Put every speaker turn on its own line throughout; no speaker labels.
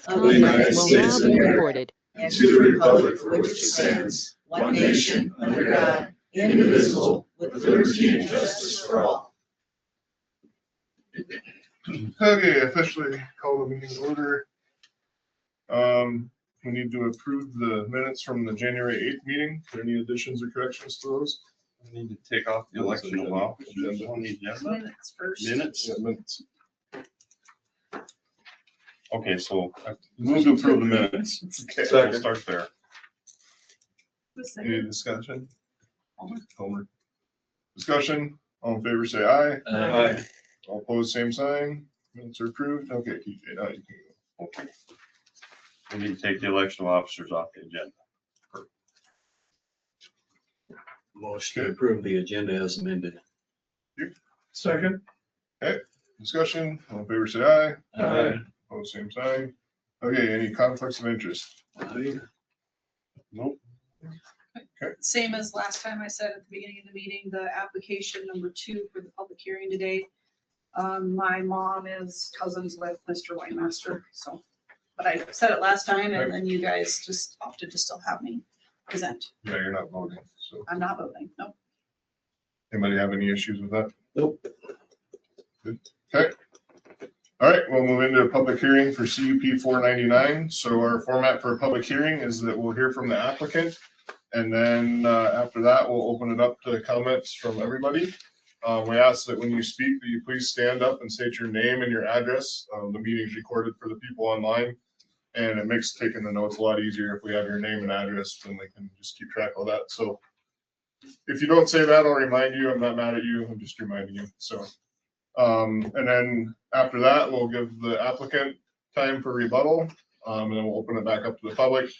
of the United
will
States
now
of
be
America,
recorded.
and to the republic for which it stands, one nation, under God, indivisible, with liberty and justice for all.
Okay, officially call the meeting to order. We need to approve the minutes from the January 8th meeting. Are there any additions or corrections to those?
We need to take off the election of officers on the agenda.
Minutes first.
Minutes?
Yeah, minutes.
Okay, so I move to approve the minutes.
Okay.
We'll start there.
Any discussion? Homer. Discussion, all in favor say aye.
Aye.
All opposed, same sign. Minutes are approved. Okay, TJ, now you can go.
Okay. We need to take the election of officers off the agenda.
Motion to approve the agenda as amended.
Second. Okay, discussion, all in favor say aye.
Aye.
Opposed, same sign. Okay, any conflicts of interest? Nope.
Same as last time I said at the beginning of the meeting, the application number 2 for the public hearing today. My mom is cousins with Mr. Weinmaster, so, but I said it last time and then you guys just opted to still have me present.
Yeah, you're not voting, so.
I'm not voting, no.
Anybody have any issues with that?
Nope.
Good. Okay. All right, we'll move into a public hearing for CUP 499. So our format for a public hearing is that we'll hear from the applicant. And then after that, we'll open it up to comments from everybody. We ask that when you speak, that you please stand up and state your name and your address. The meeting is recorded for the people online. And it makes taking the notes a lot easier if we have your name and address, then they can just keep track of that. So if you don't say that, I'll remind you. I'm not mad at you. I'm just reminding you. So, and then after that, we'll give the applicant time for rebuttal. And then we'll open it back up to the public.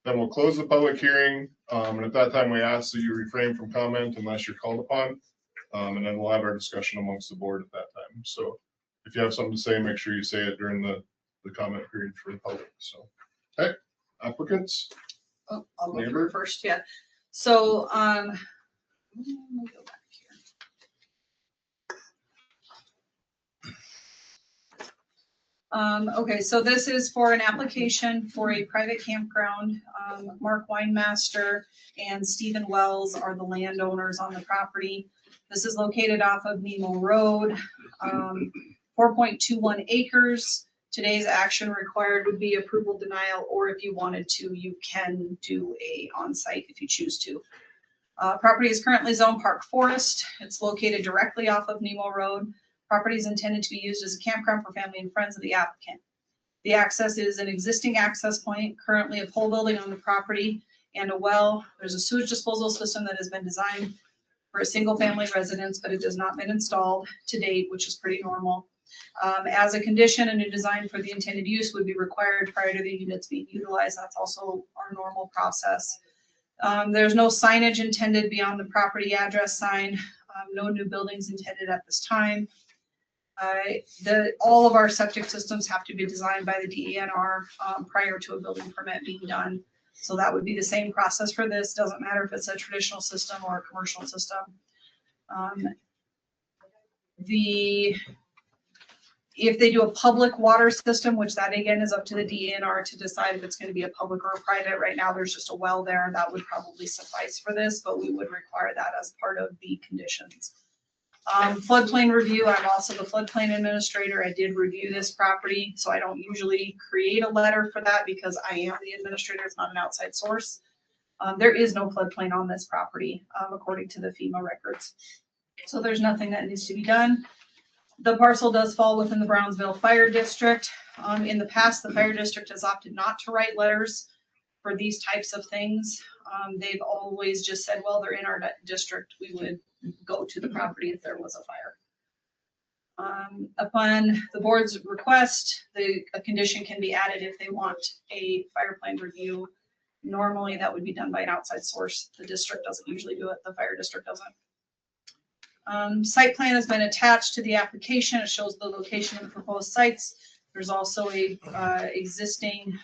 Then we'll close the public hearing. And at that time, we ask that you refrain from comment unless you're called upon. And then we'll have our discussion amongst the board at that time. So if you have something to say, make sure you say it during the comment period for the public. So, okay, applicants.
Oh, I'll go
Neighbor?
through it first, yeah. So, let me go back here. Okay, so this is for an application for a private campground. Mark Weinmaster and Stephen Wells are the landowners on the property. This is located off of Nemo Road, 4.21 acres. Today's action required would be approval denial, or if you wanted to, you can do a on-site if you choose to. Property is currently zone park forest. It's located directly off of Nemo Road. Property is intended to be used as a campground for family and friends of the applicant. The access is an existing access point, currently a pole building on the property and a well. There's a sewage disposal system that has been designed for a single family residence, but it has not been installed to date, which is pretty normal. As a condition, a new design for the intended use would be required prior to the units being utilized. That's also our normal process. There's no signage intended beyond the property address sign. No new buildings intended at this time. All of our septic systems have to be designed by the DENR prior to a building permit being done. So that would be the same process for this. Doesn't matter if it's a traditional system or a commercial system. If they do a public water system, which that again is up to the DENR to decide if it's going to be a public or a private. Right now, there's just a well there, and that would probably suffice for this, but we would require that as part of the conditions. Floodplain review, I'm also the floodplain administrator. I did review this property, so I don't usually create a letter for that because I am the administrator. It's not an outside source. There is no floodplain on this property, according to the FEMA records. So there's nothing that needs to be done. The parcel does fall within the Brownsville Fire District. In the past, the fire district has opted not to write letters for these types of things. They've always just said, well, they're in our district. We would go to the property if there was a fire. Upon the board's request, a condition can be added if they want a fire plan review. Normally that would be done by an outside source. The district doesn't usually do it. The fire district doesn't. Site plan has been attached to the application. It shows the location of the proposed sites. There's also a existing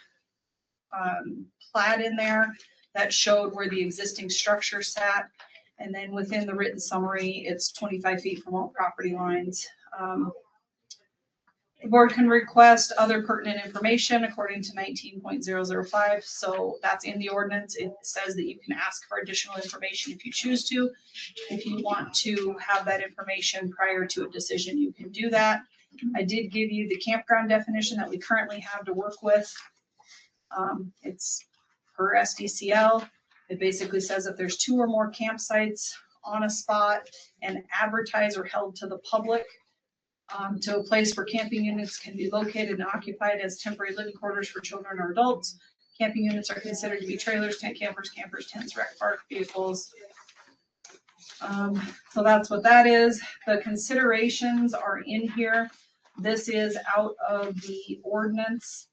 plat in there that showed where the existing structure sat. And then within the written summary, it's 25 feet from all property lines. The board can request other pertinent information according to 19.005. So that's in the ordinance. It says that you can ask for additional information if you choose to. If you want to have that information prior to a decision, you can do that. I did give you the campground definition that we currently have to work with. It's per SDCL. It basically says if there's 2 or more campsites on a spot and advertised or held to the public, to a place where camping units can be located and occupied as temporary living quarters for children or adults. Camping units are considered to be trailers, tent campers, tents, rec park vehicles. So that's what that is. The considerations are in here. This is out of the ordinance.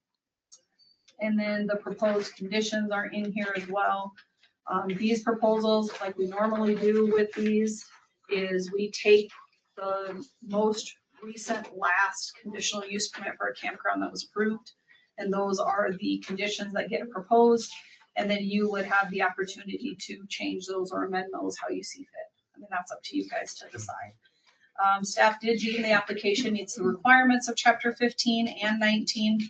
And then the proposed conditions are in here as well. These proposals, like we normally do with these, is we take the most recent last conditional use permit for a campground that was approved. And those are the conditions that get proposed. And then you would have the opportunity to change those or amend those how you see fit. I mean, that's up to you guys to decide. Staff did deem the application meets the requirements of chapter 15 and 19.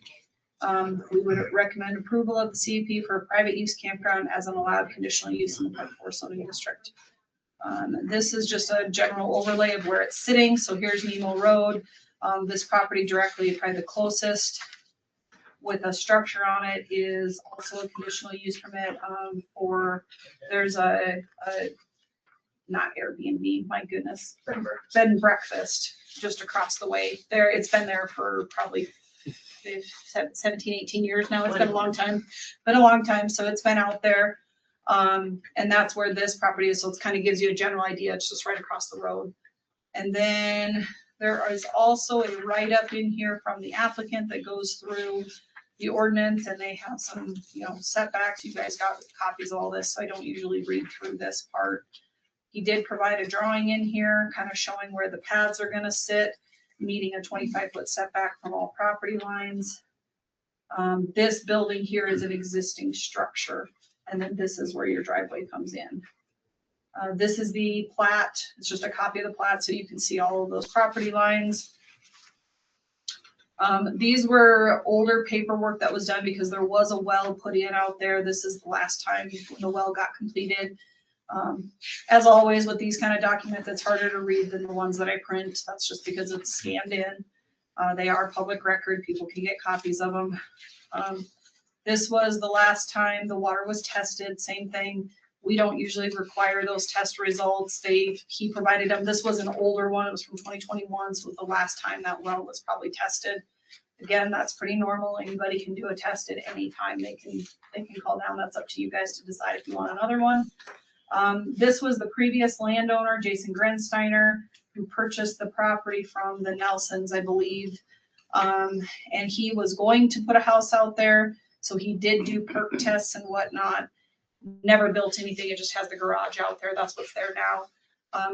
We would recommend approval of the CUP for a private use campground as an allowed conditional use in the Part 4 zoning district. This is just a general overlay of where it's sitting. So here's Nemo Road. This property directly, probably the closest with a structure on it, is also a conditional use permit for, there's a not Airbnb, my goodness, bed and breakfast just across the way there. It's been there for probably 17, 18 years now. It's been a long time, So it's been out there. And that's where this property is. So it kind of gives you a general idea. It's just right across the road. And then there is also a write-up in here from the applicant that goes through the ordinance, and they have some, setbacks. You guys got copies of all this, so I don't usually read through this part. He did provide a drawing in here, kind of showing where the paths are gonna sit, meeting a 25-foot setback from all property lines. This building here is an existing structure, and then this is where your driveway comes in. This is the plat. It's just a copy of the plat, so you can see all of those property lines. These were older paperwork that was done because there was a well put in out there. This is the last time when the well got completed. As always with these kind of documents, it's harder to read than the ones that I print. That's just because it's scanned in. They are public record. People can get copies of them. This was the last time the water was tested. Same thing. We don't usually require those test results. He provided them. This was an older one. It was from 2021. So the last time that well was probably tested. Again, that's pretty normal. Anybody can do a test at any time. They can call down. That's up to you guys to decide if you want another one. This was the previous landowner, Jason Grensteiner, who purchased the property from the Nelsons, I believe. And he was going to put a house out there. So he did do perk tests and whatnot. Never built anything. It just has the garage out there. That's what's there now.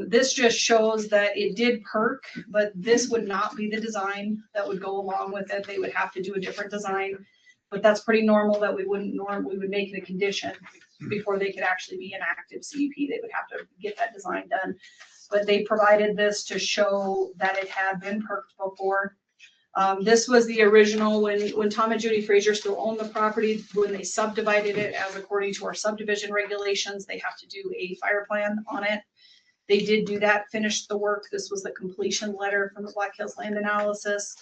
This just shows that it did perk, but this would not be the design that would go along with it. They would have to do a different design, but that's pretty normal that we would make it a condition before they could actually be an active CUP. They would have to get that design done. But they provided this to show that it had been perked before. This was the original when Tom and Judy Fraser still owned the property. When they subdivided it, as according to our subdivision regulations, they have to do a fire plan on it. They did do that, finished the work. This was the completion letter from the Black Hills Land Analysis.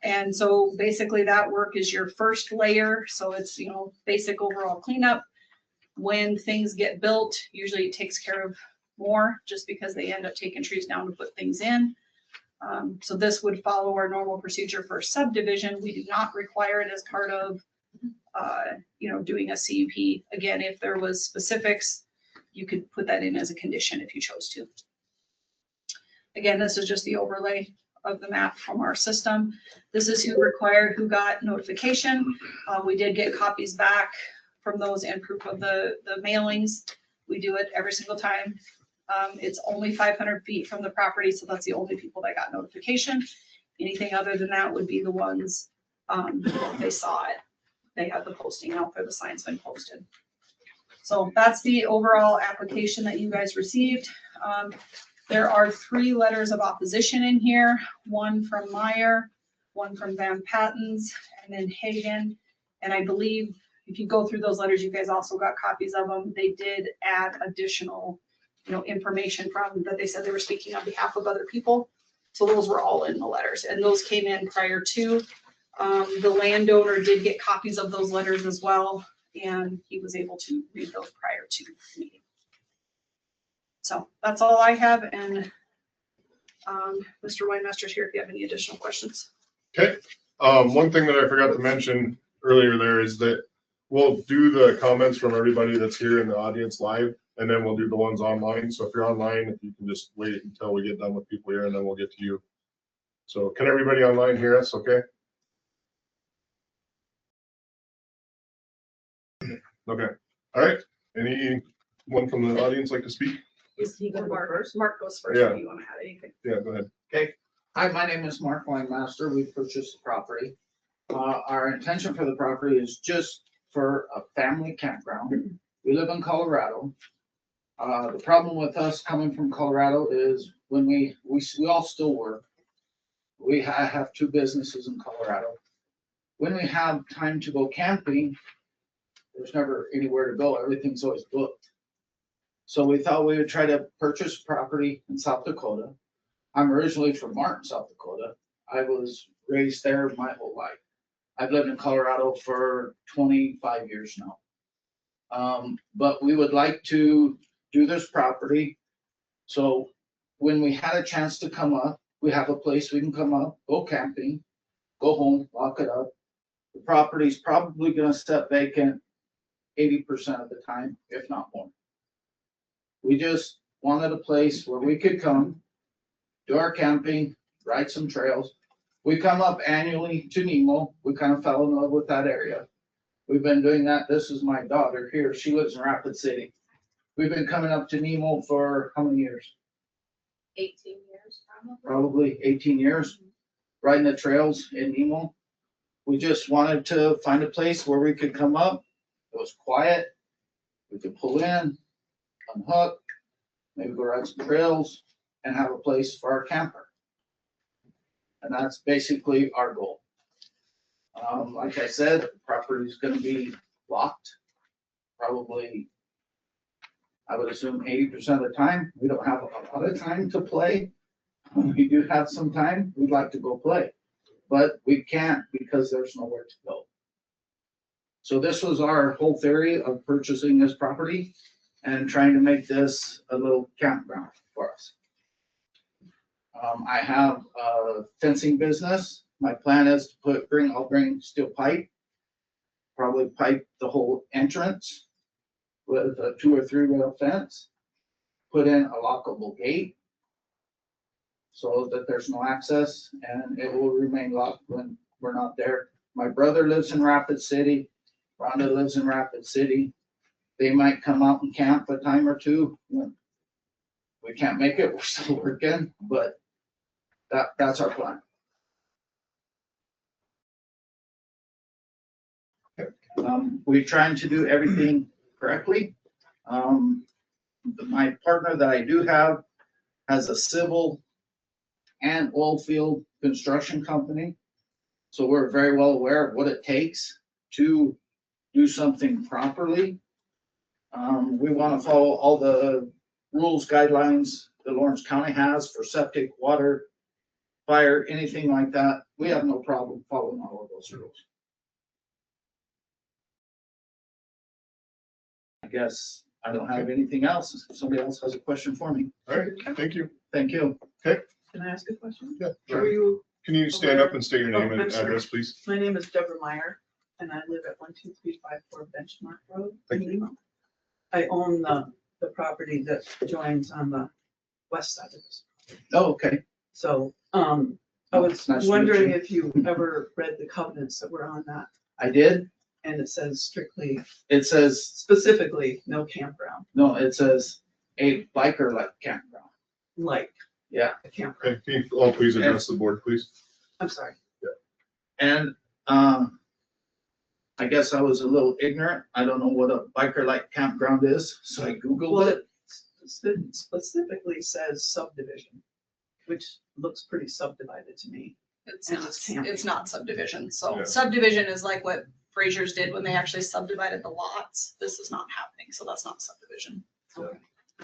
And so basically that work is your first layer. So it's, basic overall cleanup. When things get built, usually it takes care of more just because they end up taking trees down to put things in. So this would follow our normal procedure for subdivision. We do not require it as part of, doing a CUP. Again, if there was specifics, you could put that in as a condition if you chose to. Again, this is just the overlay of the map from our system. This is who got notification. We did get copies back from those and proof of the mailings. We do it every single time. It's only 500 feet from the property, so that's the only people that got notification. Anything other than that would be the ones they saw it. They have the posting out there, the sign's been posted. So that's the overall application that you guys received. There are 3 letters of opposition in here, one from Meyer, one from Van Pattens, and then Hagan. And I believe if you go through those letters, you guys also got copies of them. They did add additional, information from that they said they were speaking on behalf of other people. So those were all in the letters, and those came in prior to. The landowner did get copies of those letters as well, and he was able to read those prior to the meeting. So that's all I have, and Mr. Weinmaster's here if you have any additional questions.
Okay, one thing that I forgot to mention earlier there is that we'll do the comments from everybody that's here in the audience live, and then we'll do the ones online. So if you're online, if you can just wait until we get done with people here, and then we'll get to you. So can everybody online hear us okay? Okay, all right. Anyone from the audience like to speak?
Is he gonna go first?
Mark goes first.
Yeah.
If you want to add anything?
Yeah, go ahead.
Okay, hi, my name is Mark Weinmaster. We purchased the property. Our intention for the property is just for a family campground. We live in Colorado. The problem with us coming from Colorado is when we all still work. We have 2 businesses in Colorado. When we have time to go camping, there's never anywhere to go. Everything's always booked. So we thought we would try to purchase property in South Dakota. I'm originally from Martin, South Dakota. I was raised there my whole life. I've lived in Colorado for 25 years now. But we would like to do this property. So when we had a chance to come up, we have a place we can come up, go camping, go home, lock it up. The property's probably gonna sit vacant 80% of the time, if not more. We just wanted a place where we could come, do our camping, ride some trails. We come up annually to Nemo. We kind of fell in love with that area. We've been doing that. This is my daughter here. She lives in Rapid City. We've been coming up to Nemo for how many years?
18 years, probably.
Probably 18 years, riding the trails in Nemo. We just wanted to find a place where we could come up. It was quiet. We could pull in, unhook, maybe go ride some trails, and have a place for our camper. And that's basically our goal. Like I said, the property is going to be locked. Probably, I would assume 80% of the time. We don't have a lot of time to play. When we do have some time, we'd like to go play, but we can't because there's nowhere to go. So this was our whole theory of purchasing this property and trying to make this a little campground for us. I have a fencing business. My plan is to I'll bring steel pipe, probably pipe the whole entrance with a 2 or 3 rail fence, put in a lockable gate so that there's no access and it will remain locked when we're not there. My brother lives in Rapid City. Rhonda lives in Rapid City. They might come out and camp a time or two. We can't make it, we're still working, but that's our plan. We're trying to do everything correctly. My partner that I do have has a civil and oil field construction company. So we're very well aware of what it takes to do something properly. We want to follow all the rules, guidelines that Lawrence County has for septic, water, fire, anything like that. We have no problem following all of those rules. I guess I don't have anything else. If somebody else has a question for me.
All right, thank you.
Thank you.
Can I ask a question?
Yeah,
Are
sure.
you,
Can you stand up and state your name
Oh, I'm
and
sorry.
address, please?
my name is Deborah Meyer, and I live at 12354 Benchmark Road in
Thank you.
Lima. I own the property that joins on the west side of this.
Oh, okay.
So, I was
Nice to meet
wondering
you.
if you ever read the covenants that were on that,
I did.
and it says strictly,
It says,
specifically, no campground,
no, it says a biker like campground.
like
Yeah.
a campground.
Okay, can you all please address the board, please?
I'm sorry.
And I guess I was a little ignorant. I don't know what a biker like campground is, so I
Well,
Googled it.
specifically says subdivision, which looks pretty subdivided to me.
It's
And
not,
it's camping.
it's not subdivision.
Yeah.
So subdivision is like what Frazier's did when they actually subdivided the lots. This is not happening, so that's not subdivision.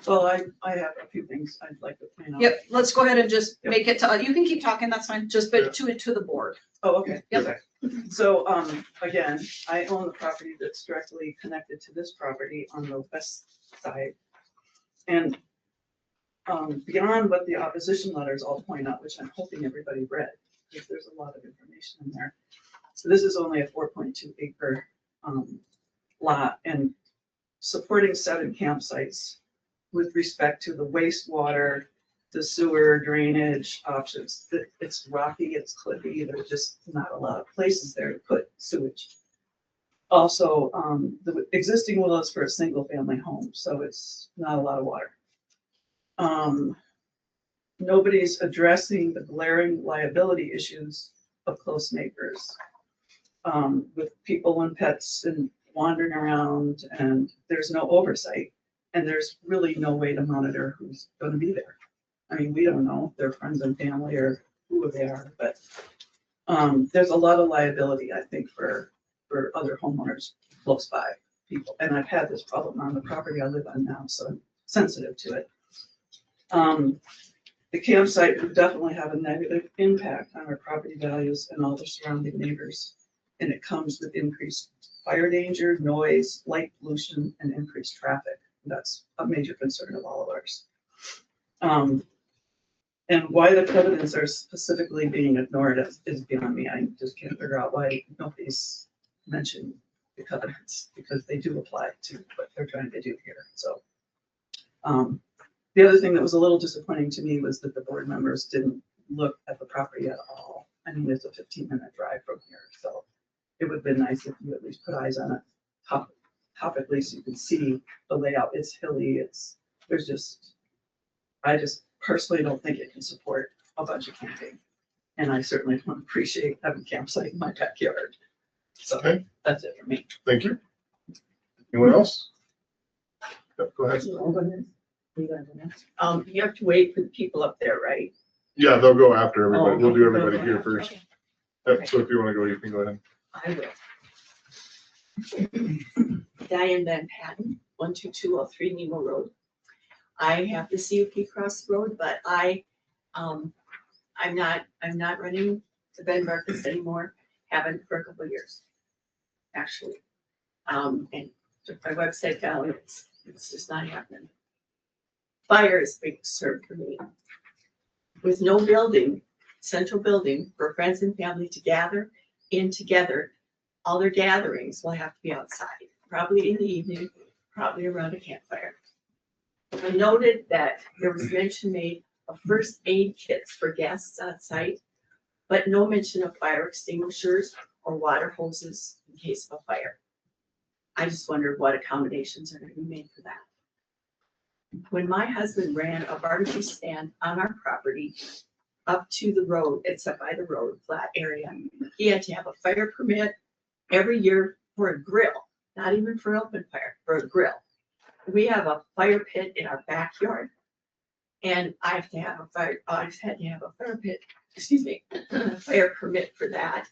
Well, I have a few things I'd like to point out.
Yep, let's go ahead and just
Yep.
make it to, you can keep talking, that's fine, just,
Yeah.
but to the board.
Oh, okay.
Yep.
Okay. So, again, I own the property that's directly connected to this property on the west side. And, beyond what the opposition letters all point out, which I'm hoping everybody read, because there's a lot of information in there. So this is only a 4.2 acre, lot and supporting 7 campsites with respect to the wastewater, the sewer drainage options. It's rocky, it's cliffy, there's just not a lot of places there to put sewage. Also, the existing well is for a single family home, so it's not a lot of water. Nobody's addressing the glaring liability issues of close neighbors. With people and pets and wandering around, and there's no oversight, and there's really no way to monitor who's gonna be there. I mean, we don't know if they're friends and family or who they are, but there's a lot of liability, I think, for other homeowners close by people. And I've had this problem on the property I live on now, so I'm sensitive to it. The campsite would definitely have a negative impact on our property values and all the surrounding neighbors. And it comes with increased fire danger, noise, light pollution, and increased traffic. That's a major concern of all of ours. And why the covenants are specifically being ignored is beyond me. I just can't figure out why nobody's mentioned the covenants, because they do apply to what they're trying to do here, so. The other thing that was a little disappointing to me was that the board members didn't look at the property at all. I mean, it's a 15-minute drive from here, so it would have been nice if you at least put eyes on it. Top at least you can see the layout. It's hilly, I just personally don't think it can support a bunch of camping. And I certainly don't appreciate having a campsite in my backyard. So
Okay.
that's it for me.
Thank you. Anyone else? Yep, go ahead.
You have to wait for the people up there, right?
Yeah, they'll go after everybody.
Oh,
We'll do
okay.
everybody here first.
Okay,
Yep, so if you want to go, you can go ahead.
I will. Diane Van Patten, 12203 Nemo Road. I have the CUP cross the road, but I'm not running the bed and breakfast anymore. Haven't for a couple of years, actually. And took my website down. It's just not happening. Fire is a big concern for me. With no building, central building for friends and family to gather in together, all their gatherings will have to be outside, probably in the evening, probably around a campfire. I noted that there was mention made of first aid kits for guests on site, but no mention of fire extinguishers or water hoses in case of a fire. I just wondered what accommodations are going to be made for that. When my husband ran a barbecue stand on our property up to the road, it's up by the road, flat area, he had to have a fire permit every year for a grill, not even for open fire, for a grill. We have a fire pit in our backyard, and I have to have I had to have a fire pit, fire permit for that,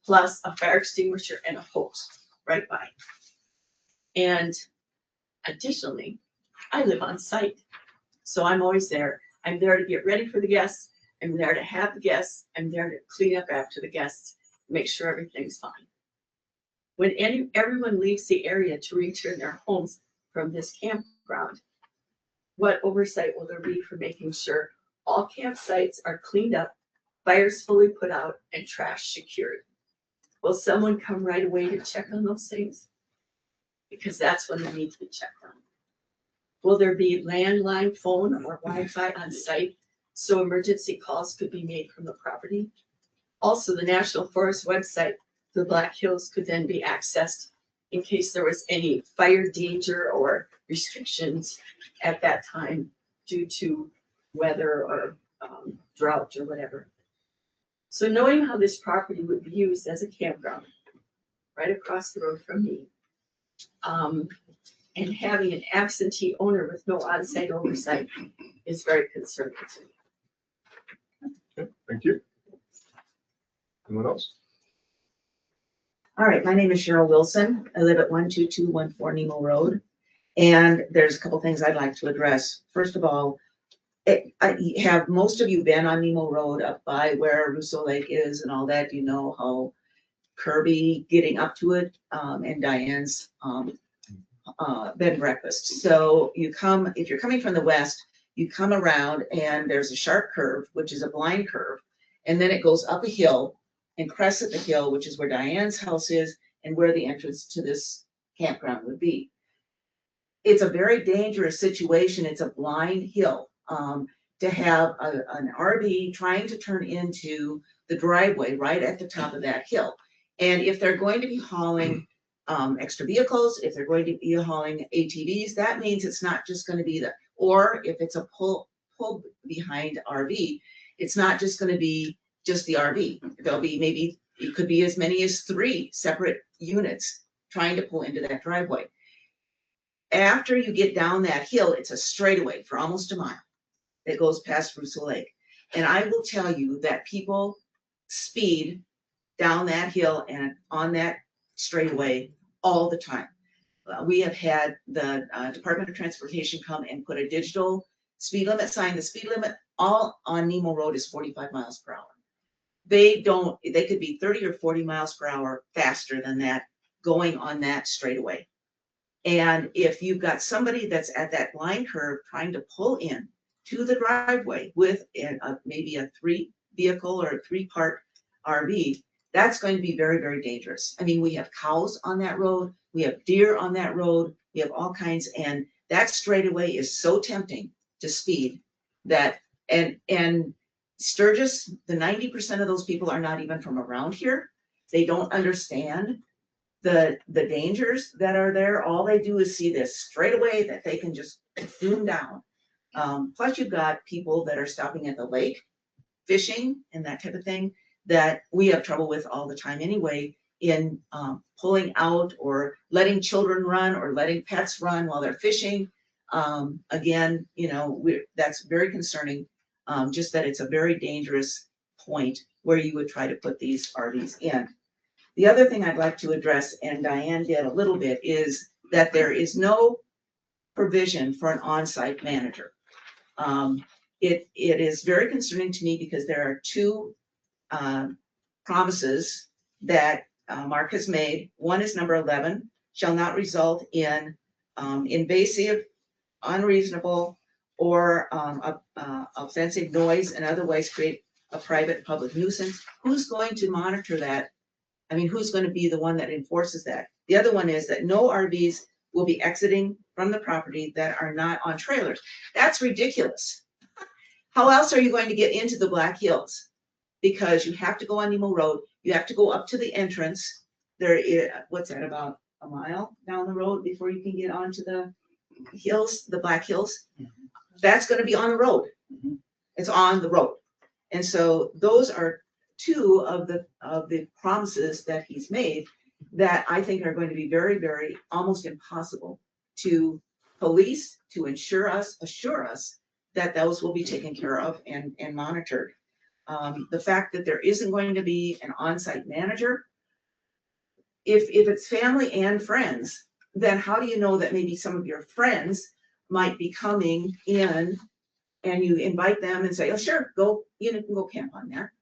plus a fire extinguisher and a hose right by. And additionally, I live on site, so I'm always there. I'm there to get ready for the guests. I'm there to have the guests. I'm there to clean up after the guests, make sure everything's fine. When everyone leaves the area to return their homes from this campground, what oversight will there be for making sure all campsites are cleaned up, fires fully put out, and trash secured? Will someone come right away to check on those things? Because that's when they need to be checked on. Will there be landline phone or Wi-Fi on site so emergency calls could be made from the property? Also, the National Forest website, the Black Hills, could then be accessed in case there was any fire danger or restrictions at that time due to weather or drought or whatever. So knowing how this property would be used as a campground right across the road from me, And having an absentee owner with no on-site oversight is very concerning to me.
Okay, thank you. Anyone else?
All right, my name is Cheryl Wilson. I live at 12214 Nemo Road. And there's a couple things I'd like to address. First of all, have most of you been on Nemo Road up by where Russo Lake is and all that? You know how curvy getting up to it, and Diane's bed and breakfast. So you come, if you're coming from the west, you come around and there's a sharp curve, which is a blind curve. And then it goes up a hill and crests at the hill, which is where Diane's house is and where the entrance to this campground would be. It's a very dangerous situation. It's a blind hill. To have an RV trying to turn into the driveway right at the top of that hill. And if they're going to be hauling extra vehicles, if they're going to be hauling ATVs, that means it's not just going to be or if it's a pull behind RV, it's not just going to be just the RV. There'll be maybe, it could be as many as 3 separate units trying to pull into that driveway. After you get down that hill, it's a straightaway for almost a mile that goes past Russo Lake. And I will tell you that people speed down that hill and on that straightaway all the time. We have had the Department of Transportation come and put a digital speed limit sign. The speed limit all on Nemo Road is 45 miles per hour. They could be 30 or 40 miles per hour faster than that going on that straightaway. And if you've got somebody that's at that line curve trying to pull in to the driveway with maybe a 3-vehicle or a 3-part RV, that's going to be very, very dangerous. I mean, we have cows on that road, we have deer on that road, we have all kinds, and that straightaway is so tempting to speed that, and Sturgis, the 90% of those people are not even from around here. They don't understand the dangers that are there. All they do is see this straightaway that they can just zoom down. Plus you've got people that are stopping at the lake, fishing and that type of thing that we have trouble with all the time anyway, in pulling out or letting children run or letting pets run while they're fishing. Again, you know, that's very concerning, just that it's a very dangerous point where you would try to put these RVs in. The other thing I'd like to address, and Diane did a little bit, is that there is no provision for an on-site manager. It is very concerning to me because there are 2 promises that Mark has made. One is number 11, shall not result in invasive, unreasonable, or offensive noise and otherwise create a private public nuisance. Who's going to monitor that? I mean, who's going to be the one that enforces that? The other one is that no RVs will be exiting from the property that are not on trailers. That's ridiculous. How else are you going to get into the Black Hills? Because you have to go on Nemo Road. You have to go up to the entrance. There is, what's that, about a mile down the road before you can get onto the hills, the Black Hills. That's going to be on the road. It's on the road. And so those are 2 of the promises that he's made that I think are going to be very, very almost impossible to police, to assure us that those will be taken care of and monitored. The fact that there isn't going to be an on-site manager, if it's family and friends, then how do you know that maybe some of your friends might be coming in and you invite them and say, oh, sure, go, you can go camp on there.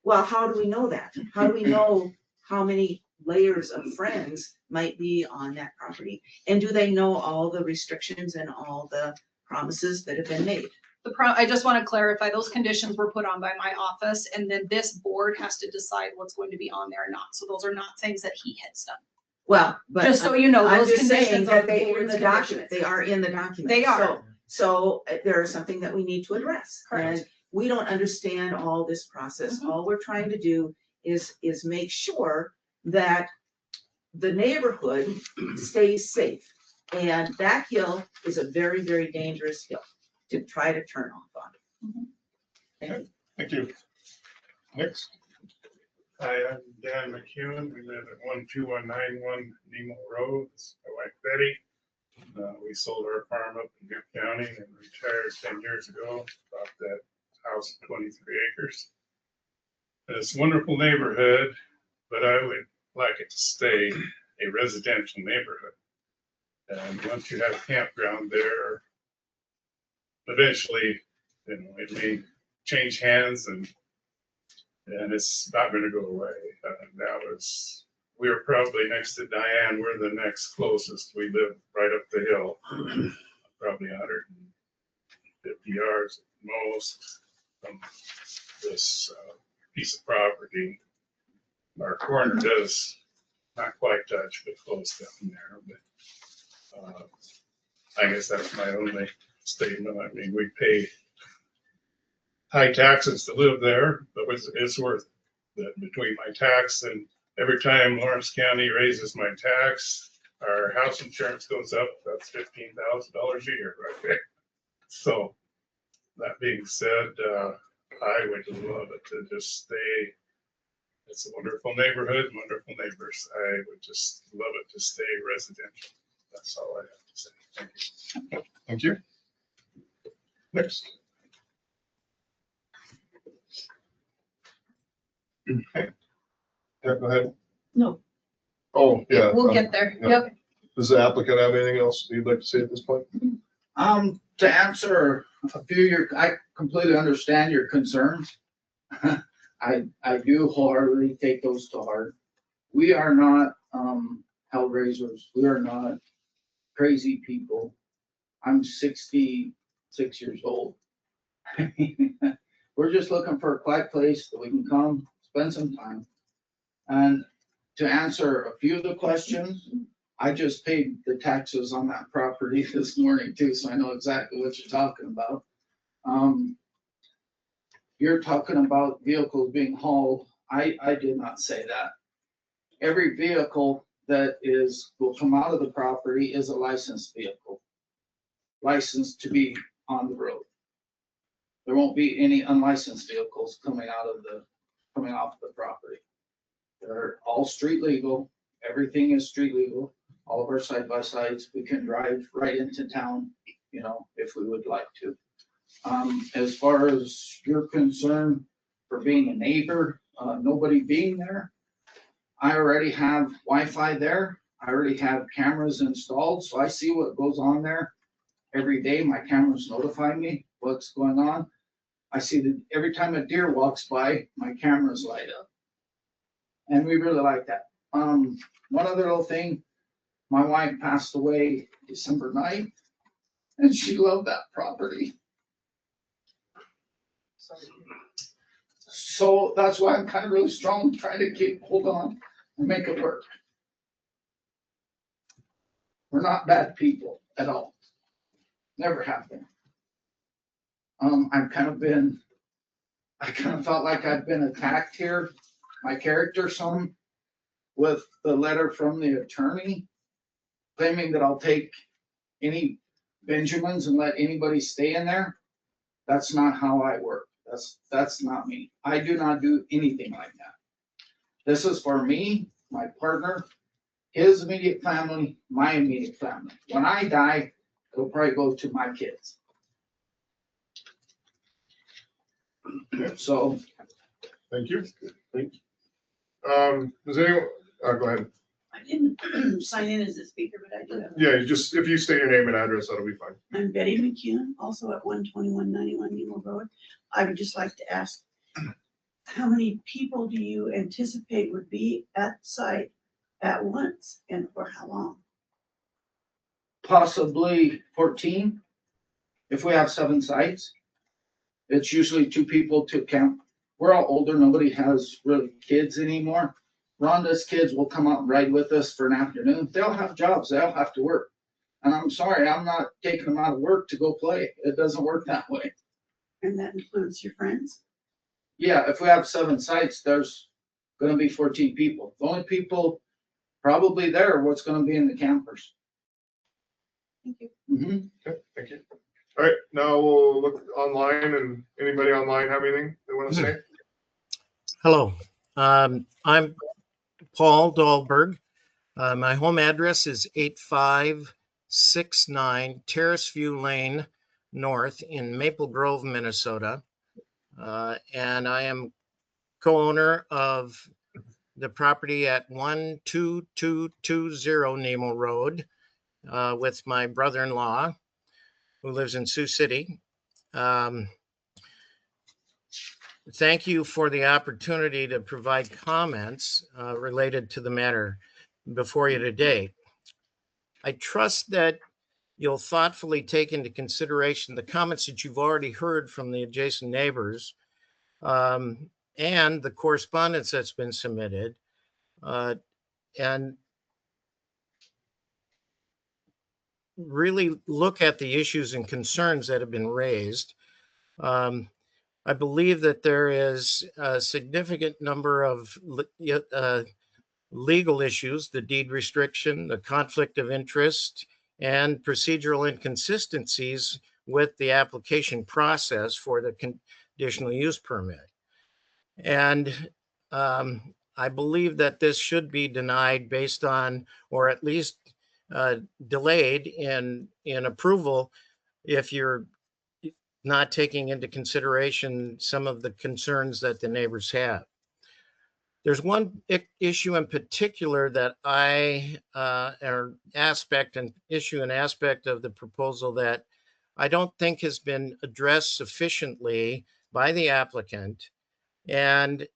Well, how do we know that? How do we know how many layers of friends might be on that property? And do they know all the restrictions and all the promises that have been made?
I just want to clarify, those conditions were put on by my office, and then this board has to decide what's going to be on there or not. So those are not things that he has done.
Well, but
Just so you know,
I'm
those
just saying
conditions
that
are
they are in
board's
the document.
conditions.
They are in the document.
They are.
So there is something that we need to address.
Correct.
And we don't understand all this process. All we're trying to do is make sure that the neighborhood stays safe. And that hill is a very, very dangerous hill to try to turn off on.
Thank you. Next.
Hi, I'm Dan McEwen. We live at 12191 Nemo Road. This is my wife Betty. We sold our farm up in Duke County and retired 10 years ago, bought that house, 23 acres. And it's a wonderful neighborhood, but I would like it to stay a residential neighborhood. And once you have a campground there, eventually, you know, it may change hands and it's not gonna go away. We were probably next to Diane, we're the next closest. We live right up the hill, probably 150 yards at most from this piece of property. Our corner does not quite touch, but close down there. But I guess that's my only statement. I mean, we pay high taxes to live there, but it's worth it. Between my tax and every time Lawrence County raises my tax, our house insurance goes up. That's $15,000 a year right there. So that being said, I would love it to just stay. It's a wonderful neighborhood, wonderful neighbors. I would just love it to stay residential. That's all I have to say. Thank you.
Thank you. Next. Okay. Yeah, go ahead.
No.
Oh, yeah.
We'll get there.
yeah.
Yep.
Does the applicant have anything else you'd like to say at this point?
To answer a few of I completely understand your concerns. I do wholeheartedly take those to heart. We are not, hellraisers. We are not crazy people. I'm 66 years old. We're just looking for a quiet place that we can come, spend some time. And to answer a few of the questions, I just paid the taxes on that property this morning too, so I know exactly what you're talking about. You're talking about vehicles being hauled. I did not say that. Every vehicle that will come out of the property is a licensed vehicle, licensed to be on the road. There won't be any unlicensed vehicles coming off the property. They're all street legal. Everything is street legal. All of our side by sides, we can drive right into town, you know, if we would like to. As far as your concern for being a neighbor, nobody being there, I already have Wi-Fi there. I already have cameras installed, so I see what goes on there every day. My cameras notify me what's going on. I see that every time a deer walks by, my cameras light up. And we really like that. One other little thing, my wife passed away December 9th, and she loved that property. So that's why I'm kind of really strong, trying to hold on and make it work. We're not bad people at all. Never have been. I kind of felt like I've been attacked here, my character some, with the letter from the attorney claiming that I'll take any Benjamins and let anybody stay in there. That's not how I work. That's not me. I do not do anything like that. This is for me, my partner, his immediate family, my immediate family. When I die, it'll probably go to my kids. So.
Thank you. Does anyone, go ahead.
I didn't sign in as a speaker, but I do have.
Yeah, if you state your name and address, that'll be fine.
I'm Betty McCune, also at 12191 Nemo Road. I would just like to ask, how many people do you anticipate would be at site at once and for how long?
Possibly 14. If we have 7 sites, it's usually 2 people to camp. We're all older. Nobody has really kids anymore. Rhonda's kids will come out and ride with us for an afternoon. They'll have jobs. They'll have to work. And I'm sorry, I'm not taking them out of work to go play. It doesn't work that way.
And that includes your friends?
Yeah, if we have 7 sites, there's going to be 14 people. The only people probably there are what's going to be in the campers.
Thank you.
Okay, thank you. All right, now we'll look online, and anybody online have anything they want to say?
Hello, I'm Paul Dahlberg. My home address is 85 169 Terrace View Lane North in Maple Grove, Minnesota. And I am co-owner of the property at 12220 Nemo Road with my brother-in-law who lives in Sioux City. Thank you for the opportunity to provide comments related to the matter before you today. I trust that you'll thoughtfully take into consideration the comments that you've already heard from the adjacent neighbors and the correspondence that's been submitted, and really look at the issues and concerns that have been raised. I believe that there is a significant number of legal issues, the deed restriction, the conflict of interest, and procedural inconsistencies with the application process for the conditional use permit. And I believe that this should be denied based on, or at least delayed in approval if you're not taking into consideration some of the concerns that the neighbors have. There's one issue in particular that or aspect of the proposal that I don't think has been addressed sufficiently by the applicant, and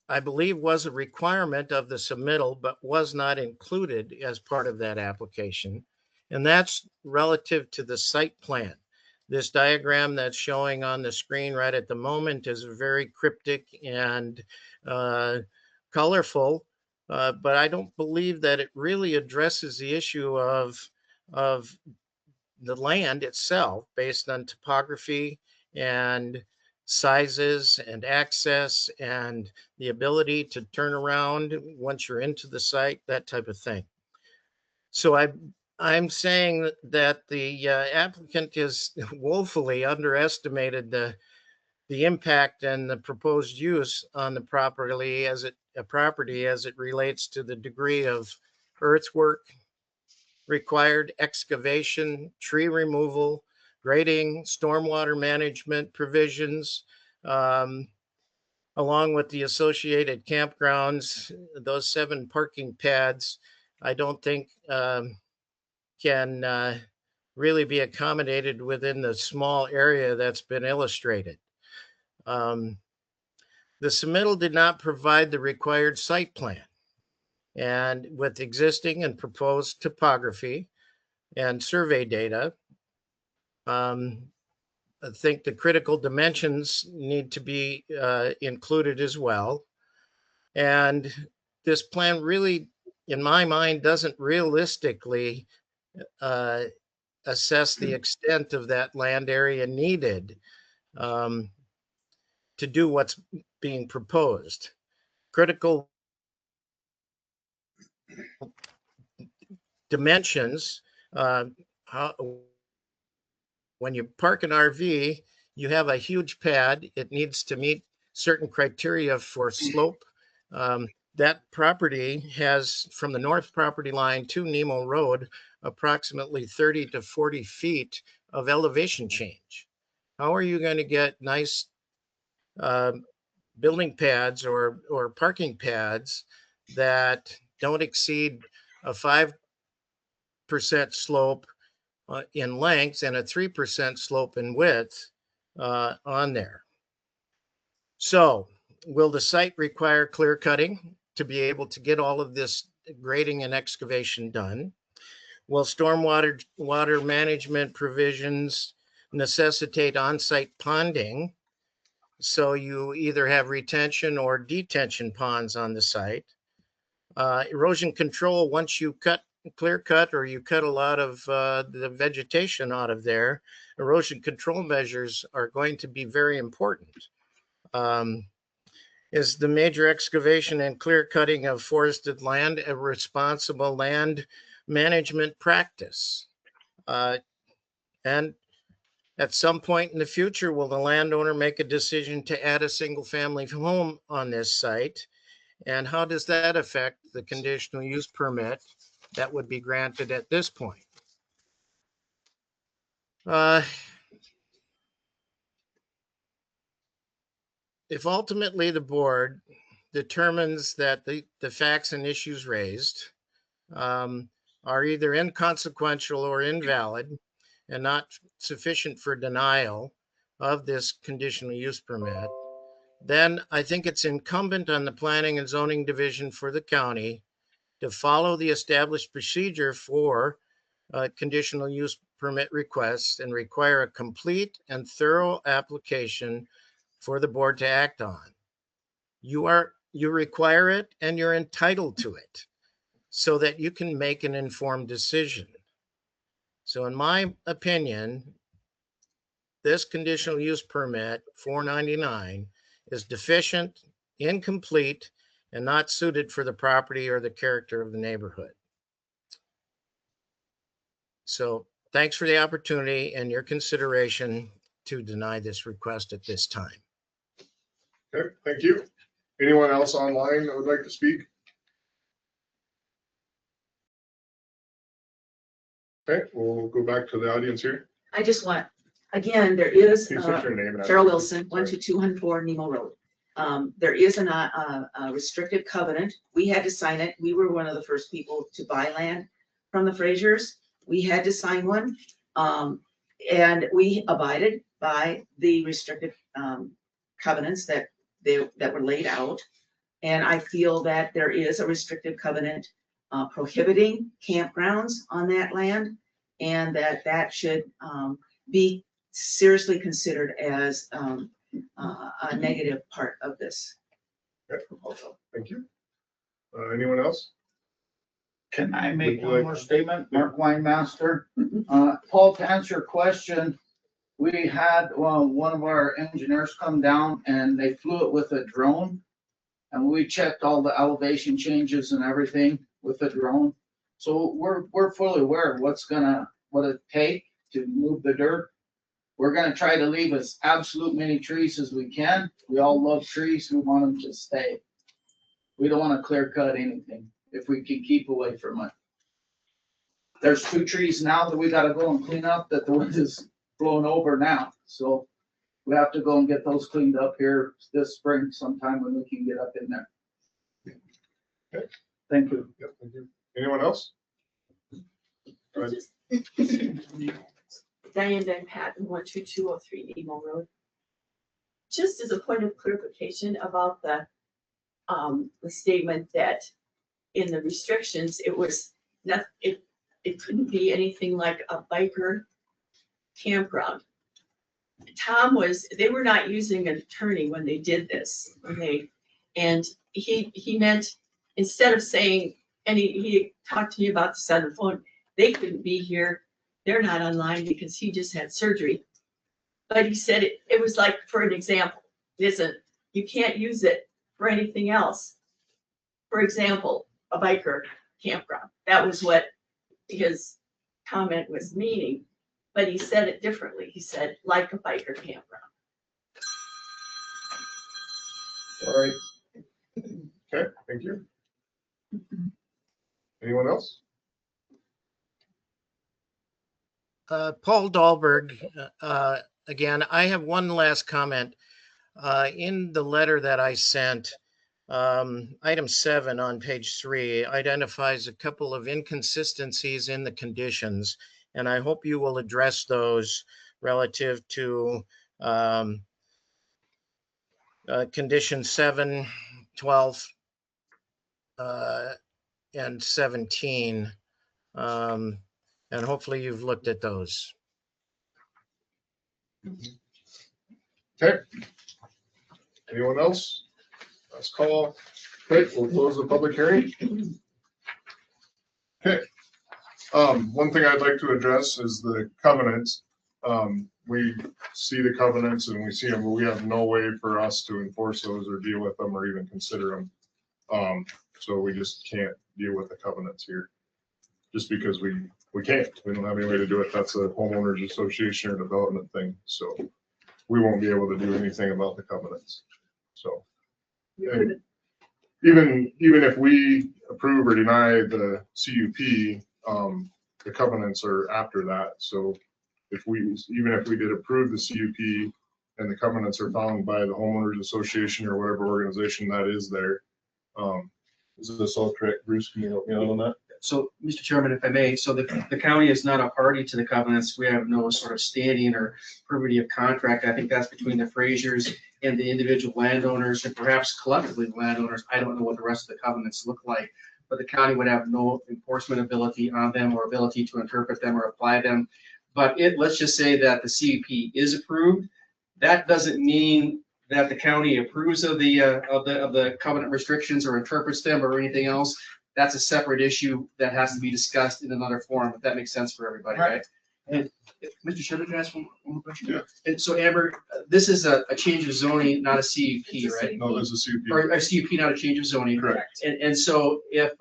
I believe was a requirement of the submittal, but was not included as part of that application. And that's relative to the site plan. This diagram that's showing on the screen right at the moment is very cryptic and colorful, but I don't believe that it really addresses the issue of the land itself based on topography and sizes and access and the ability to turn around once you're into the site, that type of thing. So I'm saying that the applicant has woefully underestimated the impact and the proposed use on the property as it relates to the degree of earthwork required, excavation, tree removal, grading, stormwater management provisions, along with the associated campgrounds. Those 7 parking pads, I don't think can really be accommodated within the small area that's been illustrated. The submittal did not provide the required site plan, and with existing and proposed topography and survey data, I think the critical dimensions need to be included as well. And this plan really, in my mind, doesn't realistically assess the extent of that land area needed to do what's being proposed. Critical dimensions, when you park an RV, you have a huge pad. It needs to meet certain criteria for slope. That property has, from the north property line to Nemo Road, approximately 30 to 40 feet of elevation change. How are you going to get nice building pads or parking pads that don't exceed a 5% slope in length and a 3% slope in width on there? So will the site require clear cutting to be able to get all of this grading and excavation done? Will stormwater management provisions necessitate on-site ponding? So you either have retention or detention ponds on the site. Erosion control, once you clear cut or you cut a lot of the vegetation out of there, erosion control measures are going to be very important. Is the major excavation and clear cutting of forested land a responsible land management practice? And at some point in the future, will the landowner make a decision to add a single family home on this site? And how does that affect the conditional use permit that would be granted at this point? Uh, If ultimately the board determines that the facts and issues raised are either inconsequential or invalid and not sufficient for denial of this conditional use permit, then I think it's incumbent on the Planning and Zoning Division for the county to follow the established procedure for conditional use permit requests and require a complete and thorough application for the board to act on. You require it and you're entitled to it so that you can make an informed decision. So in my opinion, this conditional use permit 499 is deficient, incomplete, and not suited for the property or the character of the neighborhood. So thanks for the opportunity and your consideration to deny this request at this time.
Okay, thank you. Anyone else online that would like to speak? Okay, we'll go back to the audience here.
I just want, again, there is,
Can you state your name? and
Cheryl
address?
Wilson, 12214 Nemo Road. There is a restrictive covenant. We had to sign it. We were one of the first people to buy land from the Frasers. We had to sign one. And we abided by the restrictive covenants that were laid out. And I feel that there is a restrictive covenant prohibiting campgrounds on that land, and that should be seriously considered as a negative part of this proposal.
Thank you. Anyone else?
Can I make
Would you
one
like-
more statement? Mark Weinmaster. Paul, to answer your question, we had, one of our engineers come down and they flew it with a drone. And we checked all the elevation changes and everything with the drone. So we're fully aware of what it take to move the dirt. We're gonna try to leave as absolute many trees as we can. We all love trees. We want them to stay. We don't wanna clear cut anything if we can keep away from it. There's 2 trees now that we gotta go and clean up that the wind is blowing over now. So we have to go and get those cleaned up here this spring sometime when we can get up in there.
Okay.
Thank you.
Yep, thank you. Anyone else? Go ahead.
Diane Van Patten, 12203 Nemo Road. Just as a point of clarification about the statement that in the restrictions, it was not, it couldn't be anything like a biker campground. They were not using an attorney when they did this, and he meant, instead of saying, and he talked to me about this on the phone, they couldn't be here, they're not online because he just had surgery. But he said it was like, for an example, you can't use it for anything else. For example, a biker campground. That was what his comment was meaning, but he said it differently. He said, like a biker campground.
All right. Okay, thank you. Anyone else?
Paul Dahlberg, again, I have one last comment. In the letter that I sent, item 7 on page 3 identifies a couple of inconsistencies in the conditions, and I hope you will address those relative to condition 7, 12, and 17. And hopefully you've looked at those.
Okay. Anyone else? Last call. Okay, we'll close the public hearing. Okay. One thing I'd like to address is the covenants. We see the covenants and we see them, but we have no way for us to enforce those or deal with them or even consider them. So we just can't deal with the covenants here. Just because we can't. We don't have any way to do it. That's a homeowners association or development thing. So we won't be able to do anything about the covenants. So and even if we approve or deny the CUP, the covenants are after that. So even if we did approve the CUP and the covenants are found by the homeowners association or whatever organization that is there. Is this all correct? Bruce, can you help me out on that?
So, Mr. Chairman, if I may, so the county is not a party to the covenants. We have no sort of standing or privity of contract. I think that's between the Frasers and the individual landowners and perhaps collectively the landowners. I don't know what the rest of the covenants look like, but the county would have no enforcement ability on them or ability to interpret them or apply them. But let's just say that the CUP is approved. That doesn't mean that the county approves of the covenant restrictions or interprets them or anything else. That's a separate issue that has to be discussed in another forum, if that makes sense for everybody, right? And Mr. Chairman, can I ask one more question?
Yeah.
And so Amber, this is a change of zoning, not a CUP, right?
No, there's a CUP.
Or a CUP, not a change of zoning.
Correct.
And so if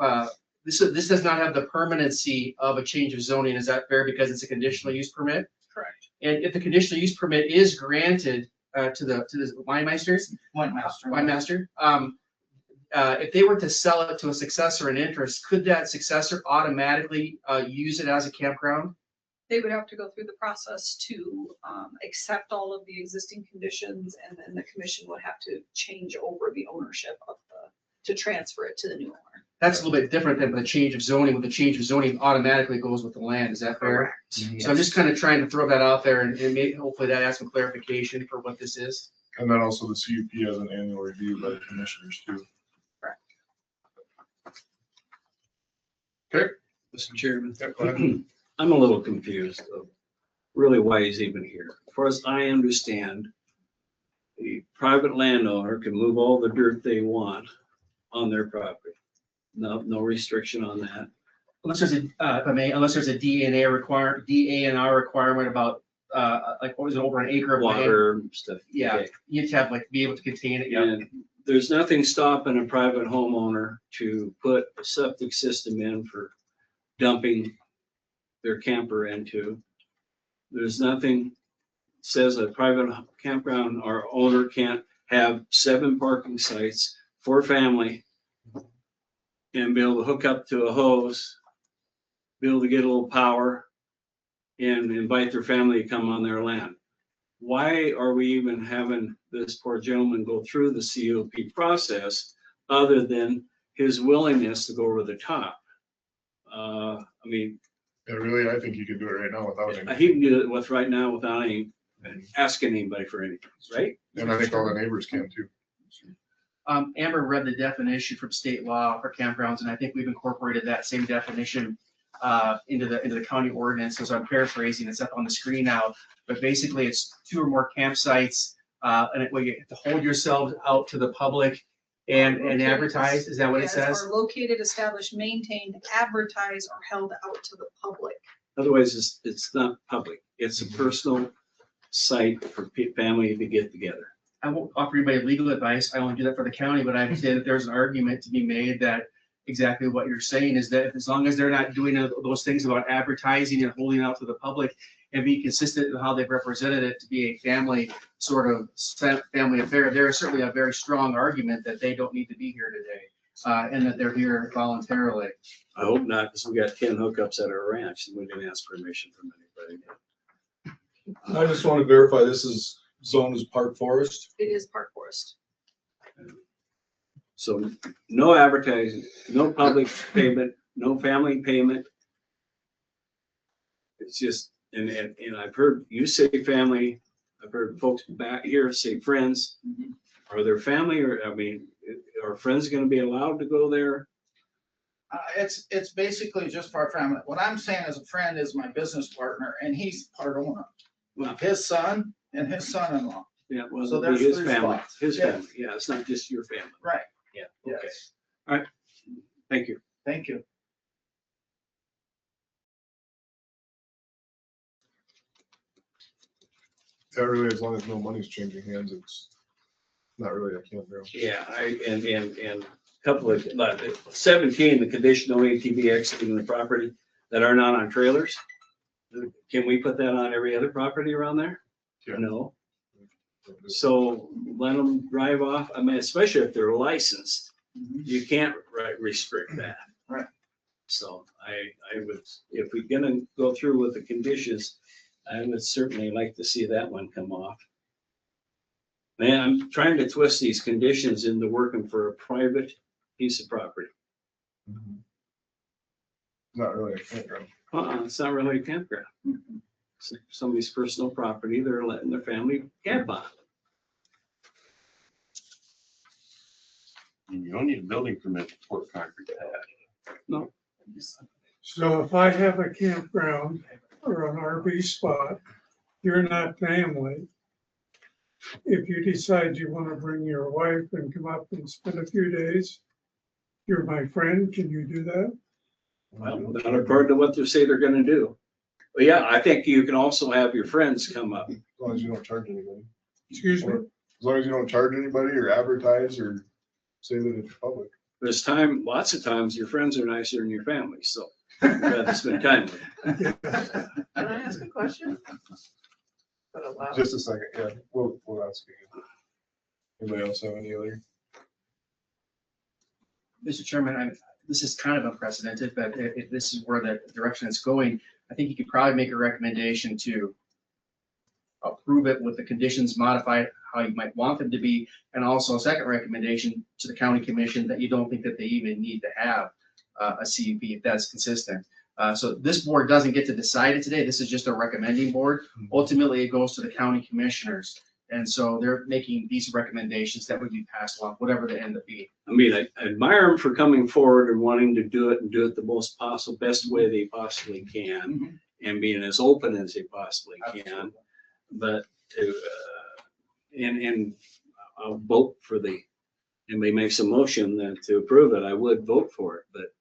this does not have the permanency of a change of zoning, is that fair because it's a conditional use permit?
Correct.
And if the conditional use permit is granted to the Weinmeisters, Weinmaster, if they were to sell it to a successor in interest, could that successor automatically use it as a campground?
They would have to go through the process to accept all of the existing conditions, and then the commission would have to change over the ownership of to transfer it to the new owner.
That's a little bit different than the change of zoning. With the change of zoning, automatically goes with the land. Is that fair?
Correct.
So I'm just kind of trying to throw that out there, and maybe hopefully that adds some clarification for what this is.
And then also the CUP has an annual review by the commissioners too. Okay.
Mr. Chairman,
Yeah, go ahead.
I'm a little confused of really why he's even here. As far as I understand, the private landowner can move all the dirt they want on their property. No restriction on that.
Unless there's a, if I may, unless there's a DNR requirement about, like, what was it, over an acre of land?
Water and stuff.
Yeah,
Okay.
you have to have, like, be able to contain it, yeah.
And there's nothing stopping a private homeowner to put a septic system in for dumping their camper into. There's nothing says a private campground or owner can't have 7 parking sites for family and be able to hook up to a hose, be able to get a little power and invite their family to come on their land. Why are we even having this poor gentleman go through the COP process other than his willingness to go over the top? I mean,
Yeah, really, I think you could do it right now without any.
he can do it with right now without any asking anybody for anything, right?
And I think all the neighbors can too.
Amber read the definition from state law for campgrounds, and I think we've incorporated that same definition into the county ordinance. So I'm paraphrasing, it's up on the screen now, but basically it's 2 or more campsites, and where you have to hold yourselves out to the public and advertise. Is that what it
Yes,
says?
Are located, established, maintained, advertised, or held out to the public.
Otherwise, it's not public. It's a personal site for family to get together.
I won't offer anybody legal advice. I only do that for the county, but I would say that there's an argument to be made that exactly what you're saying is that as long as they're not doing those things about advertising and holding out to the public and being consistent with how they've represented it to be a family sort of family affair, there is certainly a very strong argument that they don't need to be here today and that they're here voluntarily.
I hope not, because we got 10 hookups at our ranch and we didn't ask permission from anybody.
I just want to verify this is zoned as park forest.
It is park forest.
So no advertising, no public payment, no family payment. It's just, and I've heard you say family, I've heard folks back here say friends. Are there family or, I mean, are friends gonna be allowed to go there?
It's basically just for our family. What I'm saying as a friend is my business partner, and he's part owner.
Well,
His son and his son-in-law.
yeah, well,
So
it'll be
there's
his
3
family,
spots.
his
Yeah.
family. Yeah, it's not just your family.
Right.
Yeah, okay.
Yes.
All right. Thank you.
Thank you.
Yeah, really, as long as no money's changing hands, it's not really a campground.
Yeah, and couple of, 17, the conditional ATV exiting the property that are not on trailers. Can we put that on every other property around there?
Yeah.
No. So let them drive off. I mean, especially if they're licensed, you can't restrict that.
Right.
So I would, if we're gonna go through with the conditions, I would certainly like to see that one come off. Man, I'm trying to twist these conditions into working for a private piece of property.
Not really a campground.
It's not really a campground. It's somebody's personal property, they're letting their family camp on.
You don't need a building permit to pour concrete pad.
No.
So if I have a campground or an RV spot, you're not family. If you decide you want to bring your wife and come up and spend a few days, you're my friend, can you do that?
Well, not according to what they say they're gonna do. But yeah, I think you can also have your friends come up.
As long as you don't charge anybody.
Excuse me?
As long as you don't charge anybody or advertise or say that it's public.
There's lots of times your friends are nicer than your family, so you'd rather spend time with them.
Can I ask a question? But allow.
Just a second, yeah, we'll ask you. Anybody else have any other?
Mr. Chairman, this is kind of unprecedented, but if this is where the direction it's going, I think you could probably make a recommendation to approve it with the conditions modified how you might want them to be, and also a second recommendation to the county commission that you don't think that they even need to have a CUP if that's consistent. So this board doesn't get to decide it today. This is just a recommending board. Ultimately, it goes to the county commissioners. And so they're making these recommendations that would be passed along, whatever they end up being.
I mean, I admire them for coming forward and wanting to do it and do it the most possible, best way they possibly can, and being as open as they possibly can. But to, and I'll vote for anybody makes a motion that to approve it, I would vote for it, but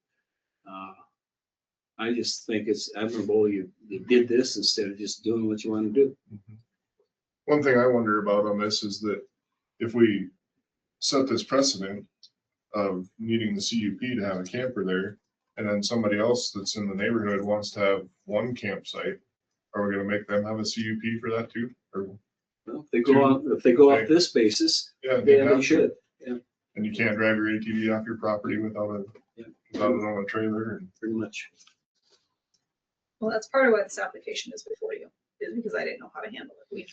I just think it's admirable you did this instead of just doing what you want to do.
One thing I wonder about on this is that if we set this precedent of needing the CUP to have a camper there, and then somebody else that's in the neighborhood wants to have one campsite, are we gonna make them have a CUP for that too? Or,
Well, if they go off this basis,
yeah,
they should. Yeah,
and you can't drive your ATV off your property without it on a trailer.
pretty much.
Well, that's part of why this application is before you, is because I didn't know how to handle it.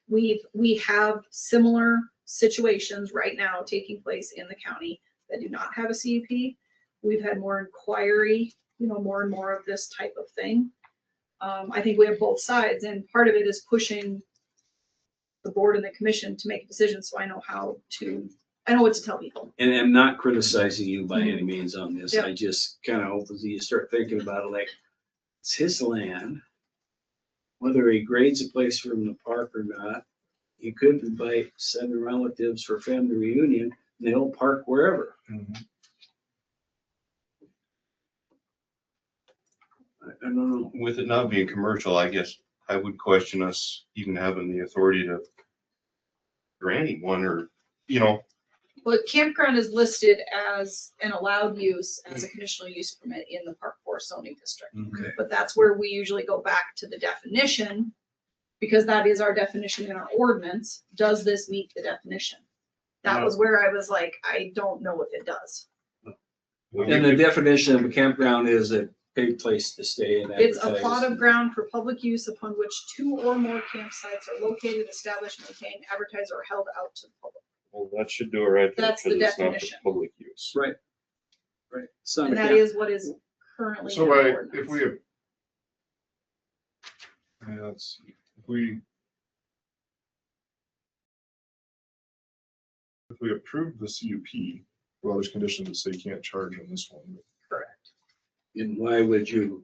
We have similar situations right now taking place in the county that do not have a CUP. We've had more inquiry, more and more of this type of thing. I think we have both sides, and part of it is pushing the board and the commission to make a decision, so I know what to tell people.
And I'm not criticizing you by any means on this.
Yep.
I just kind of hope that you start thinking about it like it's his land. Whether he grades a place for him to park or not, he could invite 7 relatives for family reunion, and they'll park wherever. I don't know.
With it not being commercial, I guess I would question us even having the authority to grant one or,
Well, campground is listed as an allowed use as a conditional use permit in the Park Forest zoning district.
Okay.
But that's where we usually go back to the definition, because that is our definition in our ordinance. Does this meet the definition? That was where I was like, I don't know if it does.
And the definition of a campground is a paid place to stay and
It's a
advertise.
plot of ground for public use upon which 2 or more campsites are located, established, maintained, advertised, or held out to the public.
well, that should do it right there.
That's the
because it's not
definition.
Public use.
Right. It's not a
And that
camp-
is what is currently in
So
our
if
ordinance.
we have, yeah, let's see, if we approve the CUP, well, there's conditions that say you can't charge on this one.
Correct.
And why would you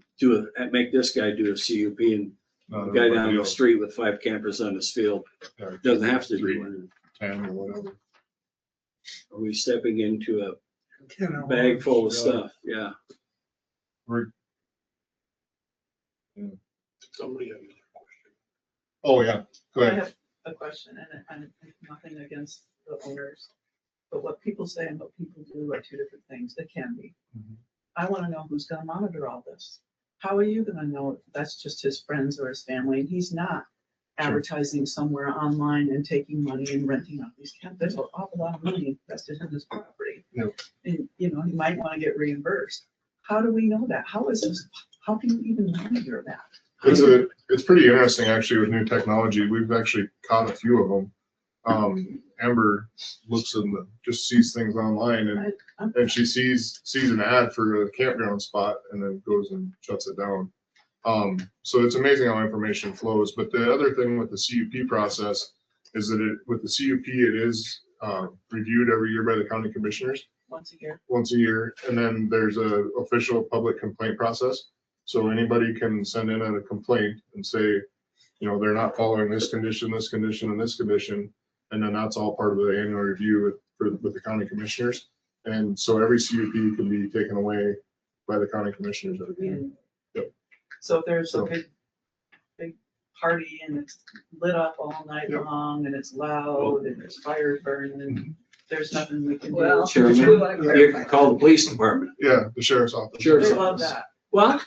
make this guy do a CUP and
Not
the guy down
everybody
the
else.
street with 5 campers on his field
Yeah,
doesn't have to
3
do it?
or 10 or whatever.
Are we stepping into a
Can I-
bag full of
Yeah.
stuff? Yeah.
Somebody had another question.
Oh, yeah, go
I
ahead.
have a question, and nothing against the owners, but what people say and what people do are 2 different things. They can be. I want to know who's going to monitor all this. How are you going to know if that's just his friends or his family, and he's not advertising somewhere online and taking money and renting out these camps? There's an awful lot of money invested in this property.
Yep.
And, he might want to get reimbursed. How do we know that? How can you even monitor that?
It's pretty interesting actually with new technology. We've actually caught a few of them. Amber looks in just sees things online and she sees an ad for a campground spot and then goes and shuts it down. So it's amazing how information flows. But the other thing with the CUP process is that with the CUP, it is reviewed every year by the county commissioners. Once a year, and then there's a official public complaint process. So anybody can send in a complaint and say, they're not following this condition, and this condition. And then that's all part of the annual review with the county commissioners. And so every CUP can be taken away by the county commissioners every year. Yep.
So if there's a big party and it's lit up all night long and it's loud and there's fires burning and there's nothing we can do.
Well,
Chairman, you can call the police department.
Yeah, the sheriff's office.
They love that.
Well,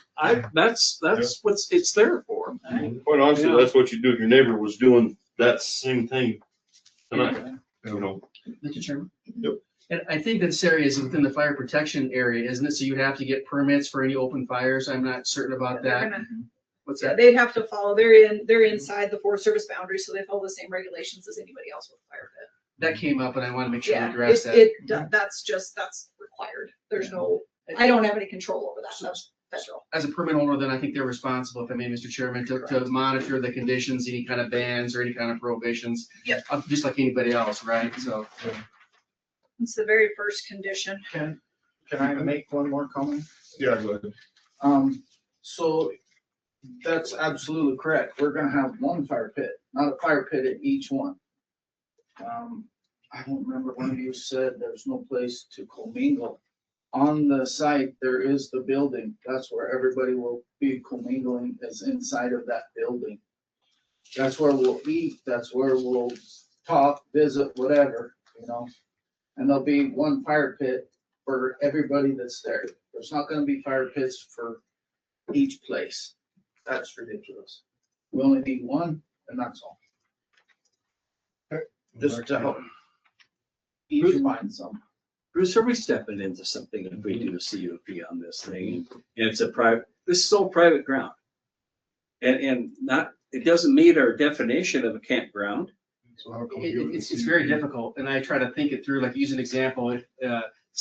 that's what it's there for.
Quite honestly, that's what you do. If your neighbor was doing that same thing tonight,
Mr. Chairman?
Yep.
And I think this area is within the fire protection area, isn't it? So you'd have to get permits for any open fires. I'm not certain about that. What's
Yeah,
that?
they'd have to follow, they're inside the Forest Service boundary, so they follow the same regulations as anybody else with a fire pit.
That came up and I want to make sure we
Yeah,
address that.
that's required. There's no, I don't have any control over that. That's federal.
As a permit owner, then I think they're responsible, if I may, Mr. Chairman, to monitor the conditions, any kind of bans or any kind of prohibitions.
Yep.
Just like anybody else, right? So.
It's the very first condition.
Can I make one more comment?
Yeah, go ahead.
So that's absolutely correct. We're gonna have one fire pit, not a fire pit at each one. I don't remember when you said there's no place to commingle. On the site, there is the building. That's where everybody will be commingling, is inside of that building. That's where we'll eat. That's where we'll talk, visit, whatever, And there'll be one fire pit for everybody that's there. There's not gonna be fire pits for each place. That's ridiculous. We only need one, and that's all. Just to help ease your mind some.
Bruce, are we stepping into something if we do a CUP on this thing? And it's this is all private ground. And it doesn't meet our definition of a campground.
So how come we do it?
It's very difficult, and I try to think it through, like use an example. If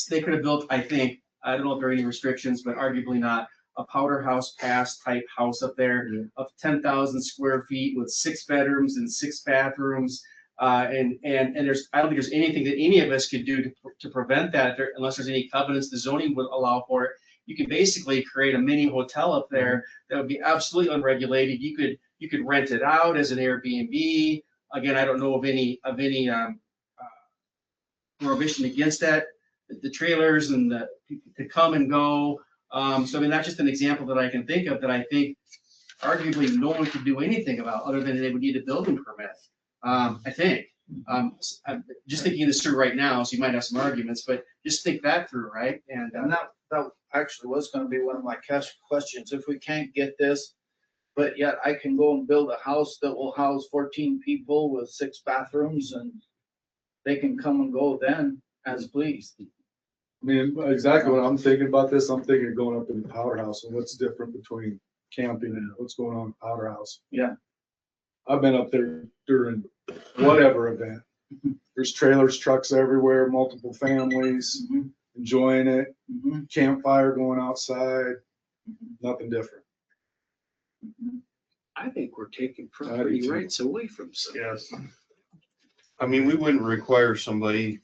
they could have built, I don't know if there are any restrictions, but arguably not, a powder house pass type house up there of 10,000 square feet with 6 bedrooms and 6 bathrooms. And there's, I don't think there's anything that any of us could do to prevent that unless there's any covenants the zoning would allow for it. You could basically create a mini hotel up there that would be absolutely unregulated. You could rent it out as an Airbnb. Again, I don't know of any prohibition against that. The trailers and to come and go. So I mean, that's just an example that I can think of that I think arguably no one could do anything about other than they would need a building permit. I think. I'm just thinking this through right now, so you might have some arguments, but just think that through, right? And
that actually was gonna be one of my questions. If we can't get this, but yet I can go and build a house that will house 14 people with 6 bathrooms and they can come and go then as pleased.
I mean, exactly what I'm thinking about this, I'm thinking of going up in the powerhouse and what's different between camping and what's going on in the powerhouse.
Yeah.
I've been up there during whatever event. There's trailers, trucks everywhere, multiple families enjoying it, campfire going outside, nothing different.
I think we're taking property rights away from some.
Yes.
I mean, we wouldn't require somebody,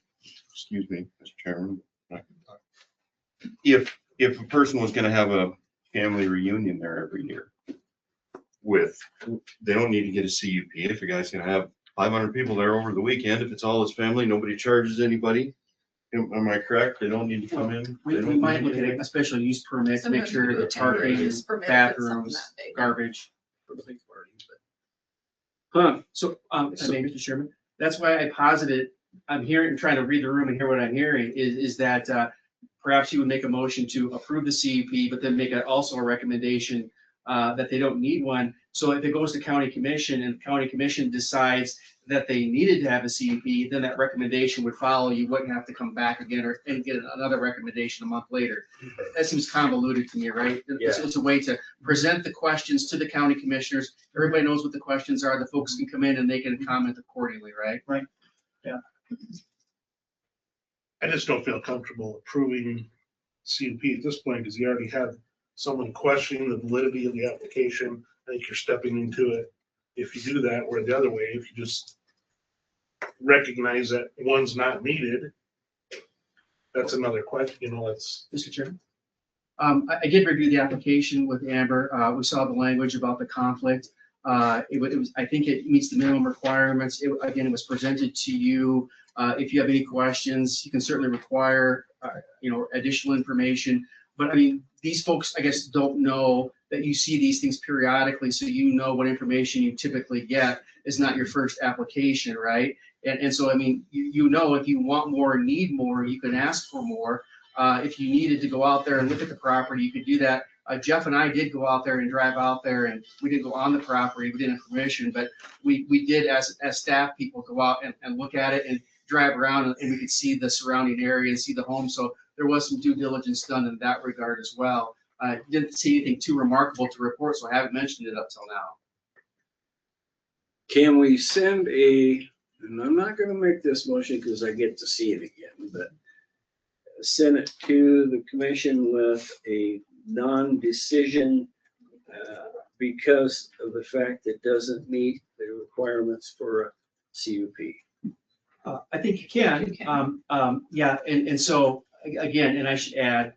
excuse me, Mr. Chairman. If a person was gonna have a family reunion there every year they don't need to get a CUP. If a guy's gonna have 500 people there over the weekend, if it's all his family, nobody charges anybody. Am I correct? They don't need to come in?
we might look at a special use permit to make sure the parking, bathrooms, garbage. So, Mr. Chairman, that's why I posited, I'm trying to read the room and hear what I'm hearing is that perhaps you would make a motion to approve the CUP, but then make also a recommendation that they don't need one. So if it goes to county commission and county commission decides that they needed to have a CUP, then that recommendation would follow. You wouldn't have to come back again and get another recommendation a month later. That seems convoluted to me, right? It's a way to present the questions to the county commissioners. Everybody knows what the questions are. The folks can come in and they can comment accordingly, right?
Right. Yeah. I just don't feel comfortable approving CUP at this point because you already have someone questioning the validity of the application. I think you're stepping into it if you do that, or the other way, if you just recognize that one's not needed, that's another question, you know, that's.
Mr. Chairman? I did review the application with Amber. We saw the language about the conflict. It was, I think it meets the minimum requirements. Again, it was presented to you. If you have any questions, you can certainly require, additional information. But I mean, these folks, I guess, don't know that you see these things periodically, so you know what information you typically get is not your first application, right? And so, I mean, you know, if you want more, need more, you can ask for more. If you needed to go out there and look at the property, you could do that. Jeff and I did go out there and drive out there, and we didn't go on the property, we didn't have permission, but we did as staff people go out and look at it and drive around, and we could see the surrounding area and see the home. So there was some due diligence done in that regard as well. Didn't see anything too remarkable to report, so I haven't mentioned it up till now.
Can we send and I'm not gonna make this motion because I get to see it again, but send it to the commission with a non-decision because of the fact it doesn't meet the requirements for a CUP.
I think you can. Yeah, and so again, and I should add,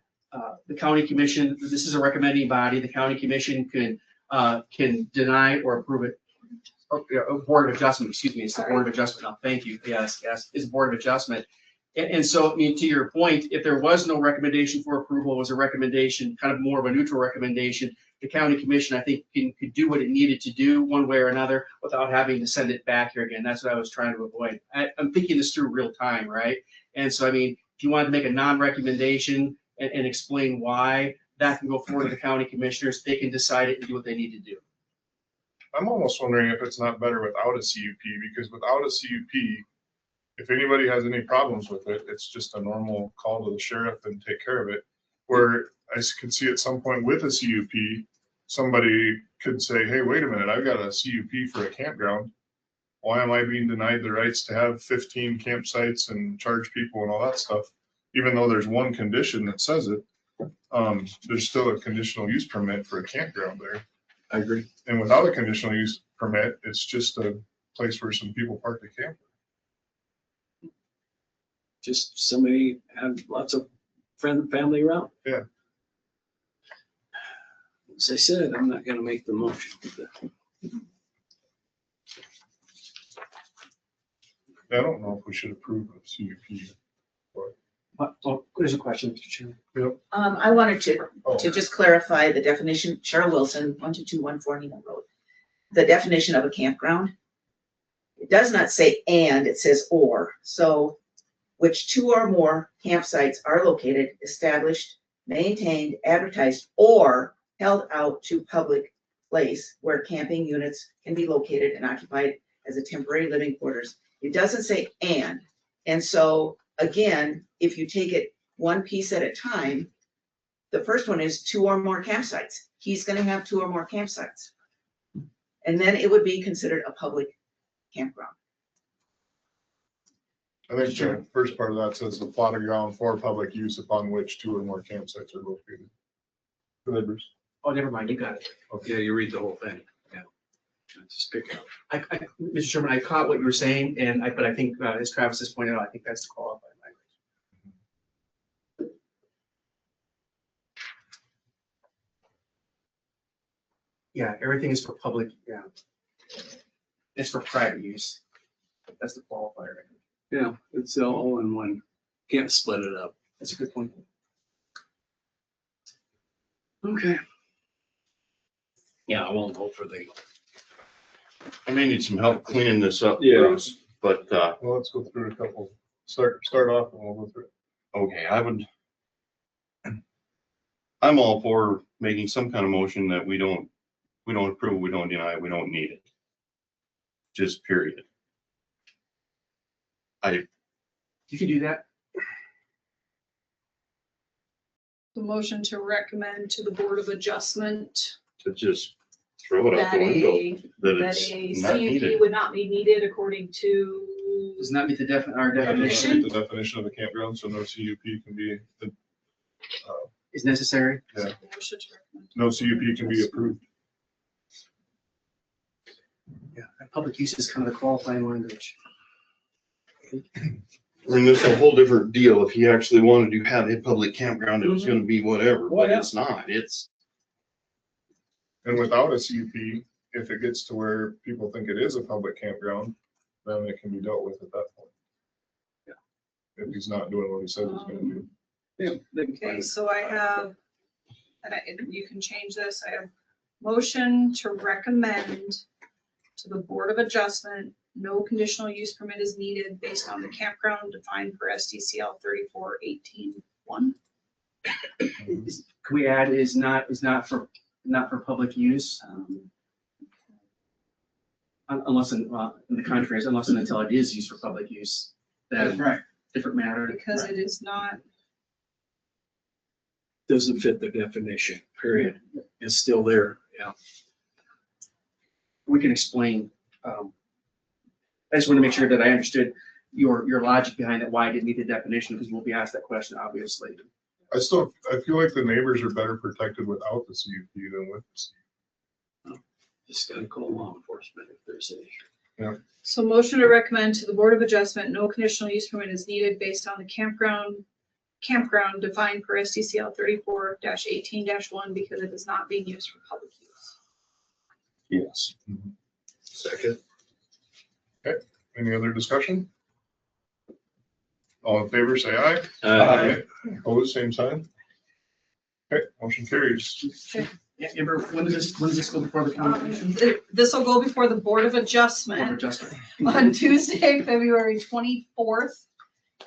the county commission, this is a recommending body. The county commission can deny or approve it. Board of Adjustment, excuse me, it's the Board of Adjustment now. Thank you. Yes, it's Board of Adjustment. And so, I mean, to your point, if there was no recommendation for approval, it was a recommendation, kind of more of a neutral recommendation, the county commission, I think, could do what it needed to do one way or another without having to send it back here again. That's what I was trying to avoid. I'm thinking this through real time, right? And so, I mean, if you wanted to make a non-recommendation and explain why, that can go forward to the county commissioners. They can decide it and do what they need to do.
I'm almost wondering if it's not better without a CUP, because without a CUP, if anybody has any problems with it, it's just a normal call to the sheriff and take care of it. Where I can see at some point with a CUP, somebody could say, hey, wait a minute, I've got a CUP for a campground. Why am I being denied the rights to have 15 campsites and charge people and all that stuff? Even though there's one condition that says it, there's still a conditional use permit for a campground there.
I agree.
And without a conditional use permit, it's just a place where some people park the camper.
Just somebody have lots of family around.
Yeah.
As I said, I'm not gonna make the motion.
I don't know if we should approve of CUP.
Oh, there's a question, Mr. Chairman.
Yep.
I wanted to just clarify the definition, Cheryl Wilson, 12214 Nemo Road. The definition of a campground. It does not say and, it says or. So, which two or more campsites are located, established, maintained, advertised, or held out to public place where camping units can be located and occupied as a temporary living quarters. It doesn't say and. And so, again, if you take it one piece at a time, the first one is two or more campsites. He's gonna have two or more campsites. And then it would be considered a public campground.
I think the first part of that says the plot of ground for public use upon which two or more campsites are located. The neighbors.
Oh, never mind, you got it.
Okay, yeah, you read the whole thing. Yeah. Just pick it up.
Mr. Chairman, I caught what you were saying, but I think, as Travis has pointed out, I think that's the qualified language. Yeah, everything is for public, yeah. It's for private use. That's the qualifier.
Yeah, it's all in one. Can't split it up.
That's a good point.
Okay. Yeah, I won't vote for the.
I may need some help cleaning this up.
Yeah.
Bruce, but,
Well, let's go through a couple. Start off and we'll go through it.
okay, I'm all for making some kind of motion that we don't We don't approve, we don't deny, we don't need it. Just period.
You can do that.
The motion to recommend to the Board of Adjustment
To just throw it out
that
the window,
a,
that
that
it's
a
not
CUP
needed.
would not be needed according to.
Does not meet our
That doesn't
definition
meet the definition of a campground, so no CUP can be,
is necessary.
yeah,
Motion to recommend.
no CUP can be approved.
Yeah, and public use is kind of the qualifying language.
I mean, it's a whole different deal. If he actually wanted to have a public campground, it was gonna be whatever,
Well,
but
yeah.
it's not. It's,
And without a CUP, if it gets to where people think it is a public campground, then it can be dealt with at that point.
Yeah.
If he's not doing what he said he's gonna do.
Okay, so I have, you can change this, I have motion to recommend to the Board of Adjustment, no conditional use permit is needed based on the campground defined for SDCL 34-18-1.
Can we add is not for public use? Unless in the contrary, unless and until it is used for public use.
That's
Then
right.
different matter.
Because it is not,
Doesn't fit the definition, period. It's still there, yeah.
We can explain. I just want to make sure that I understood your logic behind it, why it didn't meet the definition, because we'll be asked that question, obviously.
I feel like the neighbors are better protected without the CUP than with the CUP.
Just gotta call law enforcement if there's any.
so motion to recommend to the Board of Adjustment, no conditional use permit is needed based on the campground defined for SDCL 34-18-1 because it is not being used for public use.
Yes.
second.
Any other discussion? All in favor, say aye. Opposed, same sign. Okay, motion carries.
Yeah, Amber, when does this go before the county commission?
This will go before the Board of
Board of
Adjustment
Adjustment.
on Tuesday, February 24th.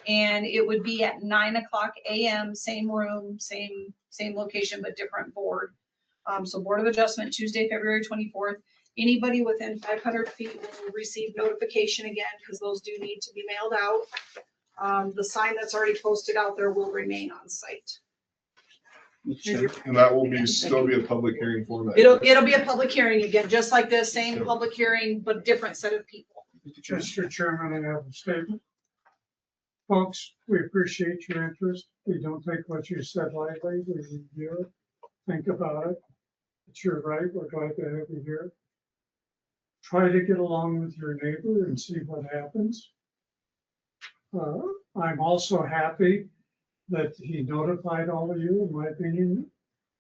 And it would be at 9:00 a.m., same room, same location, but different board. So Board of Adjustment, Tuesday, February 24th. Anybody within 500 feet will receive notification again, because those do need to be mailed out. The sign that's already posted out there will remain on site.
And that will still be a public hearing format.
It'll be a public hearing again, just like this, same public hearing, but different set of people.
Mr. Chairman, I have a statement. Folks, we appreciate your interest. We don't take what you said lightly. We review it, think about it. It's your right. We're glad to have you here. Try to get along with your neighbor and see what happens. I'm also happy that he notified all of you, in my opinion,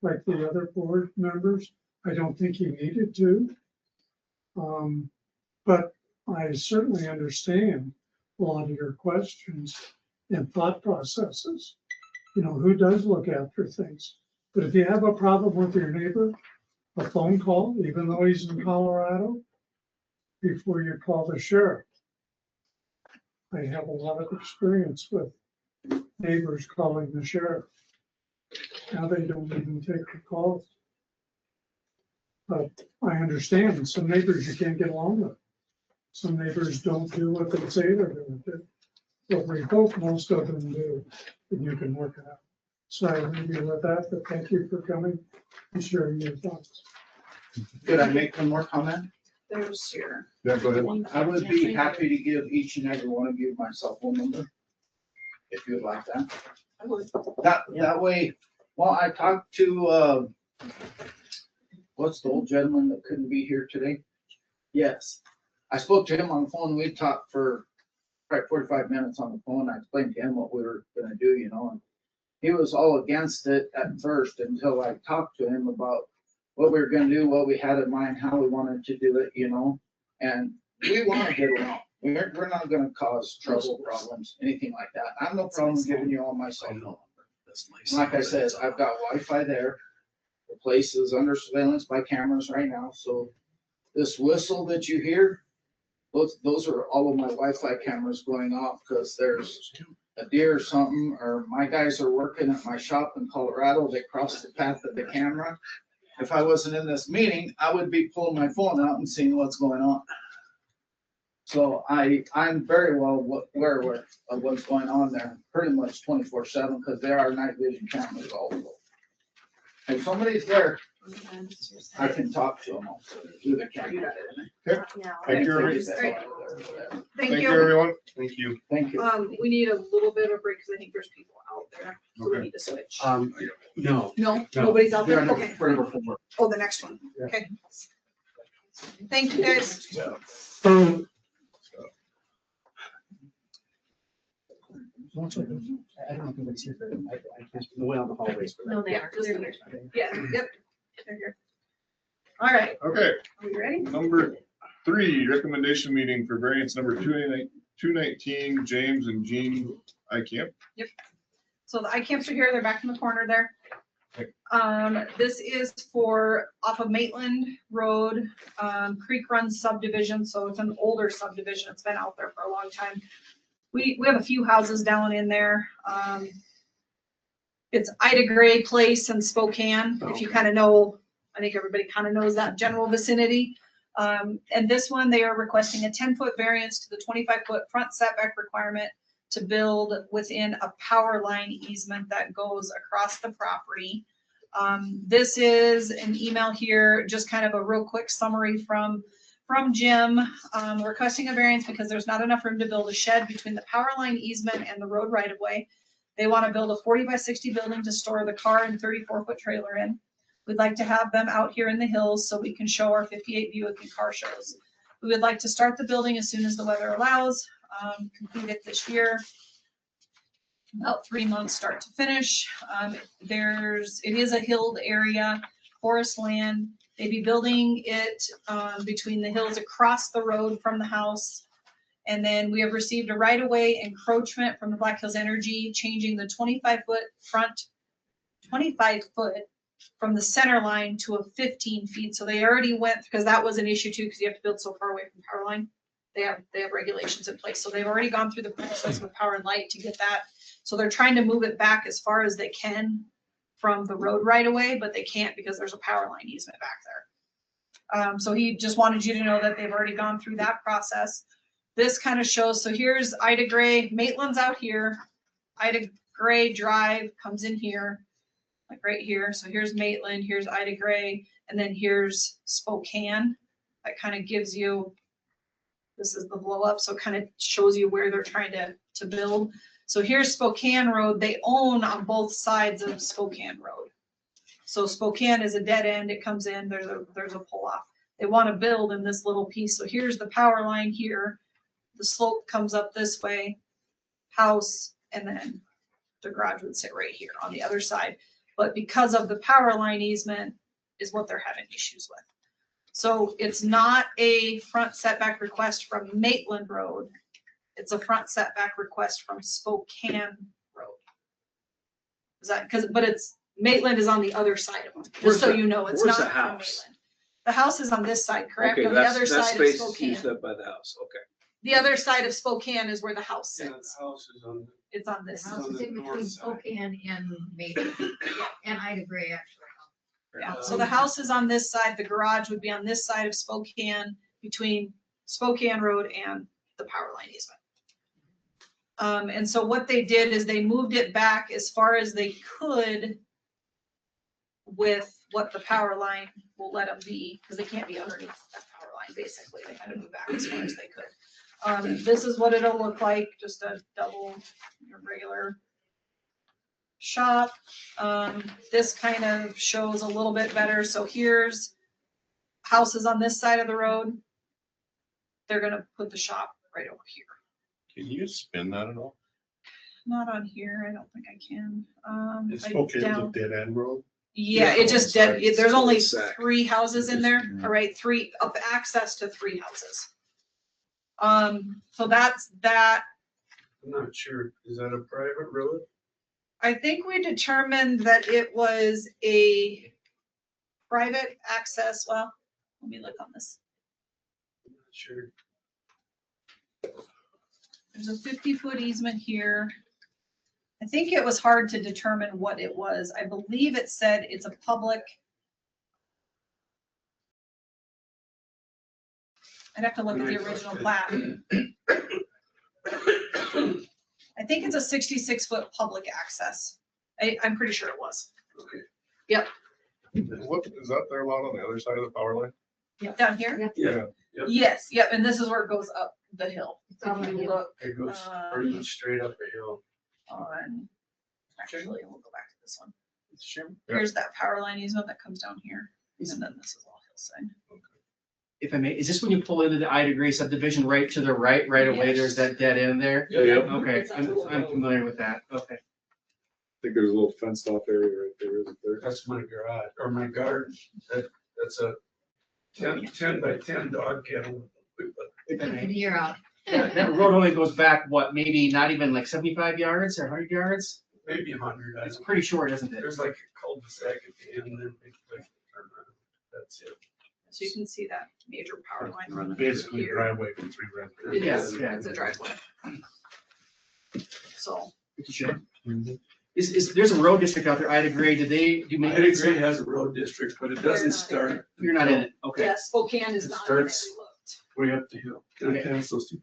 like the other board members. I don't think he needed to. But I certainly understand a lot of your questions and thought processes. You know, who does look after things? But if you have a problem with your neighbor, a phone call, even though he's in Colorado, before you call the sheriff. I have a lot of experience with neighbors calling the sheriff. Now they don't even take the calls. But I understand some neighbors you can't get along with. Some neighbors don't do what they say they're going to do. But we hope most of them do, and you can work it out. So I leave you with that, but thank you for coming and sharing your thoughts.
Could I make one more comment?
There's your.
Yeah, go ahead.
I would be happy to give each and every one of you my cell phone number, if you would like that.
I would.
That way, well, I talked to, what's the old gentleman that couldn't be here today? Yes, I spoke to him on the phone. We talked for probably 45 minutes on the phone. I explained to him what we were gonna do, you know, and he was all against it at first until I talked to him about what we were gonna do, what we had in mind, how we wanted to do it, you know, and we wanna get along. We're not gonna cause trouble, problems, anything like that. I have no problem giving you all my cell phone. Like I said, I've got Wi-Fi there. The place is under surveillance by cameras right now, so this whistle that you hear, those are all of my Wi-Fi cameras going off because there's a deer or something, or my guys are working at my shop in Colorado, they cross the path of the camera, if I wasn't in this meeting, I would be pulling my phone out and seeing what's going on. So I'm very well aware of what's going on there, pretty much 24/7, because there are night vision cameras also. If somebody's there, I can talk to them also through the camera.
Thank you, everyone.
Thank
Thank you,
you.
everyone. Thank you.
Thank you.
We need a little bit of break because I think there's people out there. So we
Okay.
need to switch.
No.
No, nobody's out there?
They're
Okay.
for number 4.
Oh, the next one. Okay. Thank you, guys.
I don't know if anybody's here. I can't, the way on the hallways.
No, they
Yeah,
are.
just the next one. Yeah, yep. They're here. All right,
Okay,
are we ready?
number 3, recommendation meeting for variance number 219, James and Jean Icamp.
So the iCamps are here, they're back in the corner there. This is for off of Maitland Road, Creek Run subdivision, so it's an older subdivision, it's been out there for a long time. We have a few houses down in there. It's Ida Gray Place in Spokane, if you kind of know, I think everybody kind of knows that general vicinity. And this one, they are requesting a 10-foot variance to the 25-foot front setback requirement to build within a power line easement that goes across the property. This is an email here, just kind of a real quick summary from Jim, requesting a variance because there's not enough room to build a shed between the power line easement and the road right of way. They want to build a 40-by-60 building to store the car and 34-foot trailer in. We'd like to have them out here in the hills so we can show our 58 Buick and car shows. We would like to start the building as soon as the weather allows, complete it this year. About 3 months start to finish. It is a hilled area, forest land. They'd be building it between the hills across the road from the house. And then we have received a right-of-way encroachment from the Black Hills Energy, changing the 25-foot front, 25-foot from the center line to a 15 feet. So they already went, because that was an issue too, because you have to build so far away from the power line. They have regulations in place. So they've already gone through the process with Power and Light to get that. So they're trying to move it back as far as they can from the road right away, but they can't because there's a power line easement back there. So he just wanted you to know that they've already gone through that process. This kind of shows, so here's Ida Gray, Maitland's out here. Ida Gray Drive comes in here, like right here. So here's Maitland, here's Ida Gray, and then here's Spokane. That kind of gives you, this is the blow up, so it kind of shows you where they're trying to build. So here's Spokane Road. They own on both sides of Spokane Road. So Spokane is a dead end. It comes in, there's a pull off. They want to build in this little piece. So here's the power line here. The slope comes up this way, house, and then the garage would sit right here on the other side. But because of the power line easement is what they're having issues with. So it's not a front setback request from Maitland Road. It's a front setback request from Spokane Road. Is that, but it's, Maitland is on the other side of them, just so you know, it's not
Where's the
from
house?
Maitland. The house is on this side, correct?
Okay,
On the other
that
side of
space is used
Spokane.
up by the house, okay.
The other side of Spokane is where the house
Yeah, the
sits.
house is on,
It's on this.
house is in between
Spokane and Maple, and Ida Gray, actually.
Yeah, so the house is on this side, the garage would be on this side of Spokane, between Spokane Road and the power line easement. And so what they did is they moved it back as far as they could with what the power line will let them be, because they can't be underneath that power line, basically. They had to move back as far as they could. This is what it'll look like, just a double, regular shop. This kind of shows a little bit better. So here's houses on this side of the road. They're gonna put the shop right over here.
Can you spin that at all?
Not on here, I don't think I can.
It's
I
okay, it's a
down-
dead end road.
Yeah, it just dead, there's only
Cul-de-sac.
3 houses in there, all right, 3, up access to 3 houses. So that's that.
I'm not sure, is that a private road?
I think we determined that it was a private access, well, let me look on this.
I'm not sure.
There's a 50-foot easement here. I think it was hard to determine what it was. I believe it said it's a public I'd have to look at the original plat. I think it's a 66-foot public access. I'm pretty sure it was.
What, is that their lot on the other side of the power line?
Down here?
Yeah.
Yes, yep, and this is where it goes up the hill. If you look
It goes pretty much straight up the hill.
on, actually, we'll go back to this one.
Yeah.
Here's that power line easement that comes down here, and then this is all hillside.
If I may, is this when you pull into the Ida Gray subdivision right to the right away?
Yes.
There's that dead end there?
Yeah.
Okay, I'm familiar with that. Okay.
I think there's a little fenced off area right there, isn't there?
That's my garage, or my garden. That's a 10 by 10 dog kennel.
You're out.
That road only goes back, what, maybe not even like 75 yards or 100 yards?
Maybe 100.
It's pretty short, isn't it?
There's like a cul-de-sac at the end, and then big turn around. That's it.
So you can see that major power line running.
Basically
here.
driveway for 3
It
residents.
is,
Yeah.
it's a driveway. So,
There's a road district out there, Ida Gray, do they, do
Ida
maintenance?
Gray has a road district, but it doesn't start.
You're not in it, okay.
yeah, Spokane is
It
not. in it,
starts-
we looked.
Way up the hill. Can I pass those two?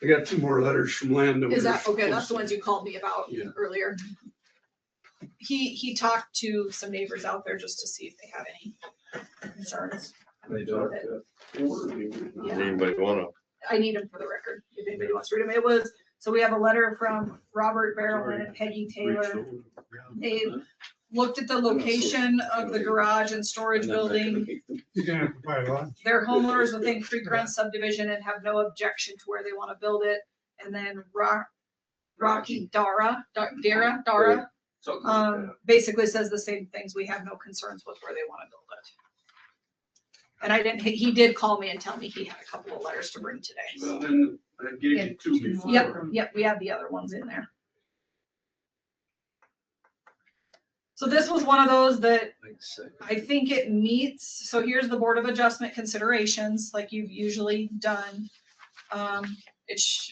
I got 2 more letters from landowners.
Is that, okay, that's the ones you called me about
Yeah.
earlier. He talked to some neighbors out there just to see if they have any concerns.
They don't.
Yeah.
Anybody wanna?
I need them for the record, if anybody wants to read them. It was, so we have a letter from Robert Barrowman and Peggy Taylor. They looked at the location of the garage and storage building.
You can have to buy a lot.
They're homeowners within Creek Run subdivision and have no objection to where they want to build it. And then Rocky Dara, basically says the same things. We have no concerns with where they want to build it. And he did call me and tell me he had a couple of letters to bring today.
Well, then I gave you 2 before.
Yep, we have the other ones in there. So this was one of those that I think it meets, so here's the Board of Adjustment considerations, like you've usually done.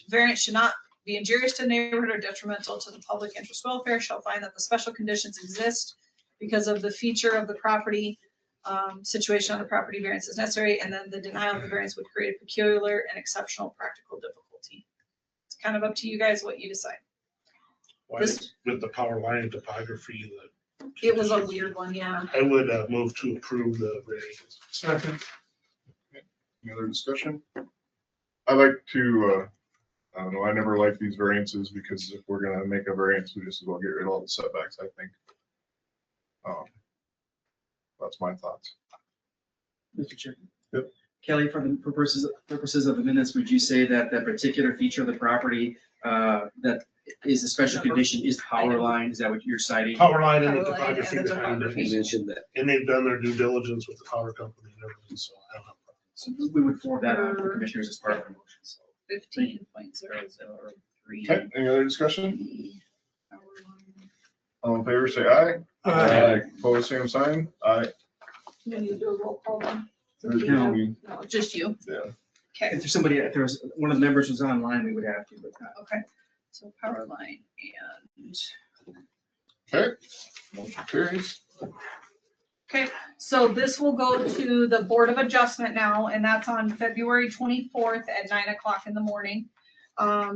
Variance should not be injurious to the neighborhood or detrimental to the public interest welfare, shall find that the special conditions exist because of the feature of the property, situation on the property, variance is necessary, and then the denial of the variance would create a peculiar and exceptional practical difficulty. It's kind of up to you guys what you decide.
Why,
This-
with the power line topography,
It was a weird one, yeah.
I would move to approve the variance.
Second,
Any other discussion? I like to, I don't know, I never like these variances because if we're gonna make a variance, we just as well get rid of all the setbacks, I think. That's my thoughts.
Mr. Chair.
Yep.
Kelly, for the purposes of the minutes, would you say that that particular feature of the property that is a special condition is the power line? Is that what you're citing?
Power line and the
Power line and
topography
the
behind
topography.
it.
Mentioned that.
And they've done their due diligence with the power company and everything, so I don't have problems.
So we would forward that on to the commissioners as part of the motion. So
15.003.
Okay, any other discussion? All in favor, say aye.
Aye.
Opposed, same sign. Aye.
You need to do a roll call then?
No.
No, just you.
Yeah.
Okay,
If there's somebody, if there was, one of the members was online, we would have to, but
okay. So power line and,
Okay. Motion carries.
okay, so this will go to the Board of Adjustment now, and that's on February 24th at 9 o'clock in the morning. Why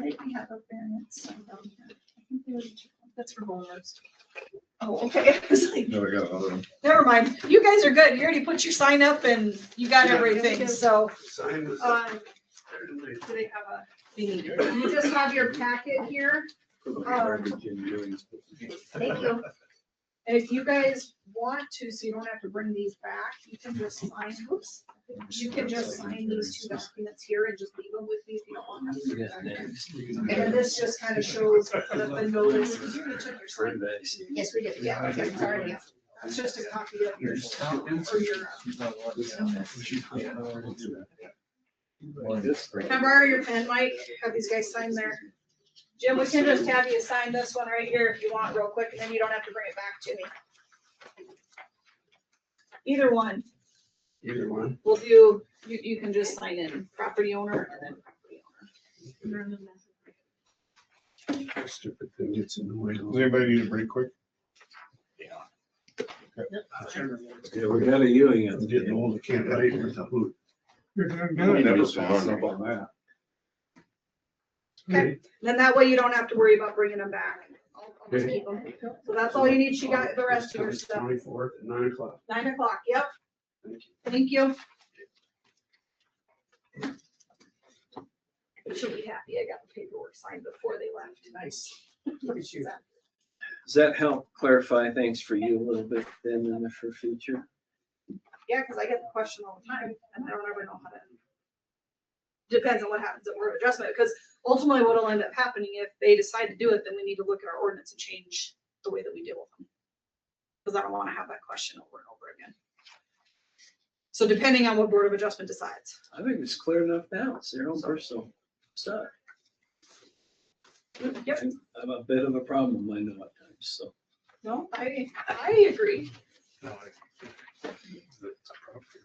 did we have a variance down here? I think we already took one. That's for homeowners. Oh, okay. I was like,
No, I got another one.
never mind. You guys are good. You already put your sign up and you got everything, so.
Sign was.
Do they have a? You just have your packet here. Thank you. And if you guys want to, so you don't have to bring these back, you can just sign, oops. You can just sign these 2 documents here and just leave them with me if you don't want them. And then this just kind of shows that the notice. Did you already check your sign?
Yes, we did.
Yeah, okay, sorry. Yeah. It's just a copy of your, or your. Can I borrow your pen, Mike? Have these guys sign there. Jim, we can just have you sign this one right here if you want real quick, and then you don't have to bring it back to me. Either one.
Either one.
We'll do, you can just sign in property owner and then property owner.
Stupid thing gets in the way.
Does anybody need a break quick?
Yeah, we got a Ewing in.
Getting old, I can't write with a hoot.
You're doing
You
good.
never saw
Stuff
it.
on that.
Okay, then that way you don't have to worry about bringing them back. I'll just keep them. So that's all you need. She got the rest of your stuff.
24th at 9:00.
9 o'clock, yep. Thank you. She'll be happy I got the paperwork signed before they left.
Nice.
Does that help clarify things for you a little bit then in the for future?
Yeah, because I get the question all the time and I don't ever know how to. Depends on what happens at Board of Adjustment, because ultimately what will end up happening if they decide to do it, then we need to look at our ordinance and change the way that we deal with them. Because I don't want to have that question over and over again. So depending on what Board of Adjustment decides.
I think it's clear enough now. It's their own personal stuff.
Yep.
I have a bit of a problem, I know at times, so.
No, I agree.
No, it's a property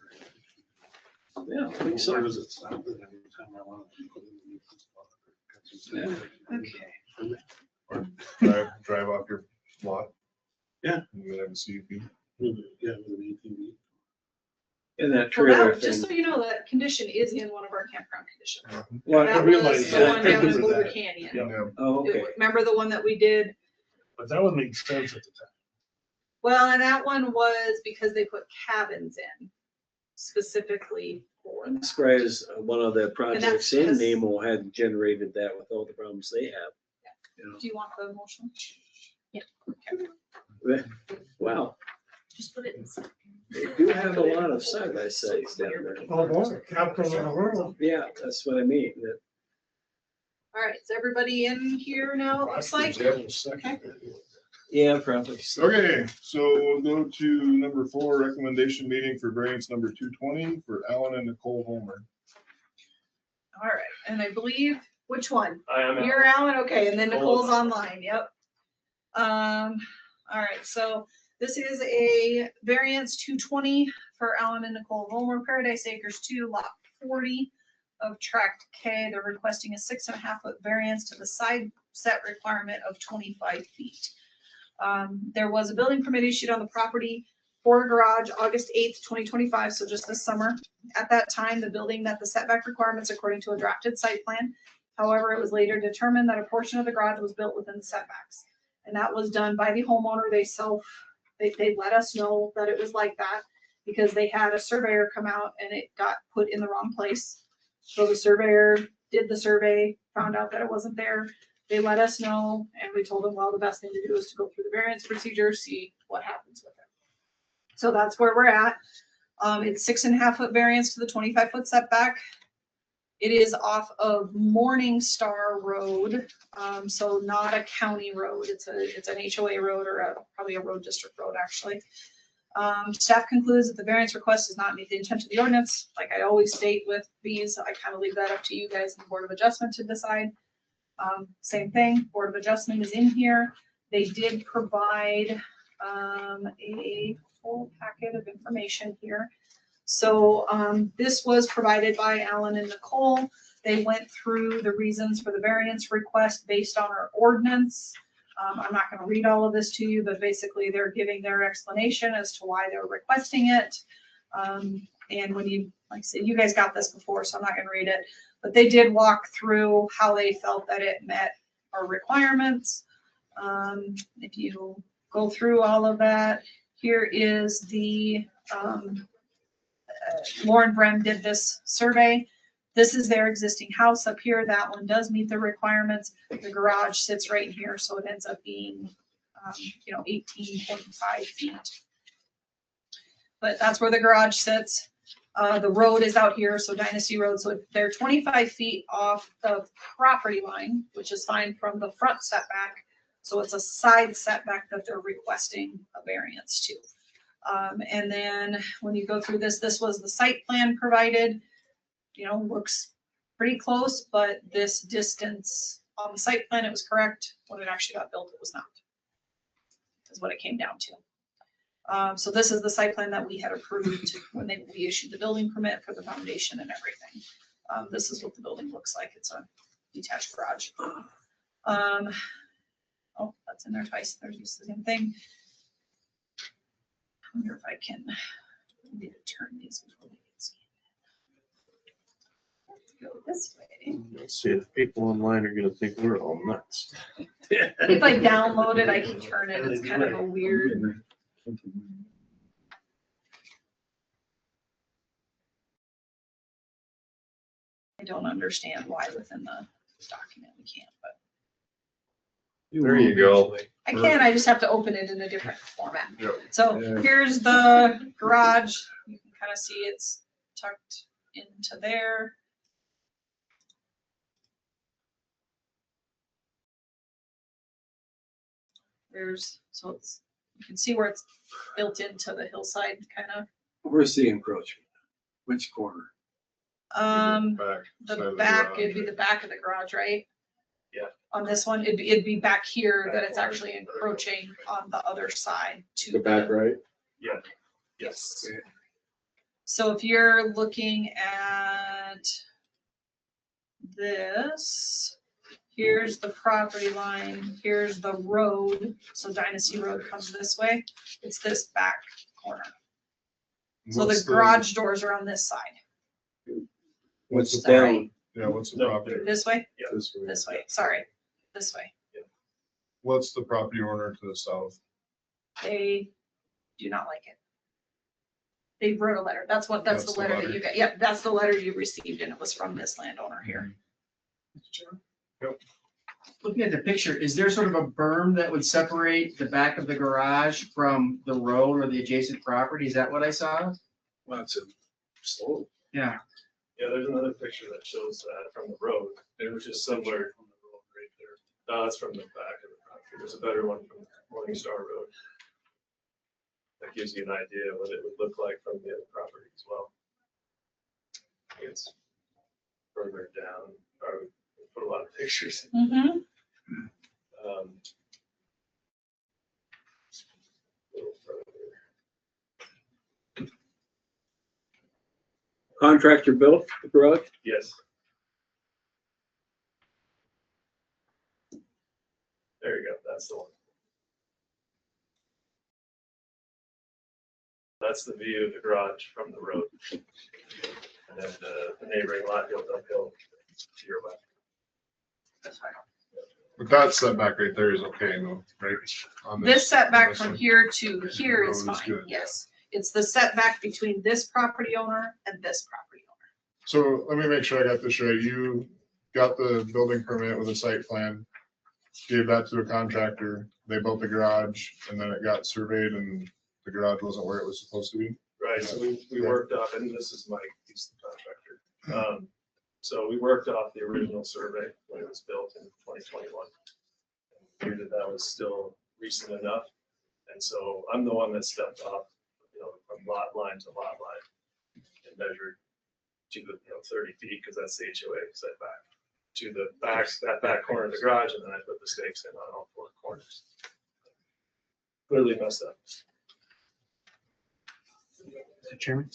right?
Yeah, I think so.
Where does it stop at every time I want to put it in the
Yeah.
Okay.
Or drive off your lot.
Yeah.
And you have a CUP.
Yeah, with an ATV.
And that
Well,
trailer
that, just so
thing.
you know, that condition is in one of our campground conditions.
Well, I
That
realize
was the
that.
one down in Boulder Canyon.
Yeah.
Oh, okay.
Remember the one that we did?
But that would make sense at the time.
Well, and that one was because they put cabins in specifically for
I'm
that.
surprised one of the projects in
because-
Nemo had generated that with all the problems they have. You know?
Do you want the motion?
Wow,
Just put it in.
they do have a lot of side by sides down there.
Oh, boy, capital in the world.
Yeah, that's what I mean. That
All right, is everybody in here now? It looks like. Okay.
Yeah, probably.
Okay, so we'll go to number 4, recommendation meeting for variance number 220 for Alan and Nicole Homer.
All right, and I believe, which one?
I am.
You're Alan, okay, and then
Nicole's
Nicole's online, yep. All right, so this is a variance 220 for Alan and Nicole Homer, Paradise Acres 2, lot 40 of tract K. They're requesting a 6.5-foot variance to the side set requirement of 25 feet. There was a building permit issued on the property for a garage August 8th, 2025, so just this summer. At that time, the building met the setback requirements according to a drafted site plan. However, it was later determined that a portion of the garage was built within the setbacks. And that was done by the homeowner. They let us know that it was like that because they had a surveyor come out and it got put in the wrong place. So the surveyor did the survey, found out that it wasn't there. They let us know and we told them, well, the best thing to do is to go through the variance procedure, see what happens with it. So that's where we're at. It's 6.5-foot variance to the 25-foot setback. It is off of Morning Star Road, so not a county road. It's an HOA road or probably a road district road, actually. Staff concludes that the variance request does not meet the intent of the ordinance. Like I always state with these, I kind of leave that up to you guys and the Board of Adjustment to decide. Same thing, Board of Adjustment is in here. They did provide a full packet of information here. So this was provided by Alan and Nicole. They went through the reasons for the variance request based on our ordinance. I'm not going to read all of this to you, but basically they're giving their explanation as to why they're requesting it. And when you, like I said, you guys got this before, so I'm not going to read it, but they did walk through how they felt that it met our requirements. If you go through all of that, here is the Lauren Brem did this survey. This is their existing house up here. That one does meet the requirements. The garage sits right here, so it ends up being, 18.5 feet. But that's where the garage sits. The road is out here, so Dynasty Road. So they're 25 feet off the property line, which is fine from the front setback. So it's a side setback that they're requesting a variance to. And then when you go through this, this was the site plan provided, looks pretty close, but this distance on the site plan, it was correct. When it actually got built, it was not, is what it came down to. So this is the site plan that we had approved when we issued the building permit for the foundation and everything. This is what the building looks like. It's a detached garage. Oh, that's in there twice. There's the same thing. wonder if I can, I need to turn these before we can see it. Go this way.
Let's see if people online are gonna think we're all nuts.
If I download it, I can turn it. It's kind of a weird. I don't understand why within the document we can't, but
There you go.
I can, I just have to open it in a different format.
Yep.
So
Yeah.
here's the garage. You can kind of see it's tucked into there. So it's, you can see where it's built into the hillside, kind of.
Where's the encroachment? Which corner?
Back side
The
of
back,
garage.
it'd be the back of the garage, right?
Yeah.
On this one, it'd be back here that it's actually encroaching on the other side to
The back right?
Yeah.
Yes. So if you're looking at this, here's the property line, here's the road. So Dynasty Road comes this way. It's this back corner. So
What's
the garage doors are on this side.
What's
Is that right?
down?
Yeah, what's the property?
This way?
This way.
This way, sorry, this way.
What's the property owner to the south?
They do not like it. They wrote a letter. That's the
That's the
letter that
letter.
you got. Yep, that's the letter you received and it was from this landowner here.
Looking at the picture, is there sort of a berm that would separate the back of the garage from the road or the adjacent property? Is that what I saw?
Well, it's a slope.
Yeah.
Yeah, there's another picture that shows that from the road. It was just similar from the road right there. No, it's from the back of the property. There's a better one from Morning Star Road. That gives you an idea of what it would look like from the other property as well. It's further down, or we put a lot of pictures.
Mm-hmm.
Um, a little further.
Contractor built the garage?
Yes. There you go, that's the one. That's the view of the garage from the road. And then the neighboring lot goes uphill to your left.
That's fine.
But that setback right there is okay, though, right? On
This setback
this
from
one.
here to here is
Road is
fine,
good.
yes. It's the setback between this property owner and this property owner.
So let me make sure I got this right. You got the building permit with a site plan, gave that to a contractor, they built the garage, and then it got surveyed and the garage wasn't where it was supposed to be.
Right, so we worked off, and this is Mike, he's the contractor. So we worked off the original survey when it was built in 2021. Figured that was still recent enough. And so I'm the one that stepped off, from lot line to lot line and measured to the, 30 feet, because that's the HOA setback, to the back, that back corner of the garage, and then I put the stakes in on all four corners. Clearly messed up.
Mr. Chairman,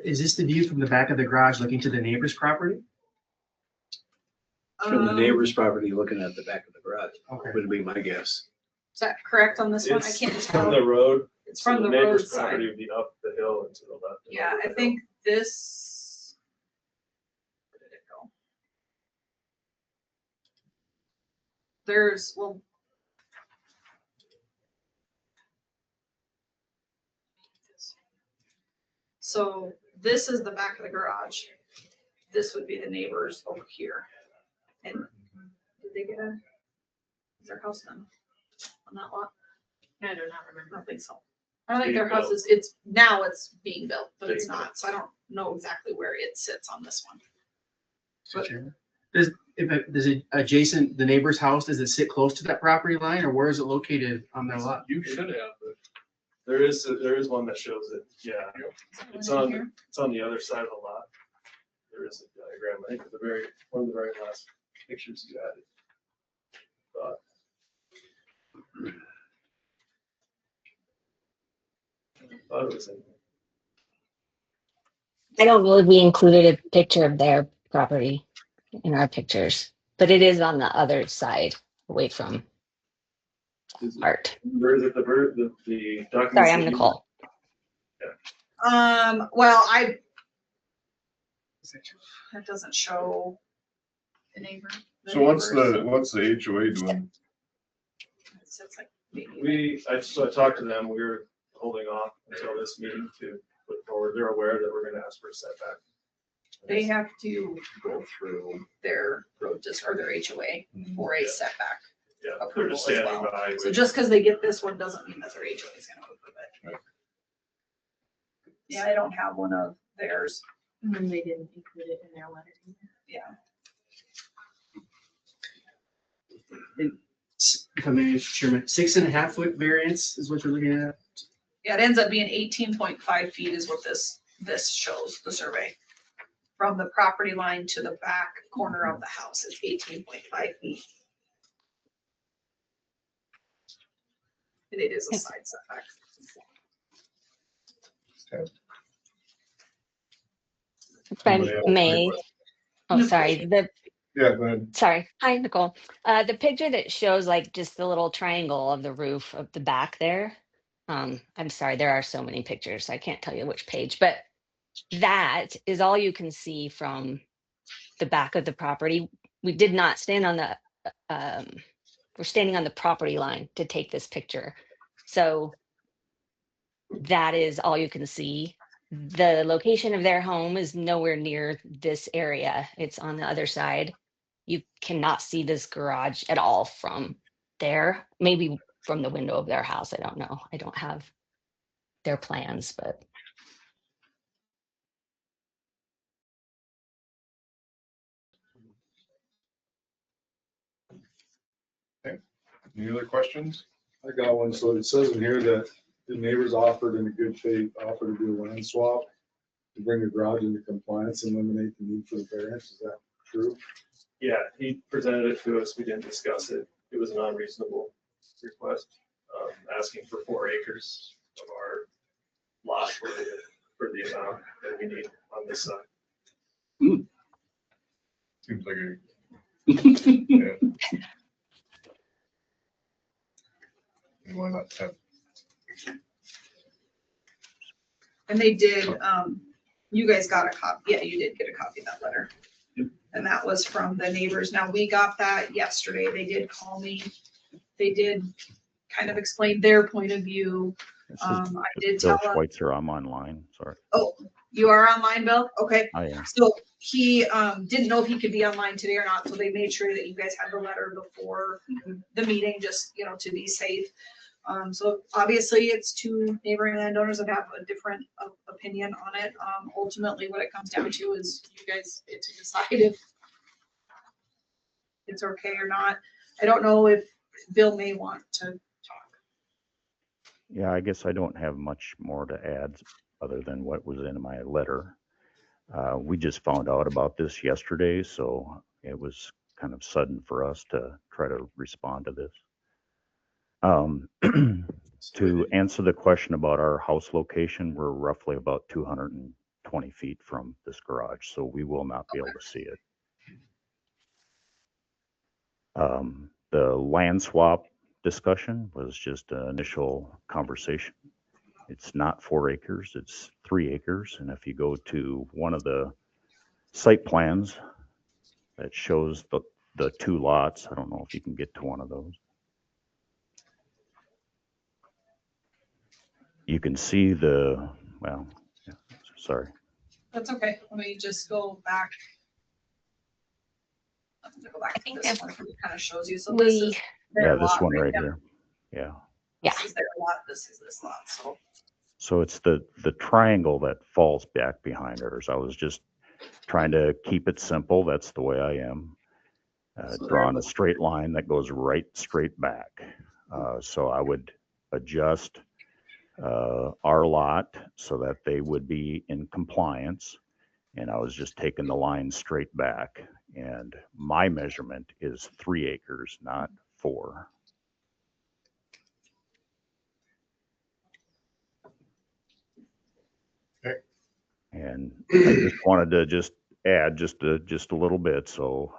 is this the view from the back of the garage looking to the neighbor's property?
From the neighbor's property, looking at the back of the garage,
Okay.
would be my guess.
Is that correct on this one? I
It's
can't just
from
tell.
the road.
It's
so
from the
neighbor's
roadside.
property would be up the hill and to the left. and
Yeah,
over
I
the
think this. Where did it go? There's, well. So this is the back of the garage. This would be the neighbors over here. And did they get is their house done on that lot?
I do not remember.
I don't think so. I don't think their house is, it's being built, but it's
Being
not. So I don't know exactly where it sits on this one.
Mr. Chairman, does it adjacent the neighbor's house, does it sit close to that property line, or where is it located on their lot?
You should have, but there is one that shows it, yeah. It's on the other side of the lot. There is a diagram, I think at one of the very last pictures you added. Thought it was in.
I don't believe we included a picture of their property in our pictures, but it is on the other side, away from Art.
Where is it, the document?
Sorry, I'm Nicole.
Well, that doesn't show the neighbor.
So what's the HOA doing?
It's like maybe-
So I talked to them, we were holding off until this meeting to put forward, they're aware that we're gonna ask for a setback.
They have to go through their road or their HOA for a setback.
Yeah, they're
approval
just
as
standing
well.
by.
So just because they get this one doesn't mean that their HOA is gonna approve it. Yeah, I don't have one of theirs.
And then they didn't include it in their letter.
Yeah.
If I may, Mr. Chairman, 6.5 foot variance is what you're looking at?
Yeah, it ends up being 18.5 feet is what this shows, the survey. From the property line to the back corner of the house is 18.5 feet. And it is a side setback.
If I
Somebody else?
may, oh, sorry,
Yeah, go ahead.
sorry. Hi, Nicole. The picture that shows like just the little triangle of the roof of the back there. I'm sorry, there are so many pictures, so I can't tell you which page, but that is all you can see from the back of the property. We did not stand on the, we're standing on the property line to take this picture. So that is all you can see. The location of their home is nowhere near this area. It's on the other side. You cannot see this garage at all from there. Maybe from the window of their house. I don't know. I don't have their plans, but
Any other questions?
I got one. So it says in here that the neighbors offered in a good faith, offer to do a land swap to bring the garage into compliance and eliminate the need for the variance. Is that true?
Yeah, he presented it to us, we didn't discuss it, it was an unreasonable request, asking for 4 acres of our lot for the amount that we need on this side.
Seems like yeah. Why not 10?
And they did, you guys got a copy, yeah, you did get a copy of that letter. And that was from the neighbors. Now, we got that yesterday. They did call me. They did kind of explain their point of view. I did
Bill
tell them.
Schweitzer, I'm online, sorry.
Oh, you are online, Bill? Okay.
I am.
So he didn't know if he could be online today or not, so they made sure that you guys had the letter before the meeting, just, to be safe. So obviously it's 2 neighboring landowners that have a different opinion on it. Ultimately, what it comes down to is you guys get to decide if it's okay or not. I don't know if Bill may want to talk.
Yeah, I guess I don't have much more to add other than what was in my letter. We just found out about this yesterday, so it was kind of sudden for us to try to respond to this. To answer the question about our house location, we're roughly about 220 feet from this garage, so we will not be able to see it. The land swap discussion was just an initial conversation. It's not 4 acres, it's 3 acres. And if you go to one of the site plans that shows the 2 lots, I don't know if you can get to one of those. You can see well, yeah, sorry.
That's okay. Let me just go back. I'm gonna go back to this one. It kind of shows you. So this is their
Yeah, this
lot
one right
now.
here. Yeah.
This is their lot. This is this lot.
So it's the triangle that falls back behind ours. I was just trying to keep it simple. That's the way I am. Drawing a straight line that goes right straight back. So I would adjust our lot so that they would be in compliance. And I was just taking the line straight back. And my measurement is 3 acres, not 4.
Okay.
And I just wanted to just add just a little bit. So,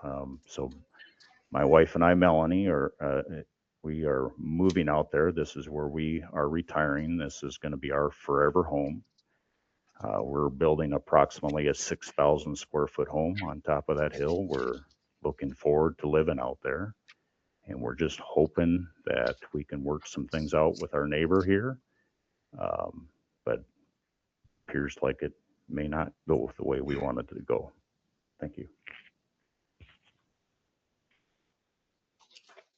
so my wife and I, Melanie, we are moving out there. This is where we are retiring. This is going to be our forever home. We're building approximately a 6,000 square foot home on top of that hill. We're looking forward to living out there. And we're just hoping that we can work some things out with our neighbor here. But appears like it may not go the way we want it to go. Thank you.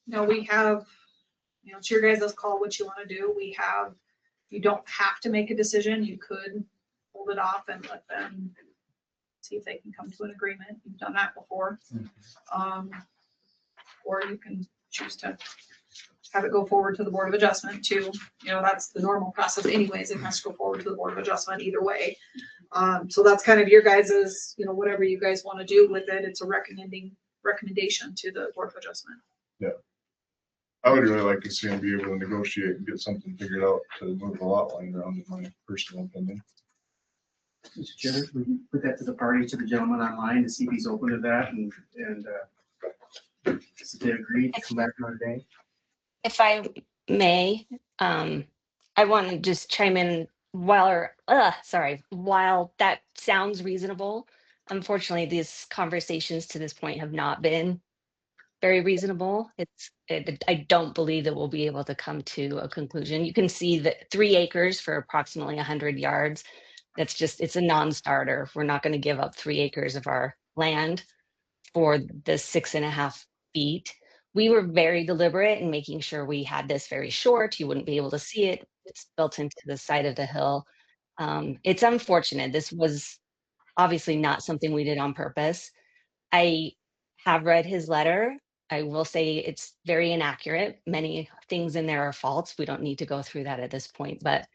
No, we have, you know, it's your guys' call what you want to do. We have, you don't have to make a decision. You could hold it off and let them see if they can come to an agreement. You've done that before. Or you can choose to have it go forward to the Board of Adjustment too. You know, that's the normal process anyways. It has to go forward to the Board of Adjustment either way. So that's kind of your guys's, you know, whatever you guys want to do with it. It's a recommendation to the Board of Adjustment.
Yeah. I would really like to see him be able to negotiate and get something figured out to move the lot line around, in my personal opinion.
Mr. Chair, we can put that to the party, to the gentleman online to see if he's open to that and if they agree to come back another day.
If I may, I want to just chime in while that sounds reasonable. Unfortunately, these conversations to this point have not been very reasonable. I don't believe that we'll be able to come to a conclusion. You can see that 3 acres for approximately 100 yards. That's just, it's a non-starter. We're not going to give up 3 acres of our land for the 6.5 feet. We were very deliberate in making sure we had this very short. You wouldn't be able to see it. It's built into the side of the hill. It's unfortunate. This was obviously not something we did on purpose. I have read his letter. I will say it's very inaccurate. Many things in there are false. We don't need to go through that at this point, but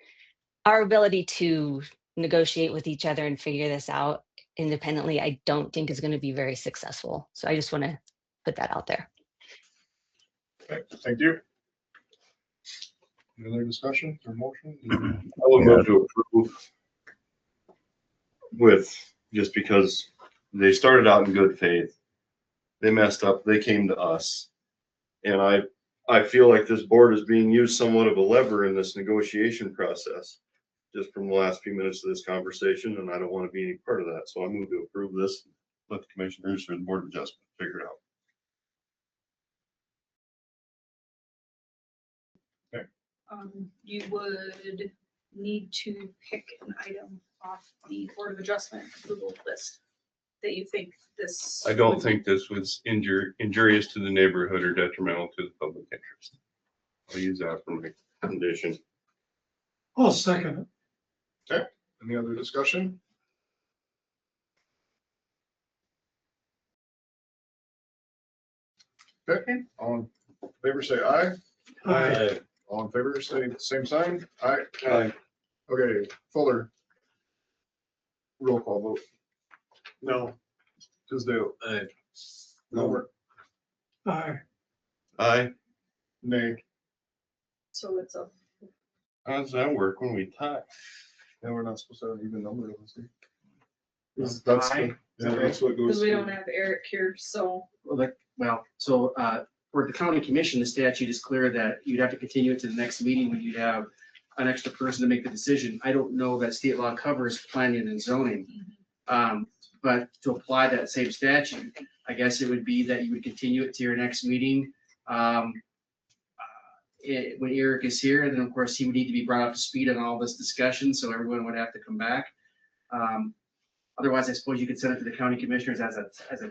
our ability to negotiate with each other and figure this out independently, I don't think is going to be very successful. So I just want to put that out there.
Okay, thank you. Any other discussion or motion?
I would move to approve with, just because they started out in good faith. They messed up, they came to us. And I feel like this board is being used somewhat of a lever in this negotiation process, just from the last few minutes of this conversation, and I don't want to be any part of that. So I move to approve this, let the commissioners or the Board of Adjustment figure it out.
You would need to pick an item off the Board of Adjustment approval list that you think this.
I don't think this was injurious to the neighborhood or detrimental to the public interest. I'll use that for my condition.
I'll second it.
Okay, any other discussion? Okay, all in favor say aye.
Aye.
All in favor say same sign. Aye.
Aye.
Okay, Fuller. Roll call vote.
No.
Tisdale.
Aye.
Gilbert.
Aye.
Aye.
Nay.
So it's a,
How does that work when we tie?
And we're not supposed to have an even number of us here.
Is
That's
aye?
the, yeah, that's what goes.
because we don't have Eric here, so.
For the county commission, the statute is clear that you'd have to continue it to the next meeting when you'd have an extra person to make the decision. I don't know that state law covers planning and zoning. But to apply that same statute, I guess it would be that you would continue it to your next meeting. When Eric is here, and then of course he would need to be brought up to speed on all this discussion, so everyone would have to come back. Otherwise, I suppose you could send it to the county commissioners as a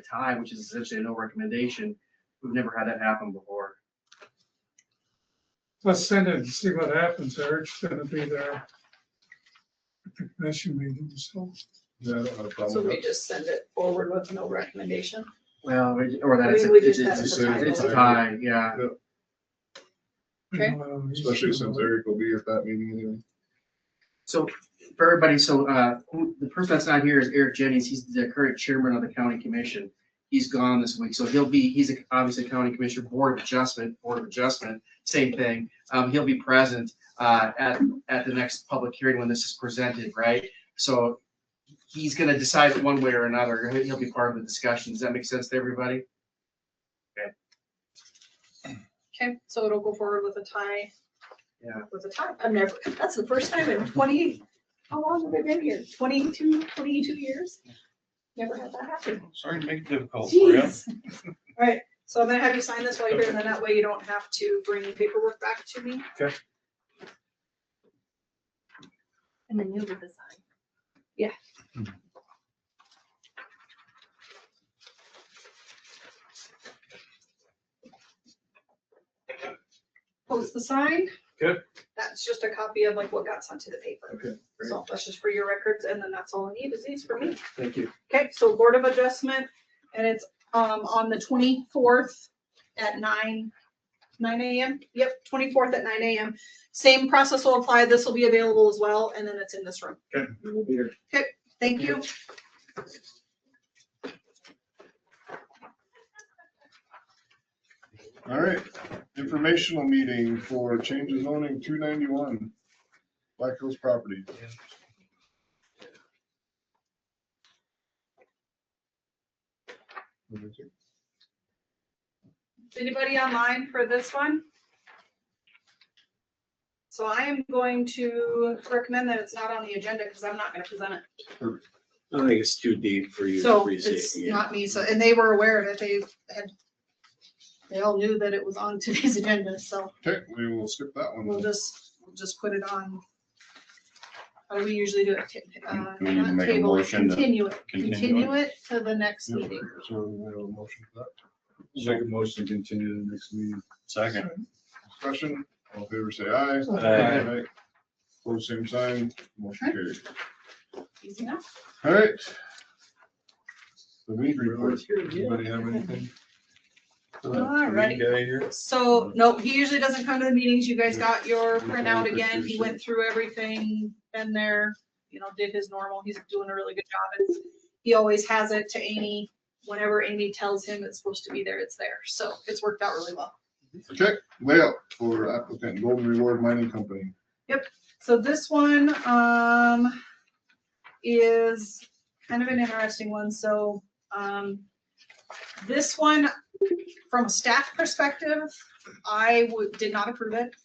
tie, which is essentially a no recommendation. We've never had that happen before.
Let's send it and see what happens. Eric's gonna be there at the commission meeting, so.
Yeah, I don't have a problem
So
with
we
that.
just send it forward with no recommendation.
Well, or that
I
it's
mean,
a,
we
it's
just
a,
have
it's
to
a tie, yeah.
Okay.
Especially since Eric will be at that meeting anyway.
So for everybody, the person that's not here is Eric Jennings. He's the current chairman of the county commission. He's gone this week, so he's obviously a county commissioner, board of adjustment, same thing. He'll be present at the next public hearing when this is presented, right? So he's gonna decide it one way or another. He'll be part of the discussion. Does that make sense to everybody?
Okay, so it'll go forward with a tie.
Yeah.
With a tie. That's the first time in How long have they been here? 22 years? Never had that happen.
Sorry to make it difficult for you.
Jeez. All right, so I'm gonna have you sign this while you're here, and then that way you don't have to bring paperwork back to me.
Okay.
And then you'll do the sign. Yeah. Post the sign.
Okay.
That's just a copy of like what got sent to the paper.
Okay. Great.
So that's just for your records, and then that's all I need is these for me.
Thank you.
Okay, so Board of Adjustment, and it's on the 24th at 9 a.m. Yep, 24th at 9 a.m. Same process will apply. This will be available as well, and then it's in this room.
Okay, we'll be here.
Okay, thank you.
All right, informational meeting for change of zoning 291, Black Hills property.
Is anybody online for this one? So I am going to recommend that it's not on the agenda because I'm not going to present it.
I think it's too deep for you to
So
appreciate.
it's
Yeah.
not me. So, and they were aware of it. They all knew that it was on today's agenda. So
Okay, we will skip that one.
we'll just put it on. How do we usually do it?
We need to
Not
make a
table it,
motion to
continue it.
continue
Continue it to the next
Yep.
meeting.
So we have a motion for that. Make a motion to continue to the next meeting.
Second.
Discussion, all in favor, say aye.
Aye.
Close same sign, motion carried.
Easy enough.
All right. The meeting report, anybody have anything?
All right.
Guy here.
So, no, he usually doesn't come to the meetings. You guys got your printout again. He went through everything, been there, did his normal. He's doing a really good job. He always has it to Amy. Whenever Amy tells him it's supposed to be there, it's there. So it's worked out really well.
Okay, layout for applicant Golden Reward Mining Company.
Yep. So this one, is kind of an interesting one. So, this one, from a staff perspective, I did not approve it.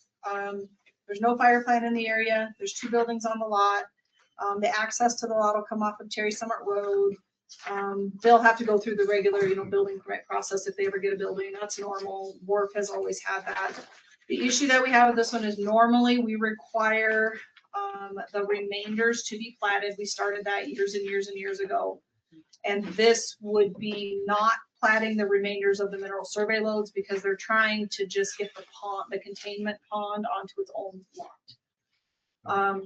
There's no fire plant in the area. There's 2 buildings on the lot. The access to the lot will come off of Cherry Summit Road. They'll have to go through the regular, building permit process if they ever get a building. That's normal. Work has always had that. The issue that we have with this one is normally we require the remainders to be platted. We started that years and years and years ago. And this would be not platting the remainders of the mineral survey loads because they're trying to just get the pond, the containment pond onto its own lot.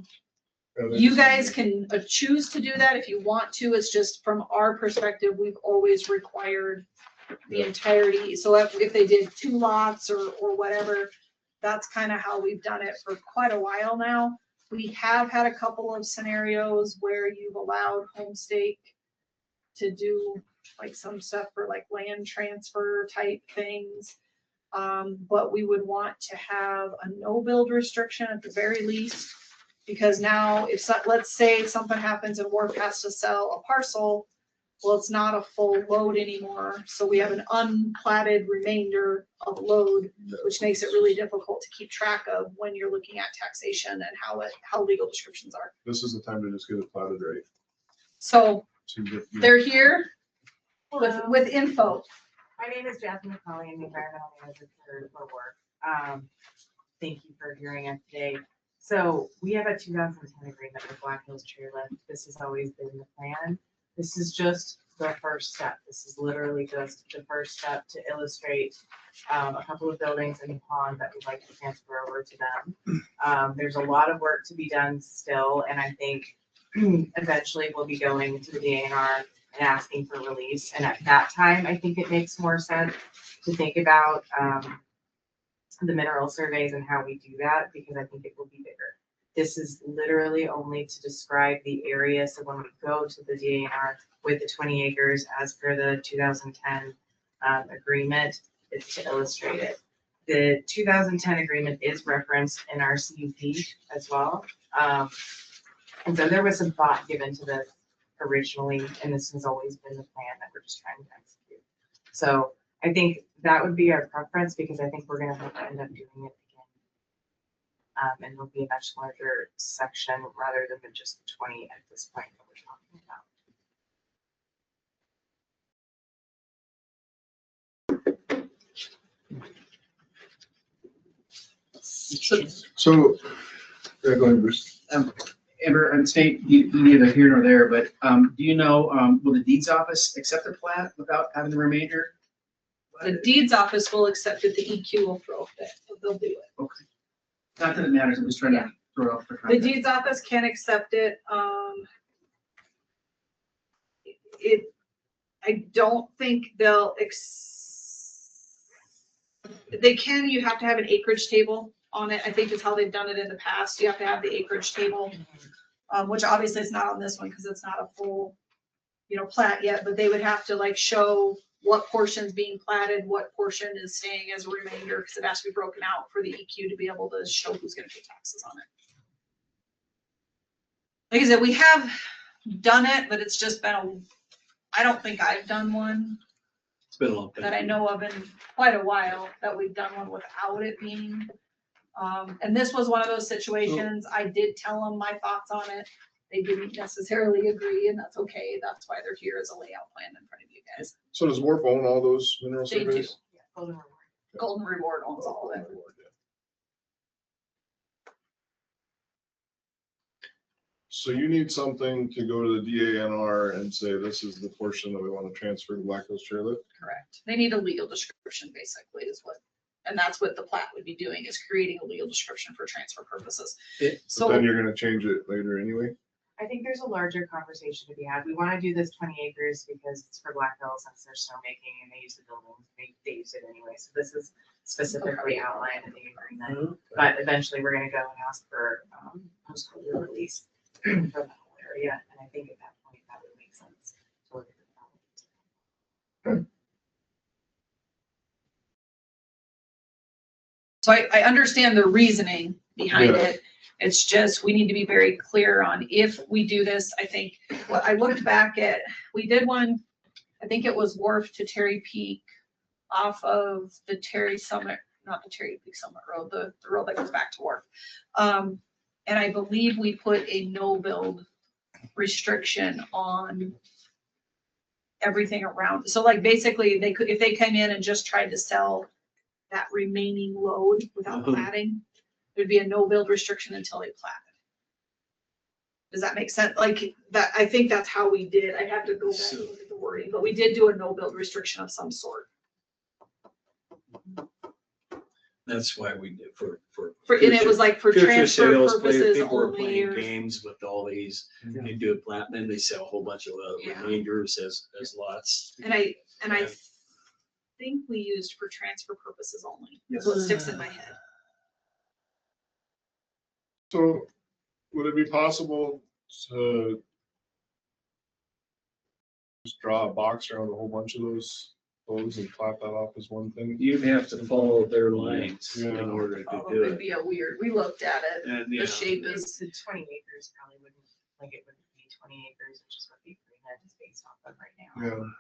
You guys can choose to do that if you want to. It's just from our perspective, we've always required the entirety. So if they did 2 lots or whatever, that's kind of how we've done it for quite a while now. We have had a couple of scenarios where you've allowed Homestake to do like some stuff for like land transfer type things. But we would want to have a no build restriction at the very least, because now if let's say something happens and Wharf has to sell a parcel, well, it's not a full load anymore. So we have an unplatted remainder of load, which makes it really difficult to keep track of when you're looking at taxation and how legal descriptions are.
This is the time to just get it platted right.
So
So
they're here with info.
My name is Jasmine McCauley. I'm the environmental manager for work. Thank you for hearing us today. So we have a 2010 agreement with Black Hills Chairlift. This has always been the plan. This is just the first step. This is literally just the first step to illustrate a couple of buildings in the pond that we'd like to transfer over to them. There's a lot of work to be done still, and I think eventually we'll be going to the DNR and asking for release. And at that time, I think it makes more sense to think about the mineral surveys and how we do that, because I think it will be bigger. This is literally only to describe the area. So when we go to the DNR with the 20 acres as per the 2010 agreement, it's to illustrate it. The 2010 agreement is referenced in our CUP as well. And so there was some thought given to this originally, and this has always been the plan that we're just trying to execute. So I think that would be our preference, because I think we're gonna have to end up doing it And there'll be a much larger section rather than just the 20 at this point that we're talking about.
So, yeah, go ahead, Bruce.
Amber and State, neither here nor there, but do you know, will the deeds office accept a plat without having the remainder?
The deeds office will accept it, the EQ will throw it, they'll do it.
Okay. Not that it matters, I'm just trying to throw it out for
The
context.
deeds office can accept it, I don't think they'll they can, you have to have an acreage table on it, I think is how they've done it in the past, you have to have the acreage table. Which obviously is not on this one because it's not a full, plat yet, but they would have to like show what portion's being platted, what portion is staying as a remainder, because it has to be broken out for the EQ to be able to show who's gonna pay taxes on it. Like I said, we have done it, but it's just been I don't think I've done one
It's been a long
that
time.
I know of in quite a while that we've done one without it being. And this was one of those situations, I did tell them my thoughts on it. They didn't necessarily agree, and that's okay. That's why they're here as a layout plan in front of you guys.
So does Wharf own all those mineral
They do.
surveys?
Golden Reward owns all of it.
So you need something to go to the DANR and say, this is the portion that we want to transfer to Black Hills Chairlift?
Correct. They need a legal description, basically, is what, and that's what the plat would be doing, is creating a legal description for transfer purposes.
But
So
then you're gonna change it later anyway?
I think there's a larger conversation to be had. We want to do this 20 acres because it's for Black Hills, since there's snowmaking and they use the buildings, they use it anyway. So this is specifically outlined in the agreement. But eventually we're going to go and ask for post-closure release for the whole area. And I think at that point that would make sense to look at the
So I understand the reasoning behind
Yeah.
it. It's just, we need to be very clear on if we do this. I think, what I looked back at, we did one, I think it was Wharf to Terry Peak off of the Terry Summit, not the Terry Peak Summit Road, the road that goes back to Wharf. And I believe we put a no build restriction on everything around. So like basically they could, if they came in and just tried to sell that remaining load without platting, there'd be a no build restriction until they platted. Does that make sense? Like that, I think that's how we did. I have to go back and look at the wording, but we did do a no build restriction of some sort.
That's why we did for.
And it was like for
future
transfer
sales,
purposes
people were
only,
playing
or
games with all these, they do a plat, then they sell a whole bunch of remainders as lots.
and I think we used for transfer purposes only. That's what sticks in my head.
So would it be possible to just draw a box around a whole bunch of those and plot that off as one thing?
You'd have to follow their lines
Yeah.
in order to
Oh,
do
it'd
it.
be a weird, we looked at it.
And,
The
yeah.
shape is,
the 20 acres probably wouldn't, like it wouldn't be 20 acres, which is what the agreement is based off of right now.
Yeah,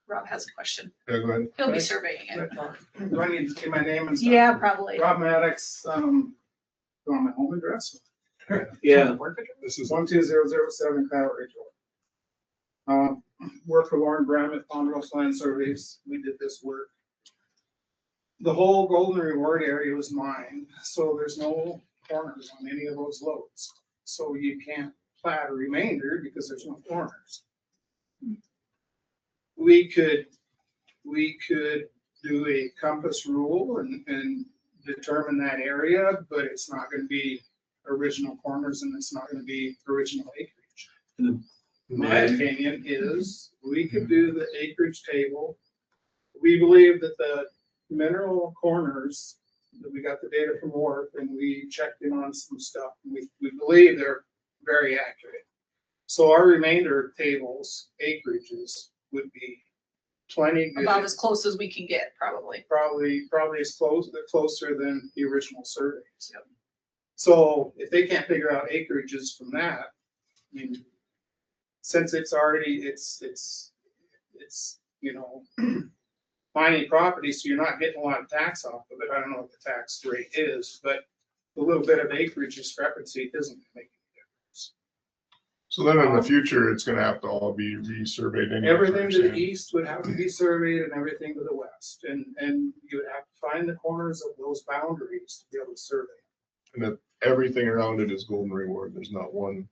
Rob has a question.
yeah, go ahead.
He'll be surveying it.
Do I need to give my name and stuff?
Yeah, probably.
Rob Maddox, on my home address.
Yeah.
This is
12007 Cloud Ridge Road. Work for Lauren Graham at Ponderosa Land Surveys. We did this work. The whole Golden Reward area was mine, so there's no corners on any of those loads. So you can't plat a remainder because there's no corners. We could do a compass rule and determine that area, but it's not gonna be original corners and it's not gonna be original acreage. My opinion is we could do the acreage table. We believe that the mineral corners, that we got the data from Wharf and we checked in on some stuff. We believe they're very accurate. So our remainder tables, acreages would be plenty good.
About as close as we can get, probably.
Probably as close, closer than the original surveys. Yep. So if they can't figure out acreages from that, I mean, since it's already, it's, mining property, so you're not getting a lot of tax off of it. I don't know what the tax rate is, but
the little bit of acreage discrepancy doesn't make any difference.
So then in the future, it's gonna have to all be resurveyed anyway.
Everything to the east would have to be surveyed and everything to the west, and you would have to find the corners of those boundaries to be able to survey.
And that everything around it is golden reward. There's not one.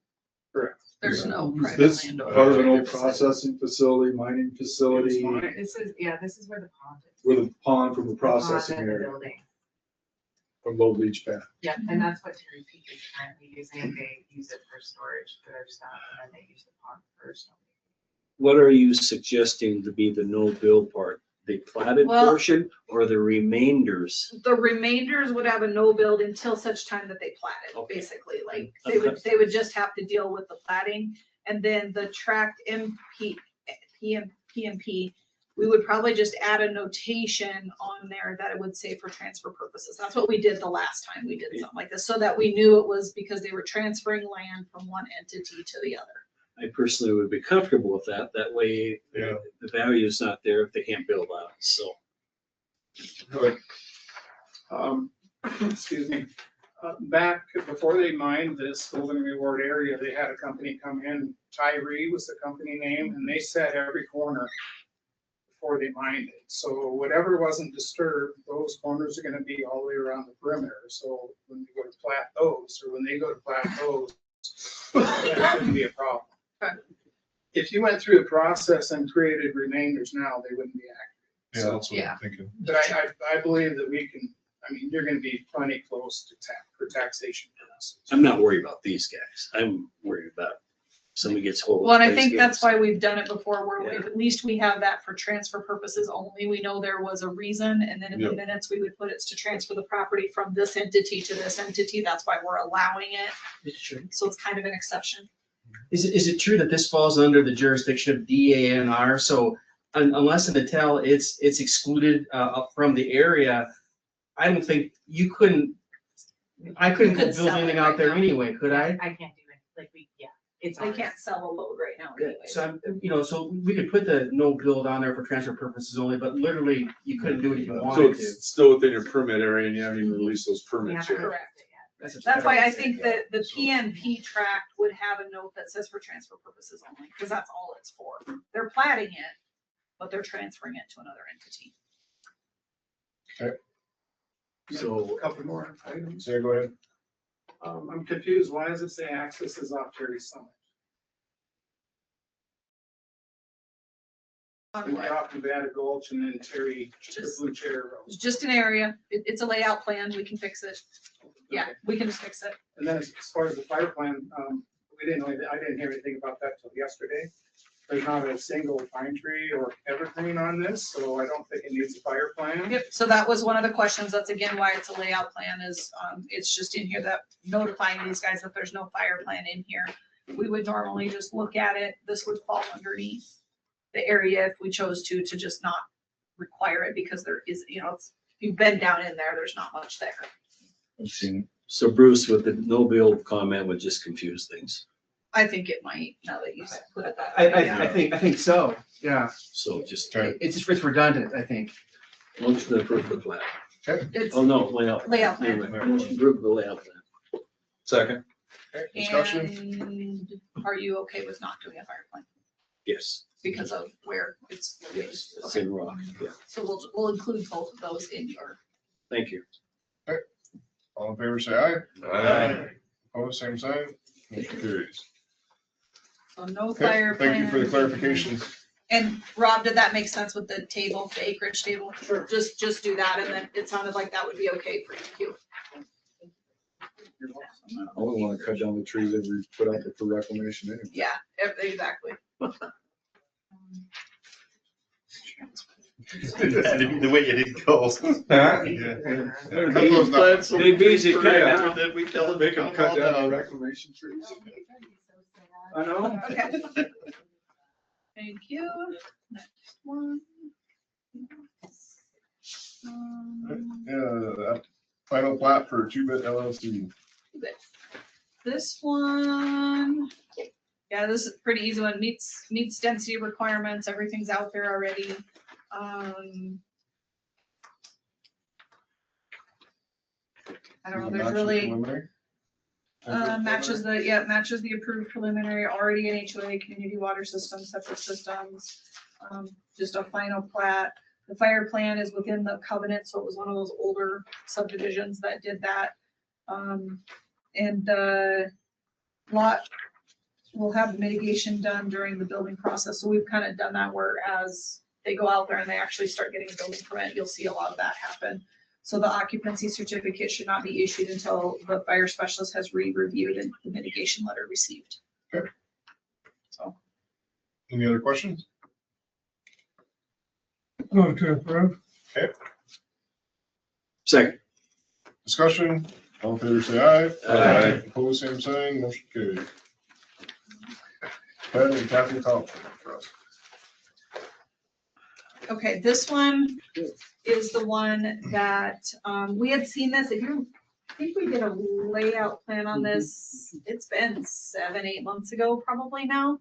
Correct.
There's no
Is
private
this
land over
part of an
there.
old processing facility, mining facility,
This is, yeah, this is where the pond is.
where the pond from the
The pond
processing
and the
area,
building.
from Low Beach Path?
Yeah, and that's what Terry Peak is currently using. They use it for storage for their stuff, and then they use the pond for snow.
What are you suggesting to be the no bill part? The platted
Well-
portion or the remainders?
The remainders would have a no build until such time that they platted,
Okay.
basically, like, they would just have to deal with the platting. And then the tract PMP, we would probably just add a notation on there that it would say for transfer purposes. That's what we did the last time we did something like this, so that we knew it was because they were transferring land from one entity to the other.
I personally would be comfortable with that. That way,
Yeah.
the value is not there if they can't build on it, so.
Excuse me, back before they mined this golden reward area, they had a company come in, Tyree was the company name, and they set every corner before they mined it. So whatever wasn't disturbed, those corners are gonna be all the way around the perimeter. So when you go to plat those, or when they go to plat those, that shouldn't be a problem. If you went through the process and created remainders now, they wouldn't be accurate.
Yeah, that's what I'm thinking.
But I believe that we can, I mean, you're gonna be plenty close to for taxation purposes.
I'm not worried about these guys. I'm worried about somebody gets hold of.
Well, and I
these
think that's
guys.
why we've done it before, where
Yeah.
at least we have that for transfer purposes only. We know there was a reason, and then in the
Yep.
minutes, we would put it's to transfer the property from this entity to this entity. That's why we're allowing it.
It's true.
So it's kind of an exception.
Is it true that this falls under the jurisdiction of DANR? So unless and until it's excluded from the area, I don't think I couldn't
couldn't
build
sell it
anything
right
out there
now.
anyway, could I?
I can't do it, like, it's
They
ours.
can't sell a load right now
Good.
anyway.
So so we could put the no build on there for transfer purposes only, but literally you couldn't do it if you
So
wanted to.
it's still within your permit area and you haven't even released those permits yet.
Correct.
That's
That's why I think that the PNP tract would have a note that says for transfer purposes only, because that's all it's for. They're platting it, but they're transferring it to another entity.
So,
A couple more items.
Yeah, go ahead.
I'm confused. Why does it say access is off Terry Summit?
On
We
what?
off Nevada Gulch and then Terry, the Blue Chair Road.
It's just an area. It's a layout plan. We can fix it. Yeah, we can just fix it.
And then as far as the fire plan, I didn't hear anything about that till yesterday. There's not a single pine tree or evergreen on this, so I don't think it needs a fire plan.
Yep, so that was one of the questions. That's again why it's a layout plan is, it's just in here that notifying these guys that there's no fire plan in here. We would normally just look at it. This would fall underneath the area if we chose to just not require it because there is, if you've been down in there, there's not much there.
so Bruce, with the no build comment would just confuse things.
I think it might, now that you put it that way.
I think so, yeah.
So just
It's redundant, I think.
motion to approve the plan.
It's
Oh, no, layout.
layout plan.
Approve the layout plan.
Second. Okay, discussion?
And are you okay with not doing a fire plan
Yes,
because of where it's located?
yes, it's
Okay.
in rock, yeah.
So we'll include both of those in your,
Thank you.
All in favor, say aye.
Aye.
Opposed, same sign. Motion carries.
so no
Okay,
fire plan.
thank you for the clarification.
And Rob, did that make sense with the table, the acreage table? Sure. Just do that, and then it sounded like that would be okay for you.
I wouldn't want to cut down the trees that we put out there for reclamation anyway.
Yeah, exactly.
The way you didn't go.
Big busy cut down.
Then we tell them
Make them cut down the reclamation trees.
I know.
Okay. Thank you. Next one.
Yeah, final plat for Two-Bit LLC.
This one, yeah, this is a pretty easy one, meets density requirements, everything's out there already. I don't know,
Does it
there's
match the
really,
preliminary?
matches the approved preliminary, already in HOA, community water systems, septic systems. Just a final plat. The fire plan is within the covenant, so it was one of those older subdivisions that did that. And the lot will have mitigation done during the building process. So we've kind of done that where as they go out there and they actually start getting a building permit, you'll see a lot of that happen. So the occupancy certificate should not be issued until the fire specialist has re-reviewed and the mitigation letter received.
Okay.
So.
Any other questions?
Move to approve.
Okay,
Second.
discussion, all in favor say aye.
Aye.
Opposed, same sign, motion carried. Ted and Kathy Collins.
Okay, this one is the one that, we had seen this, I think we did a layout plan on this, it's been 7-8 months ago probably now.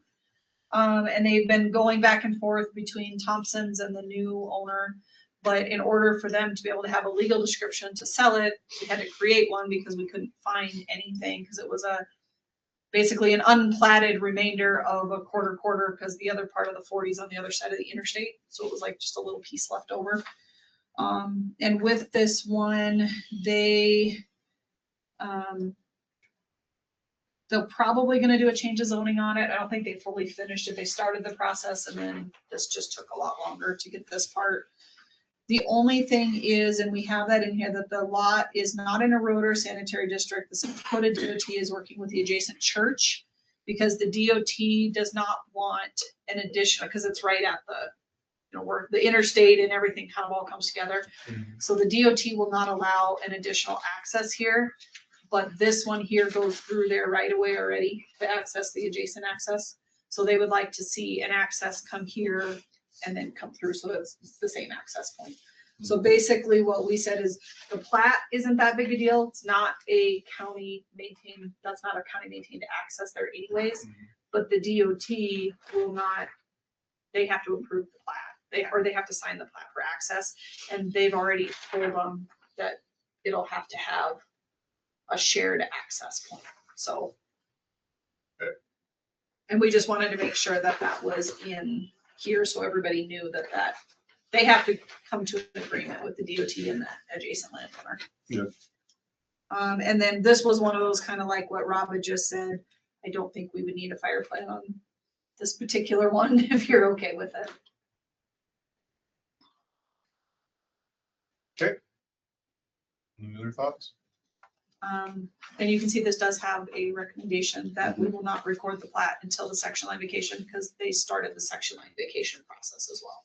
And they've been going back and forth between Thompson's and the new owner. But in order for them to be able to have a legal description to sell it, we had to create one because we couldn't find anything, because it was basically an unplatted remainder of a quarter, because the other part of the 40's on the other side of the interstate. So it was like just a little piece left over. And with this one, they're probably going to do a change of zoning on it. I don't think they fully finished it. They started the process and then this just took a lot longer to get this part. The only thing is, and we have that in here, that the lot is not in a road or sanitary district. The South Dakota DOT is working with the adjacent church because the DOT does not want an additional, because it's right at the, where the interstate and everything kind of all comes together. So the DOT will not allow an additional access here, but this one here goes through there right away already to access the adjacent access. So they would like to see an access come here and then come through, so it's the same access point. So basically what we said is the plat isn't that big a deal. It's not a county maintained, that's not a county maintained access there anyways, but the DOT will not, they have to approve the plat. They have to sign the plat for access, and they've already told them that it'll have to have a shared access point. So, and we just wanted to make sure that that was in here, so everybody knew that they have to come to an agreement with the DOT and the adjacent landowner.
Yeah.
And then this was one of those kind of like what Rob had just said. I don't think we would need a fire plan on this particular one if you're okay with it.
Okay. Any other thoughts?
And you can see this does have a recommendation that we will not record the plat until the section line vacation, because they started the section line vacation process as well.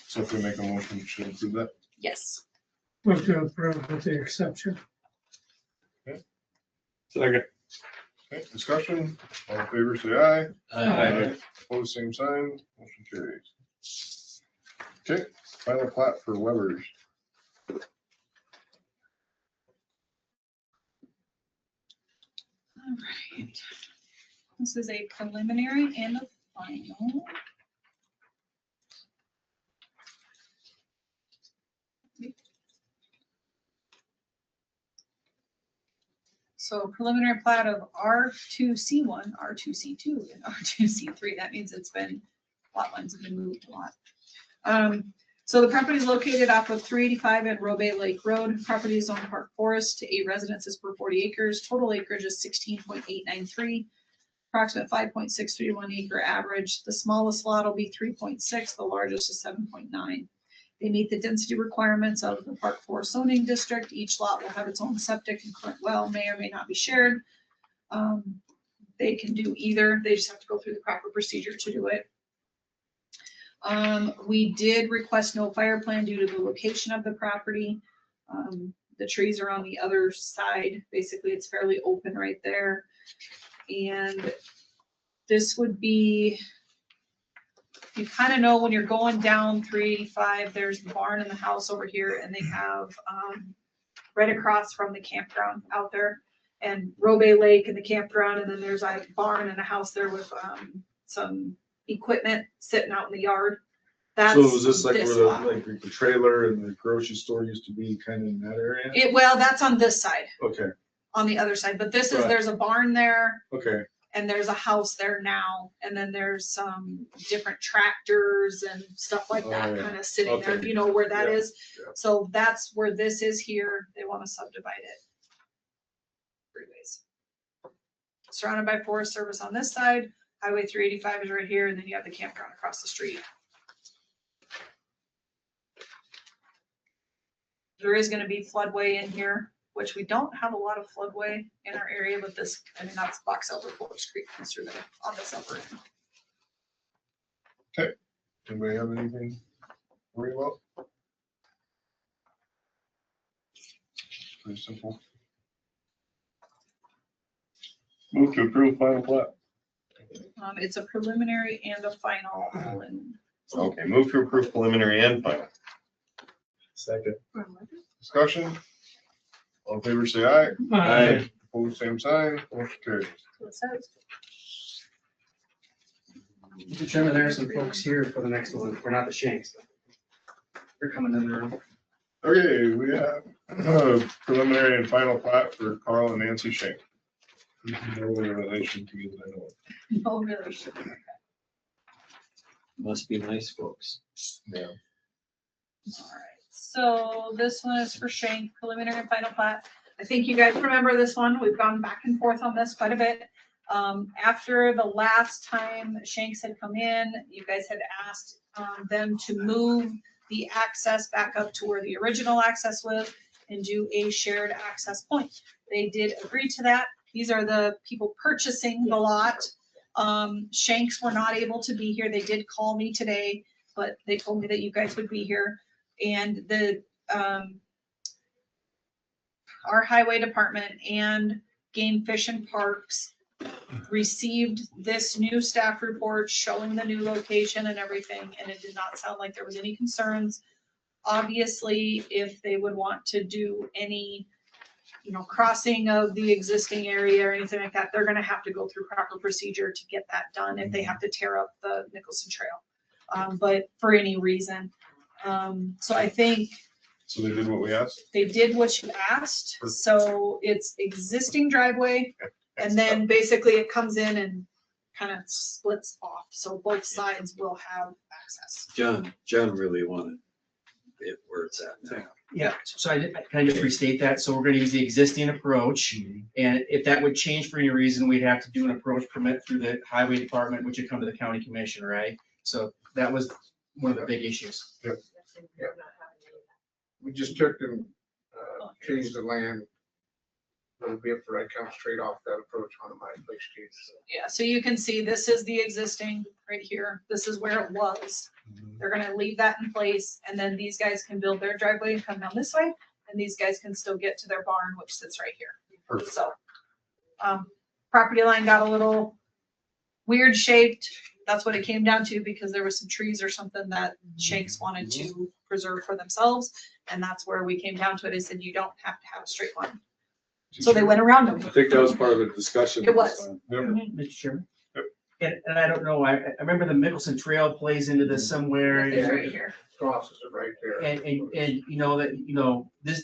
So if we make a motion, we should approve that.
Yes.
Move to approve with the exception.
Second. Okay, discussion, all in favor say aye.
Aye.
Opposed, same sign, motion carries. Okay, final plat for Weber's.
All right. This is a preliminary and a final. So preliminary plat of R2C1, R2C2, and R2C3. That means lot lines have been moved a lot. So the property is located off of 385 at Robay Lake Road. Property is zoned Park Forest to 8 residences per 40 acres. Total acreage is 16.893. Approximate 5.631 acre average. The smallest lot will be 3.6. The largest is 7.9. They meet the density requirements of the Park Forest zoning district. Each lot will have its own septic and current well, may or may not be shared. They can do either. They just have to go through the proper procedure to do it. We did request no fire plan due to the location of the property. The trees are on the other side. Basically, it's fairly open right there. And this would be, you kind of know when you're going down 385, there's the barn and the house over here, and they have right across from the campground out there, and Robay Lake and the campground, and then there's a barn and a house there with some equipment sitting out in the yard. That's
So was this like
this
where the,
lot.
like the trailer and the grocery store used to be kind of in that area?
Well, that's on this side,
Okay,
on the other side, but this is,
Right.
there's a barn there
okay.
and there's a house there now. And then there's some different tractors and stuff like that
Oh, yeah.
kind of sitting there,
Okay.
you know where that
Yeah,
is?
yeah.
So that's where this is here. They want to subdivide it. Freeways. Surrounded by Forest Service on this side, Highway 385 is right here, and then you have the campground across the street. There is gonna be floodway in here, which we don't have a lot of floodway in our area, but this, I mean, that's Box Elder Forest Creek comes through there on this upper end.
Okay, anybody have anything to worry about? Pretty simple. Move to approve final plat.
It's a preliminary and a final all in.
Okay, move to approve preliminary and final.
Second.
Discussion? All in favor, say aye.
Aye.
Opposed, same sign. Motion carries.
Mr. Chairman, there are some folks here for the next one. We're not the Shanks. They're coming in the room.
Okay, we have preliminary and final plat for Carl and Nancy Shank. No relation to you that I know of.
No relation.
Must be nice folks.
Yeah.
Alright, so this one is for Shank, preliminary and final plat. I think you guys remember this one. We've gone back and forth on this quite a bit. After the last time Shanks had come in, you guys had asked them to move the access back up to where the original access was and do a shared access point. They did agree to that. These are the people purchasing the lot. Shanks were not able to be here. They did call me today, but they told me that you guys would be here. And the our highway department and Game Fish and Parks received this new staff report showing the new location and everything, and it did not sound like there was any concerns. Obviously, if they would want to do any, you know, crossing of the existing area or anything like that, they're gonna have to go through proper procedure to get that done if they have to tear up the Nicholson Trail. But for any reason. So I think
So they did what we asked?
they did what you asked, so it's existing driveway, and then basically it comes in and kind of splits off, so both sides will have access.
John really wanted it where it's at now.
Yeah, so can I just restate that? So we're gonna use the existing approach, and if that would change for any reason, we'd have to do an approach permit through the highway department, which would come to the county commission, right? So that was one of the big issues.
Yep.
We just took and changed the land. It'll be up for I come straight off that approach onto my place street.
Yeah, so you can see this is the existing right here. This is where it was. They're gonna leave that in place, and then these guys can build their driveway and come down this way, and these guys can still get to their barn, which sits right here.
Perfect.
So, property line got a little weird shaped. That's what it came down to, because there was some trees or something that Shanks wanted to preserve for themselves, and that's where we came down to it. I said, you don't have to have a straight line. So they went around them.
I think that was part of the discussion.
It was.
Mr. Chairman? And I don't know, I remember the Mickelson Trail plays into this somewhere.
It's right here.
Crosses it right there.
And you know that, you know, this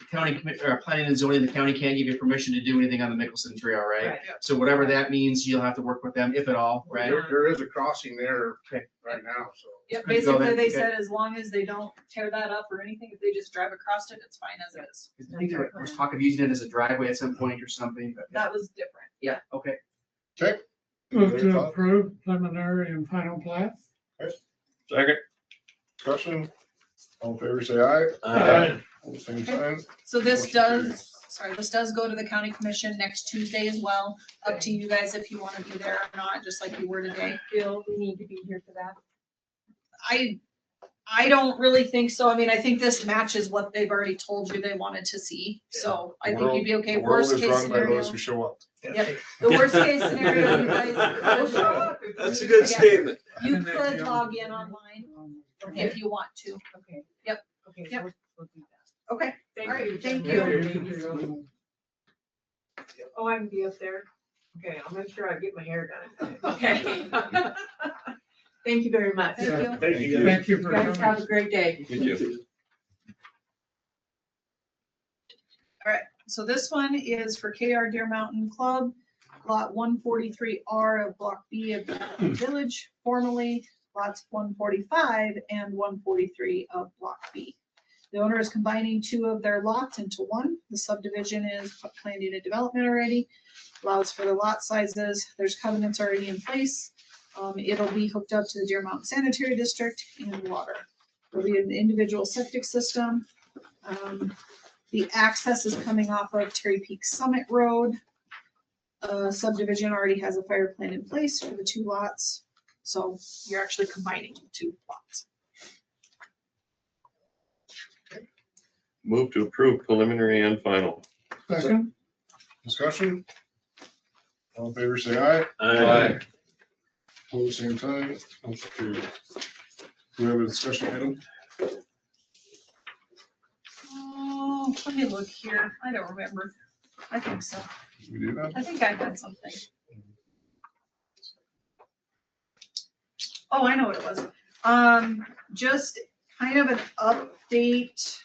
the county planning and zoning, the county can't give you permission to do anything on the Mickelson Trail, right?
Right.
So whatever that means, you'll have to work with them, if at all, right?
There is a crossing there right now, so.
Yep,
Good to go
basically
then.
they
Okay.
said as long as they don't tear that up or anything, if they just drive across it, it's fine as it is.
I think there was talk of using it as a driveway at some point or something, but
That was different.
yeah, okay.
Okay.
Move to approve preliminary and final plat.
Second. Discussion? All in favor, say aye.
Aye.
All the same sign.
So this does, sorry, this does go to the county commission next Tuesday as well. Up to you guys if you want to be there or not, just like you were today.
Bill, we need to be here for that.
I don't really think so. I mean, I think this matches what they've already told you they wanted to see. So I think you'd be okay.
The world
Worst
is
case
run by
scenario.
those who show up.
Yep. The worst case scenario, you guys.
That's a good statement.
You could log in online if you want to.
Okay.
Yep.
Okay.
Yep.
We'll do that.
Okay.
Thank
All right.
you.
Thank
you.
you.
Oh, I can be up there. Okay, I'll make sure I get my hair done.
Okay.
Thank you very much.
Thank you.
Thank you.
Thank you for
Guys,
coming.
have a great day.
You too.
All right, so this one is for KR Deer Mountain Club, lot 143R of Block B of the Village, formerly lots 145 and 143 of Block B. The owner is combining two of their lots into one. The subdivision is planned unit development already, allows for the lot sizes. There's covenants already in place. It'll be hooked up to the Deer Mountain Sanitary District and water. There'll be an individual septic system. The access is coming off of Terry Peak Summit Road. Subdivision already has a fire plan in place for the two lots. So you're actually combining two lots.
Move to approve preliminary and final.
Second. Discussion? All in favor, say aye.
Aye.
Opposed, same sign. Motion carried. Do we have a discussion item?
Oh, let me look here. I don't remember. I think so.
We do that?
I think I had something. Oh, I know what it was. Just kind of an update.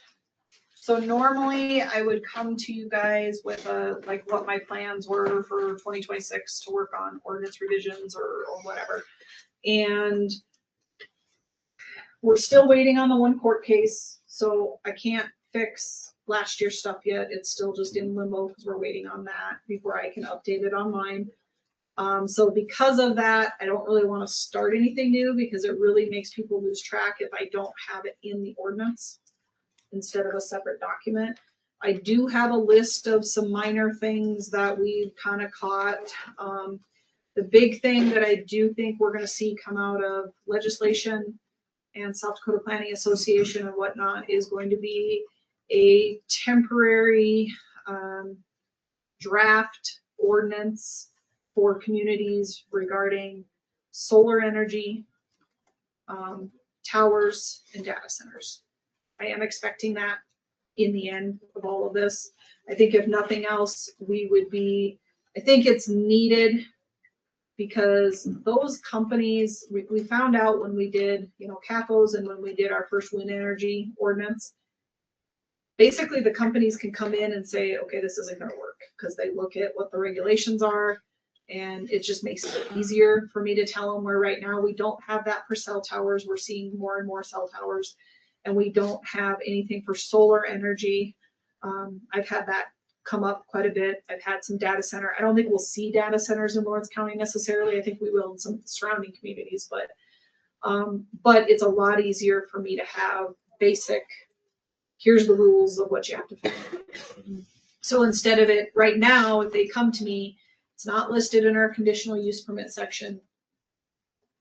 So normally I would come to you guys with like what my plans were for 2026 to work on ordinance revisions or whatever. And we're still waiting on the one court case. So I can't fix last year's stuff yet. It's still just in limbo because we're waiting on that before I can update it online. So because of that, I don't really want to start anything new because it really makes people lose track if I don't have it in the ordinance instead of a separate document. I do have a list of some minor things that we've kind of caught. The big thing that I do think we're going to see come out of legislation and South Dakota Planning Association and whatnot is going to be a temporary draft ordinance for communities regarding solar energy, towers, and data centers. I am expecting that in the end of all of this. I think if nothing else, I think it's needed because those companies, we found out when we did, CAFOs and when we did our first wind energy ordinance, basically the companies can come in and say, okay, this isn't going to work because they look at what the regulations are and it just makes it easier for me to tell them where right now we don't have that for cell towers. We're seeing more and more cell towers and we don't have anything for solar energy. I've had that come up quite a bit. I've had some data center. I don't think we'll see data centers in Lawrence County necessarily. I think we will in some surrounding communities, but it's a lot easier for me to have basic, here's the rules of what you have to follow. So instead of it right now, if they come to me, it's not listed in our conditional use permit section.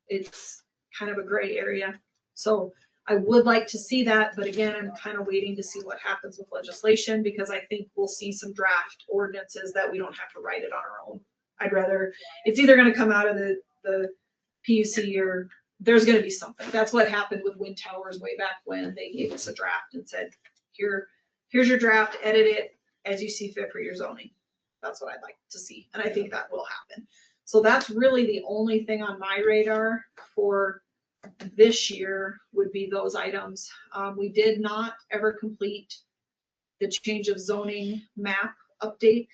It's kind of a gray area. So I would like to see that, but again, I'm kind of waiting to see what happens with legislation because I think we'll see some draft ordinances that we don't have to write it on our own. It's either going to come out of the PUC or there's going to be something. That's what happened with wind towers way back when they gave us a draft and said, here's your draft, edit it as you see fit for your zoning. That's what I'd like to see. And I think that will happen. So that's really the only thing on my radar for this year would be those items. We did not ever complete the change of zoning map update.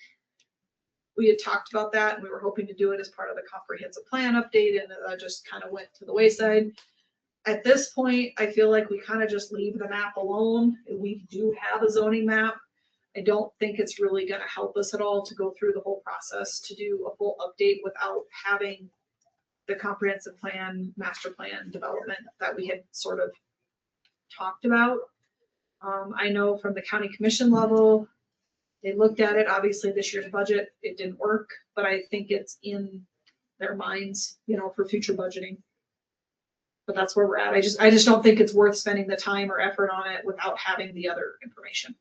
We had talked about that and we were hoping to do it as part of the comprehensive plan update and that just kind of went to the wayside. At this point, I feel like we kind of just leave the map alone. We do have a zoning map. I don't think it's really going to help us at all to go through the whole process to do a full update without having the comprehensive plan, master plan development that we had sort of talked about. I know from the county commission level, they looked at it. Obviously this year's budget, it didn't work, but I think it's in their minds, for future budgeting. But that's where we're at. I just don't think it's worth spending the time or effort on it without having the other information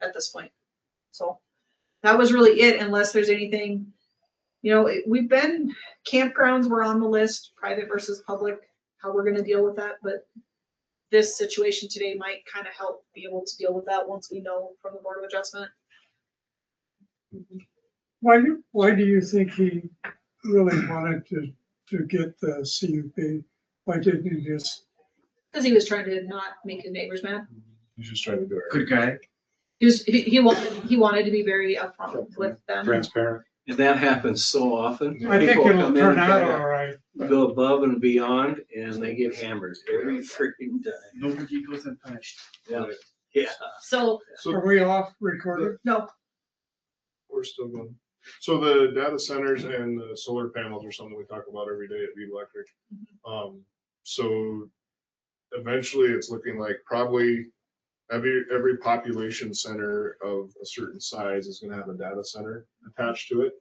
at this point. So that was really it, unless there's anything, campgrounds were on the list, private versus public, how we're going to deal with that. But this situation today might kind of help be able to deal with that once we know from the Board of Adjustment.
Why do you think he really wanted to get the CUP? Why didn't you just,
Because he was trying to not make his neighbors mad.
He's just trying to do it.
Good guy.
He wanted to be very upfront with them.
Transparent.
And that happens so often.
I think
People
it'll
come in
turn
and try
out
to
all right.
Go above and beyond, and they get hammered every freaking time.
Nobody goes unpunished.
Yeah. Yeah.
So,
Are we off recording?
no,
We're still going. So the data centers and the solar panels are something we talk about every day at Beat Electric. So eventually it's looking like probably every population center of a certain size is gonna have a data center attached to it.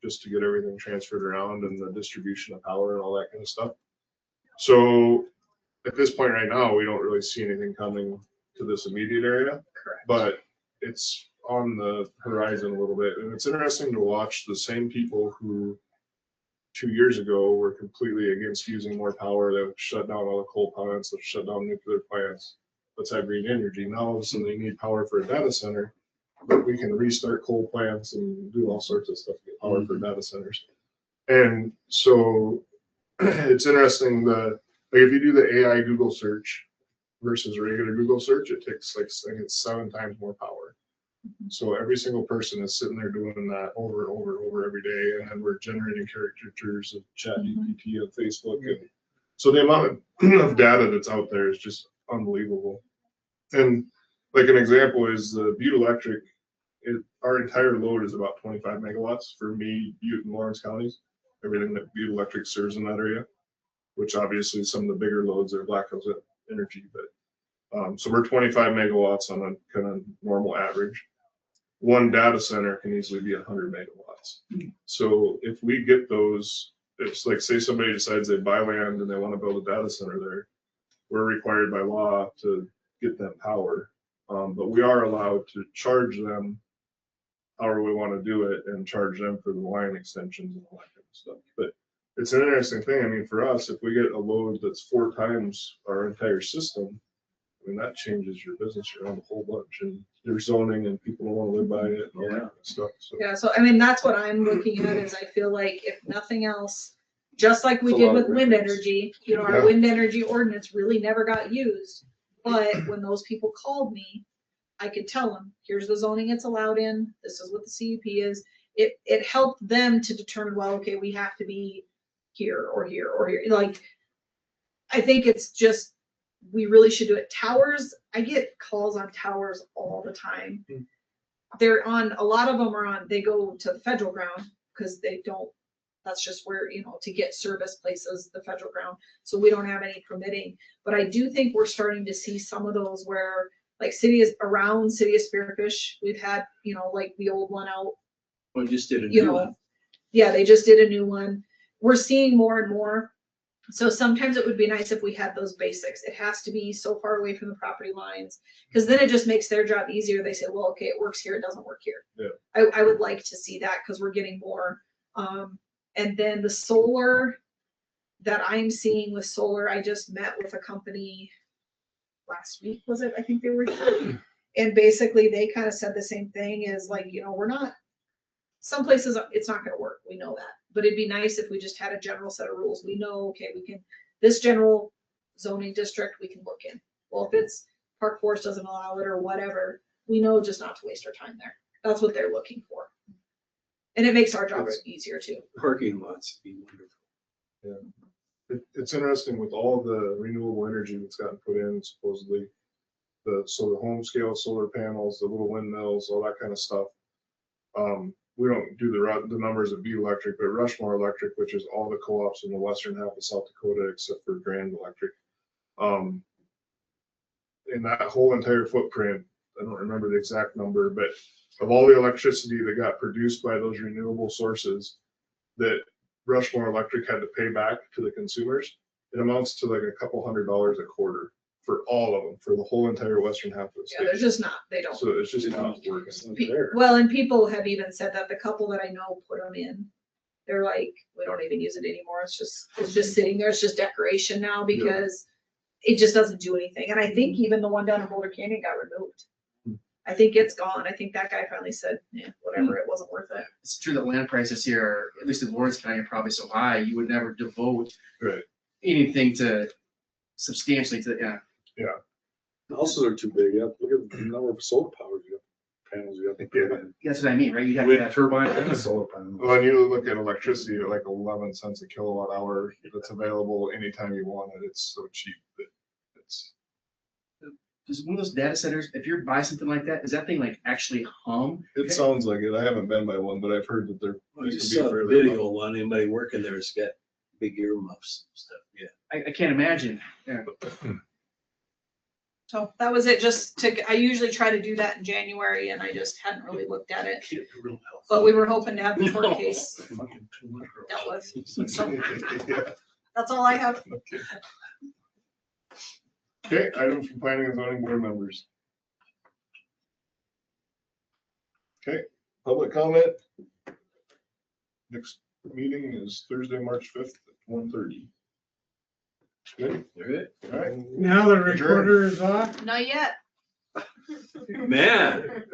Just to get everything transferred around and the distribution of power and all that kind of stuff. So at this point right now, we don't really see anything coming to this immediate area.
correct.
But it's on the horizon a little bit. And it's interesting to watch the same people who 2 years ago were completely against using more power, that would shut down all the coal plants, that shut down nuclear plants. Let's have green energy. Now all of a sudden they need power for a data center, but we can restart coal plants and do all sorts of stuff to get power for data centers. And so it's interesting that like if you do the AI Google search versus regular Google search, it takes like I think it's 7 times more power. So every single person is sitting there doing that over and over and over every day, and then we're generating caricatures of ChatGPT on Facebook, and so the amount of data that's out there is just unbelievable. And like an example is the Butte Electric. Our entire load is about 25 megawatts for me, Butte and Lawrence counties. Everything that Butte Electric serves in that area, which obviously some of the bigger loads are Black Hills Energy, but so we're 25 megawatts on a kind of normal average. One data center can easily be 100 megawatts. So if we get those, it's like say somebody decides they buy land and they want to build a data center there, we're required by law to get them power. But we are allowed to charge them however we want to do it and charge them for the line extensions and all that kind of stuff. But it's an interesting thing. I mean, for us, if we get a load that's 4 times our entire system, I mean, that changes your business around a whole bunch, and there's zoning and people don't want to live by it and all that kind of stuff. So
Yeah, so I mean, that's what I'm looking at is I feel like if nothing else, just like we
It's a
did
lot
with
of
wind
difference.
energy, you know,
Yeah.
our wind energy ordinance really never got used. But when those people called me, I could tell them, here's the zoning it's allowed in, this is what the CUP is. It helped them to determine, well, okay, we have to be here or here or here. Like, I think it's just, we really should do it. Towers, I get calls on towers all the time. They're on, a lot of them are on, they go to the federal ground because they don't, that's just where, you know, to get service places, the federal ground. So we don't have any permitting. But I do think we're starting to see some of those where like cities around City of Spearfish, we've had, you know, like the old one out,
We just did a
you
new
know,
one.
yeah, they just did a new one. We're seeing more and more. So sometimes it would be nice if we had those basics. It has to be so far away from the property lines, because then it just makes their job easier. They say, well, okay, it works here, it doesn't work here.
Yeah.
I would like to see that because we're getting more. And then the solar that I'm seeing with solar, I just met with a company last week, was it? I think they were here. And basically they kind of said the same thing is like, you know, we're not, some places it's not going to work. We know that. But it'd be nice if we just had a general set of rules. We know, okay, we can, this general zoning district, we can look in. Well, if it's Park Forest doesn't allow it or whatever, we know just not to waste our time there. That's what they're looking for. And it makes our jobs easier too.
Parking lots would be wonderful.
Yeah. It's interesting with all the renewable energy that's gotten put in, supposedly, the home scale solar panels, the little windmills, all that kind of stuff. We don't do the numbers of Butte Electric, but Rushmore Electric, which is all the co-ops in the western half of South Dakota except for Grand Electric. In that whole entire footprint, I don't remember the exact number, but of all the electricity that got produced by those renewable sources that Rushmore Electric had to pay back to the consumers, it amounts to like a couple $100 a quarter for all of them, for the whole entire western half of the state.
Yeah, they're just not, they don't.
So it's just not working.
Well, and people have even said that the couple that I know put them in, they're like, we don't even use it anymore. It's just sitting there. It's just decoration now because it just doesn't do anything. And I think even the one down in Boulder Canyon got removed. I think it's gone. I think that guy finally said, yeah, whatever, it wasn't worth it.
It's true that land prices here, at least in Lawrence County, are probably so high, you would never devote anything to substantially to, yeah.
Houses are too big. You have to look at the number of solar powers you have, panels you have to put in.
That's what I mean, right? You have to
Wind
have,
turbine and solar panels.
When you look at electricity at like 11 cents a kilowatt hour, that's available anytime you want it. It's so cheap that it's.
just one of those data centers, if you're buying something like that, does that thing like actually hum?
It sounds like it. I haven't been by one, but I've heard that they're.
I just
they can
saw
be
a
fairly
video on anybody working there has got big earmuffs and stuff, yeah.
I can't imagine, yeah.
So that was it, just to, I usually try to do that in January and I just hadn't really looked at it. But we were hoping to have the court case dealt with. So
Yeah.
that's all I have.
Okay, items from planning and zoning board members. Okay, public comment. Next meeting is Thursday, March 5th at 1:30. Good, all right.
Now the recorder is off.
Not yet.
Man,